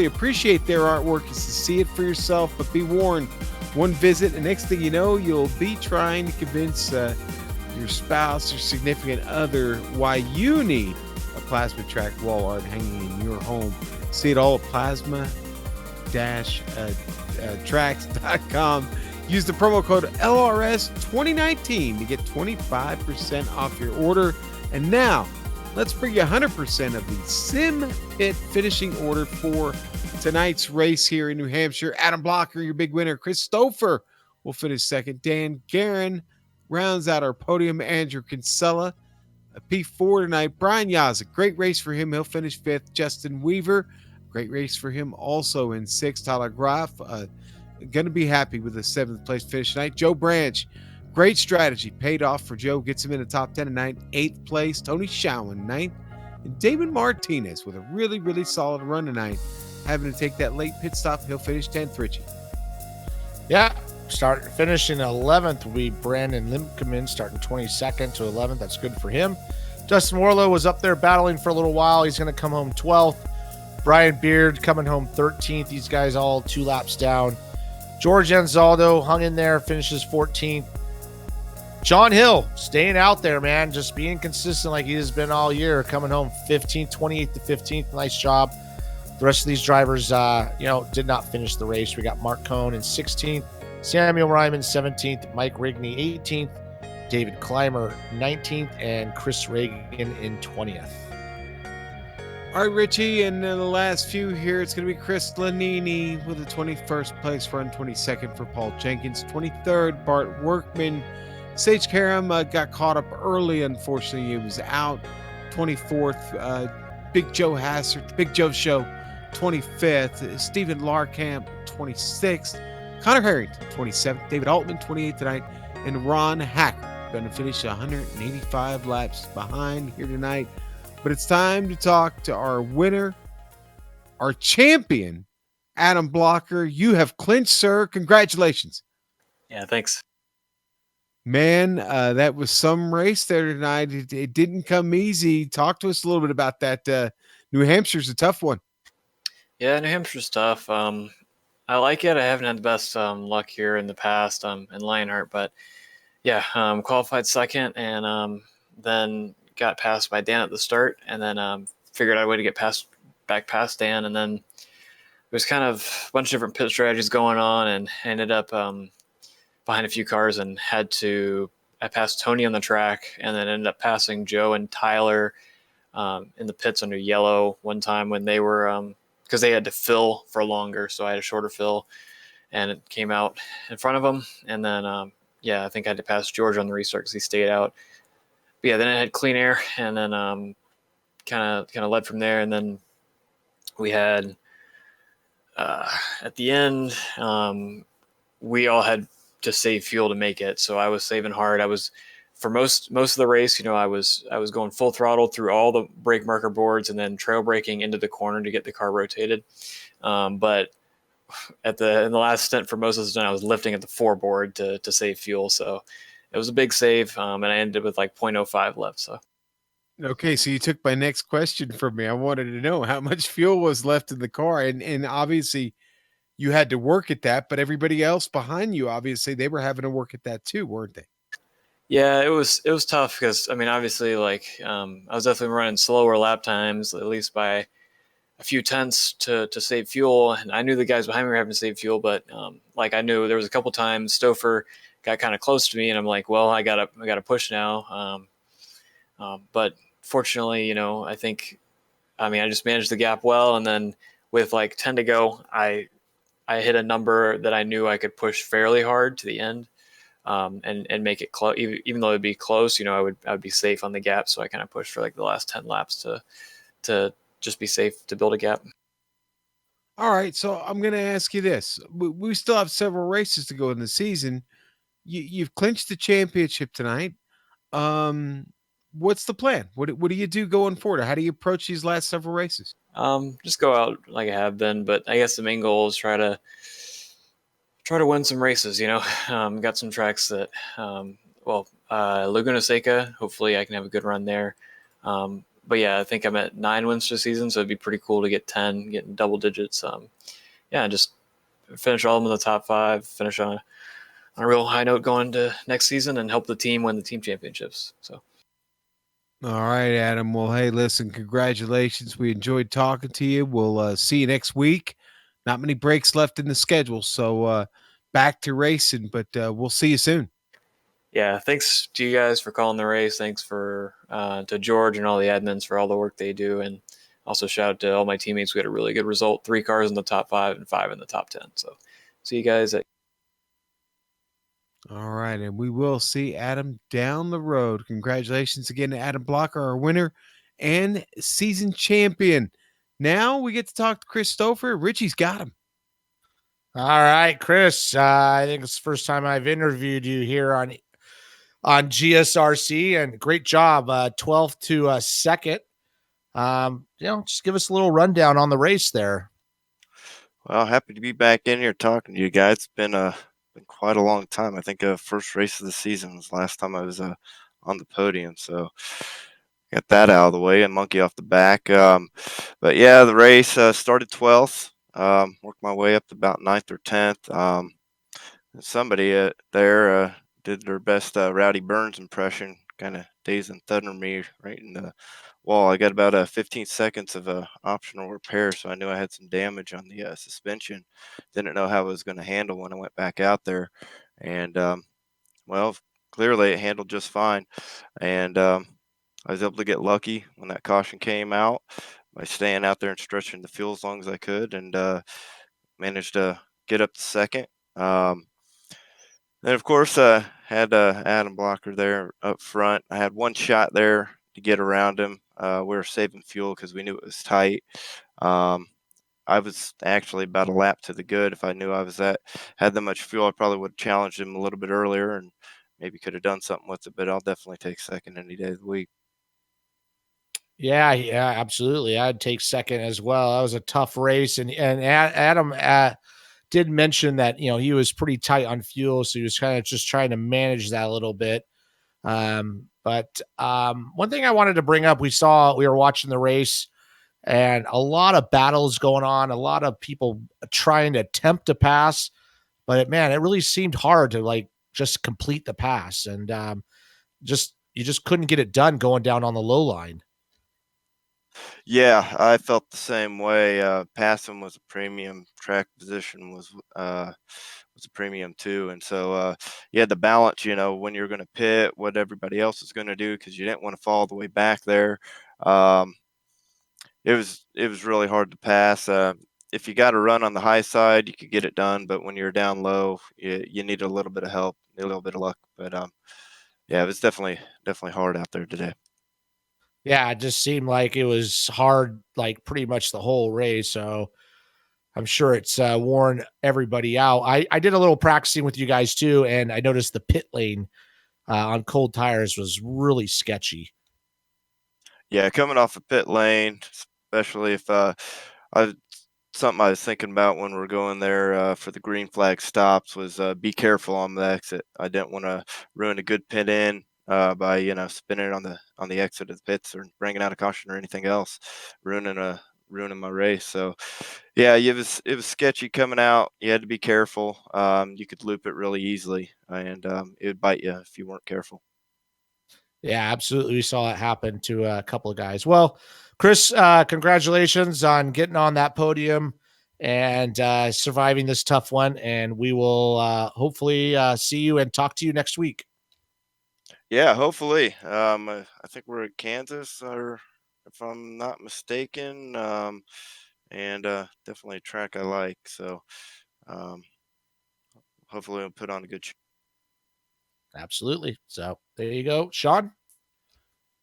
appreciate their artwork is to see it for yourself, but be warned, one visit, and next thing you know, you'll be trying to convince your spouse or significant other why you need a plasma track wall art hanging in your home. See it all at plasma-tracks.com. Use the promo code LRS2019 to get 25% off your order. And now, let's bring you 100% of the Sim Pit finishing order for tonight's race here in New Hampshire. Adam Blocker, your big winner. Christopher will finish second. Dan Guerin rounds out our podium. Andrew Kinsella, a P4 tonight. Brian Yazik, great race for him. He'll finish fifth. Justin Weaver, great race for him also in sixth. Tyler Groff, going to be happy with the seventh place finish tonight. Joe Branch, great strategy, paid off for Joe, gets him in the top 10 tonight. Eighth place. Tony Showen, ninth. And David Martinez with a really, really solid run tonight, having to take that late pit stop. He'll finish 10th. Richie. Yeah, finishing 11th. We Brandon Limkeman starting 22nd to 11th. That's good for him. Justin Warlow was up there battling for a little while. He's going to come home 12th. Brian Beard coming home 13th. These guys all 2 laps down. George Anzaldo hung in there, finishes 14th. John Hill staying out there, man, just being consistent like he has been all year, coming home 15th, 28th to 15th. Nice job. The rest of these drivers, did not finish the race. We got Mark Cohn in 16th, Samuel Ryman 17th, Mike Rigney 18th, David Clymer 19th, and Chris Reagan in 20th. All right, Richie, and in the last few here, it's going to be Chris Lanini with the 21st place run, 22nd for Paul Jenkins, 23rd, Bart Workman. Sage Karam got caught up early, unfortunately. He was out. 24th, Big Joe Hassert, Big Joe Show, 25th. Stephen Larkamp, 26th. Connor Harrington, 27th. David Altman, 28th tonight. And Ron Hacker, going to finish 185 laps behind here tonight. But it's time to talk to our winner, our champion, Adam Blocker. You have clinched, sir. Congratulations. Yeah, thanks. Man, that was some race there tonight. It didn't come easy. Talk to us a little bit about that. New Hampshire's a tough one. Yeah, New Hampshire's tough. I like it. I haven't had the best luck here in the past in Lionheart, but yeah, qualified second and then got passed by Dan at the start, and then figured out a way to get back past Dan, and then there's kind of a bunch of different pit strategies going on, and ended up behind a few cars and I passed Tony on the track, and then ended up passing Joe and Tyler in the pits under yellow one time when they were because they had to fill for longer, so I had a shorter fill, and it came out in front of them, and then I think I had to pass George on the restart because he stayed out. But yeah, then I had clean air, and then kind of led from there, and then we had at the end we all had to save fuel to make it, so I was saving hard. I was for most of the race, I was going full throttle through all the brake marker boards and then trail braking into the corner to get the car rotated. But in the last stint for most of the stint, I was lifting at the 4 board to save fuel, so it was a big save, and I ended with like 0.05 left. So, okay, so you took my next question from me. I wanted to know how much fuel was left in the car, and obviously you had to work at that, but everybody else behind you, obviously, they were having to work at that too, weren't they? Yeah, it was tough because obviously, I was definitely running slower lap times, at least by a few tenths to save fuel, and I knew the guys behind me were having to save fuel, but I knew there was a couple times Stouffer got kind of close to me, and I'm like, well, I gotta push now. But fortunately, I think, I just managed the gap well, and then with 10 to go, I hit a number that I knew I could push fairly hard to the end. and make it close. Even though it'd be close, I would be safe on the gap. So I kind of pushed for like the last 10 laps to just be safe to build a gap. All right, so I'm going to ask you this: we still have several races to go in the season. You've clinched the championship tonight. Um, what's the plan? What do you do going forward? How do you approach these last several races? Just go out like I have been, but I guess the main goal is try to win some races. Got some tracks that, Laguna Seca. Hopefully, I can have a good run there. But yeah, I think I'm at 9 wins this season, so it'd be pretty cool to get 10, get in double digits. Just finish all of them in the top 5, finish on a real high note going to next season, and help the team win the team championships. So. All right, Adam. Well, hey, listen, congratulations. We enjoyed talking to you. We'll see you next week. Not many breaks left in the schedule, so back to racing, but we'll see you soon. Yeah, thanks to you guys for calling the race. Thanks to George and all the admins for all the work they do, and also shout out to all my teammates. We had a really good result: 3 cars in the top 5 and 5 in the top 10. So, see you guys at. All right, and we will see Adam down the road. Congratulations again to Adam Blocker, our winner and season champion. Now we get to talk to Chris Stouffer. Richie's got him. All right, Chris. I think it's the first time I've interviewed you here on GSRC, and great job, 12th to 2nd. Just give us a little rundown on the race there. Well, happy to be back in here talking to you guys. It's been quite a long time. I think first race of the season was last time I was on the podium. So got that out of the way and monkey off the back. But yeah, the race started 12th. Worked my way up to about 9th or 10th. Somebody there did their best Rowdy Burns impression, kind of dazed and thundered me right in the wall. I got about 15 seconds of optional repair, so I knew I had some damage on the suspension. Didn't know how I was going to handle when I went back out there, and clearly it handled just fine. And I was able to get lucky when that caution came out by staying out there and stretching the fuel as long as I could, and managed to get up to second. Then, of course, had Adam Blocker there up front. I had one shot there to get around him. We were saving fuel because we knew it was tight. I was actually about a lap to the good. If I knew had that much fuel, I probably would have challenged him a little bit earlier and maybe could have done something with it. But I'll definitely take second any day of the week. Yeah, absolutely. I'd take second as well. That was a tough race, and Adam did mention that he was pretty tight on fuel, so he was kind of just trying to manage that a little bit. But one thing I wanted to bring up, we were watching the race, and a lot of battles going on, a lot of people trying to attempt to pass, but it really seemed hard to just complete the pass, and you just couldn't get it done going down on the low line. Yeah, I felt the same way. Passing was a premium. Track position was a premium too, and so you had to balance. When you're going to pit, what everybody else is going to do, because you didn't want to fall all the way back there. It was really hard to pass. If you got to run on the high side, you could get it done, but when you're down low, you need a little bit of help, a little bit of luck. But yeah, it was definitely hard out there today. Yeah, it just seemed like it was hard, like pretty much the whole race. So I'm sure it's worn everybody out. I did a little practicing with you guys too, and I noticed the pit lane on cold tires was really sketchy. Yeah, coming off a pit lane, especially if something I was thinking about when we're going there for the green flag stops was be careful on the exit. I didn't want to ruin a good pit in by spinning on the exit of the pits or bringing out a caution or anything else, ruining my race. So yeah, it was sketchy coming out. You had to be careful. You could loop it really easily, and it would bite you if you weren't careful. Yeah, absolutely. We saw it happen to a couple of guys. Well, Chris, congratulations on getting on that podium and surviving this tough one. And we will hopefully see you and talk to you next week. Yeah, hopefully. I think we're at Kansas, or if I'm not mistaken, and definitely a track I like. So um, hopefully we'll put on a good show. Absolutely. So there you go, Sean.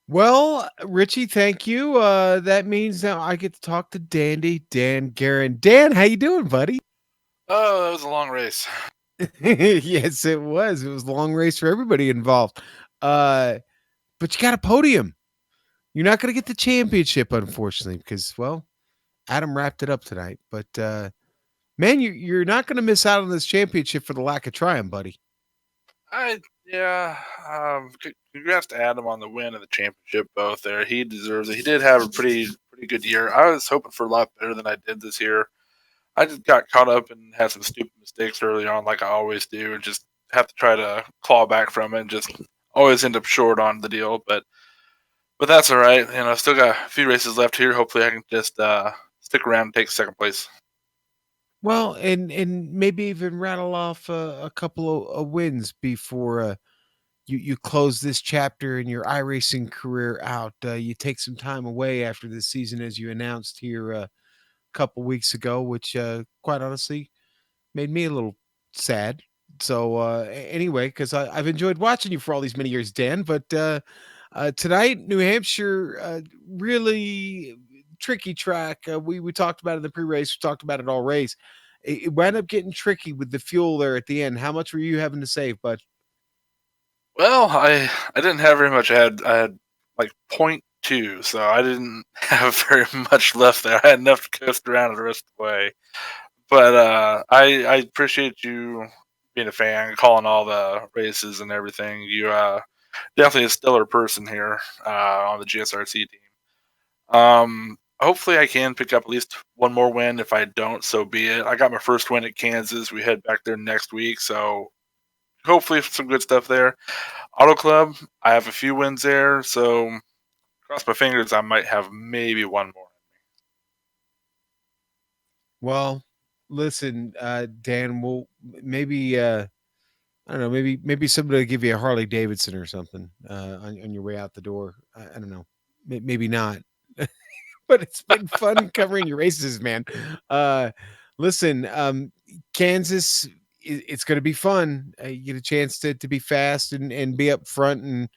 Well, Richie, thank you. That means now I get to talk to Dan Guerin. Dan, how you doing, buddy? Oh, that was a long race. Yes, it was. It was a long race for everybody involved. But you got a podium. You're not going to get the championship, unfortunately, because, well, Adam wrapped it up tonight. But, man, you're not going to miss out on this championship for the lack of trying, buddy. Yeah. Congrats to Adam on the win and the championship both there. He deserves it. He did have a pretty good year. I was hoping for a lot better than I did this year. I just got caught up and had some stupid mistakes early on, like I always do, and just have to try to claw back from it and just always end up short on the deal. But that's all right. I still got a few races left here. Hopefully I can just stick around and take second place. Well, and maybe even rattle off a couple of wins before you close this chapter in your iRacing career out. You take some time away after this season, as you announced here a couple weeks ago, which quite honestly made me a little sad. So anyway, because I've enjoyed watching you for all these many years, Dan. But tonight, New Hampshire, really tricky track. We talked about it in the pre-race. We talked about it all race. It wound up getting tricky with the fuel there at the end. How much were you having to save, bud? Well, I didn't have very much. I had like 0.2, so I didn't have very much left there. I had enough to coast around the rest of the way. But I appreciate you being a fan, calling all the races and everything. You definitely a stellar person here on the GSRC team. Hopefully I can pick up at least one more win. If I don't, so be it. I got my first win at Kansas. We head back there next week, so hopefully some good stuff there. Auto Club, I have a few wins there, so cross my fingers I might have maybe one more. Well, listen, Dan, we'll maybe I don't know, maybe somebody will give you a Harley Davidson or something on your way out the door. I don't know, maybe not. But it's been fun covering your races, man. Listen, Kansas, it's going to be fun. You get a chance to be fast and be up front,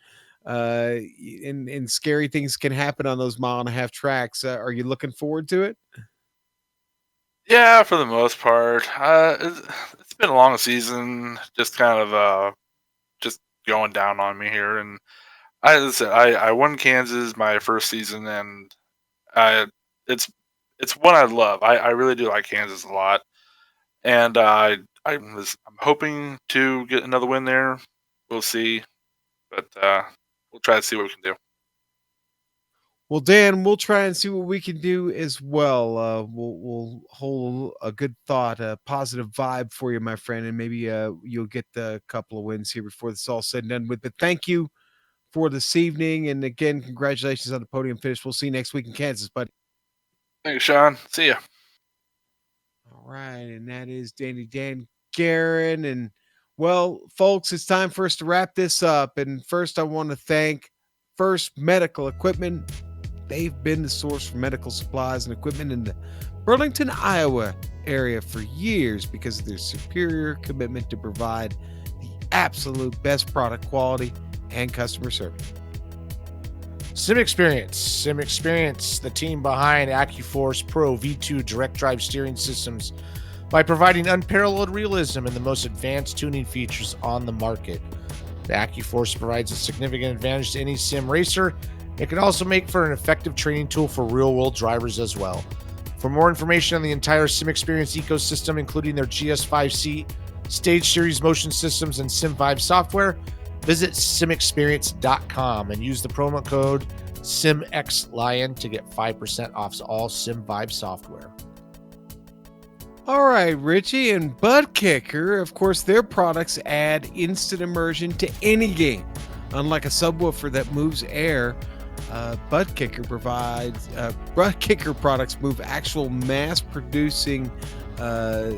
and scary things can happen on those 1.5-mile tracks. Are you looking forward to it? Yeah, for the most part. It's been a long season, just kind of just going down on me here. And as I said, I won Kansas my first season, and I it's one I love. I really do like Kansas a lot, and I'm hoping to get another win there. We'll see, but we'll try to see what we can do. Well, Dan, we'll try and see what we can do as well. We'll hold a good thought, a positive vibe for you, my friend, and maybe you'll get a couple of wins here before this is all said and done with. But thank you for this evening, and again, congratulations on the podium finish. We'll see you next week in Kansas, buddy. Thanks, Sean. See ya. All right, and that is Dan Guerin. And well, folks, it's time for us to wrap this up. And first, I want to thank First Medical Equipment. They've been the source for medical supplies and equipment in the Burlington, Iowa area for years because of their superior commitment to provide the absolute best product quality and customer service. Sim Experience, the team behind AccuForce Pro V2 direct drive steering systems by providing unparalleled realism and the most advanced tuning features on the market. The AccuForce provides a significant advantage to any sim racer. It can also make for an effective training tool for real-world drivers as well. For more information on the entire Sim Experience ecosystem, including their GS5C, Stage Series motion systems, and Sim5 software, visit simexperience.com and use the promo code SIMXLION to get 5% off all Sim5 software. All right, Richie, and Butt Kicker, of course, their products add instant immersion to any game. Unlike a subwoofer that moves air, Butt Kicker products move actual mass producing a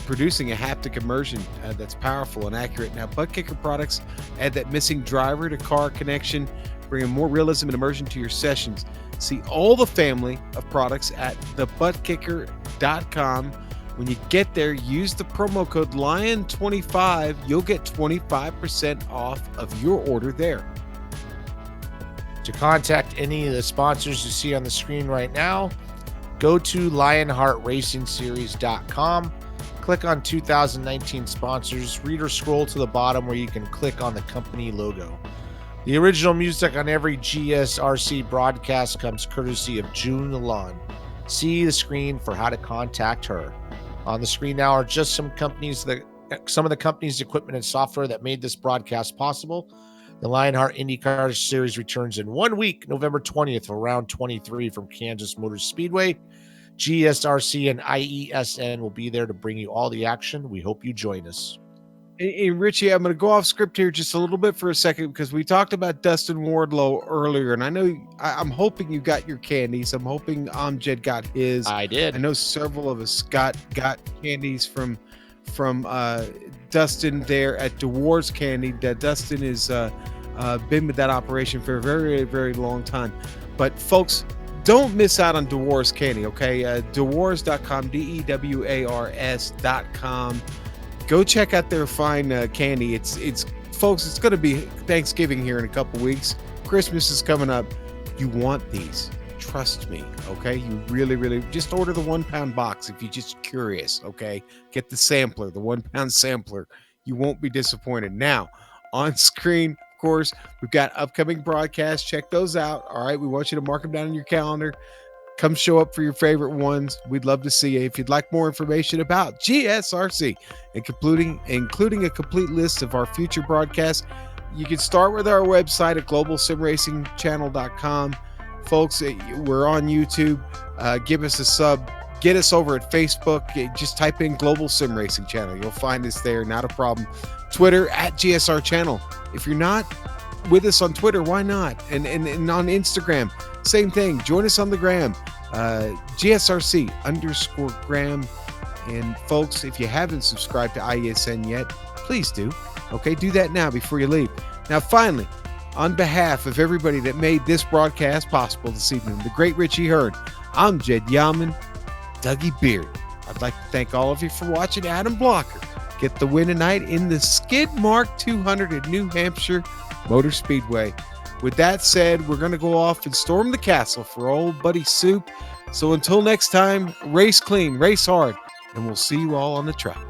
haptic immersion that's powerful and accurate. Now, Butt Kicker products add that missing driver to car connection, bringing more realism and immersion to your sessions. See all the family of products at thebuttkicker.com. When you get there, use the promo code LION25. You'll get 25% off of your order there. To contact any of the sponsors you see on the screen right now, go to LionheartRacingSeries.com, click on 2019 sponsors, read or scroll to the bottom where you can click on the company logo. The original music on every GSRC broadcast comes courtesy of June Lalonde. See the screen for how to contact her. On the screen now are just some of the company's equipment and software that made this broadcast possible. The Lionheart IndyCar Series returns in 1 week, November 20th for round 23 from Kansas Motor Speedway. GSRC and IESN will be there to bring you all the action. We hope you join us. And Richie, I'm going to go off script here just a little bit for a second because we talked about Dustin Wardlow earlier, and I know I'm hoping you got your candies. I'm hoping Amjad got his. I did. I know several of us got candies from Dustin there at DeWar's Candy. That Dustin has been with that operation for a very, very long time. But folks, don't miss out on DeWar's Candy. Okay, DeWars.com, DEWARS.com. Go check out their fine candy. It's folks, it's going to be Thanksgiving here in a couple weeks. Christmas is coming up. You want these. Trust me, okay? You really, really just order the 1 pound box if you're just curious, okay? Get the sampler, the 1 pound sampler. You won't be disappointed. Now, on screen, of course, we've got upcoming broadcasts. Check those out. All right, we want you to mark them down in your calendar. Come show up for your favorite ones. We'd love to see you. If you'd like more information about GSRC, including a complete list of our future broadcasts, you can start with our website at globalsimracingchannel.com. Folks, we're on YouTube. Give us a sub. Get us over at Facebook. Just type in Global Sim Racing Channel. You'll find us there. Not a problem. Twitter at GSR Channel. If you're not with us on Twitter, why not? And on Instagram, same thing. Join us on the gram, GSRC_gram. And folks, if you haven't subscribed to IESN yet, please do. Okay, do that now before you leave. Now, finally, on behalf of everybody that made this broadcast possible this evening, the great Richie Hurd, I'm Jed Yaman, Dougie Beard. I'd like to thank all of you for watching. Adam Blocker get the win tonight in the Skid Mark 200 at New Hampshire Motor Speedway. With that said, we're going to go off and storm the castle for old buddy Soup. So until next time, race clean, race hard, and we'll see you all on the track.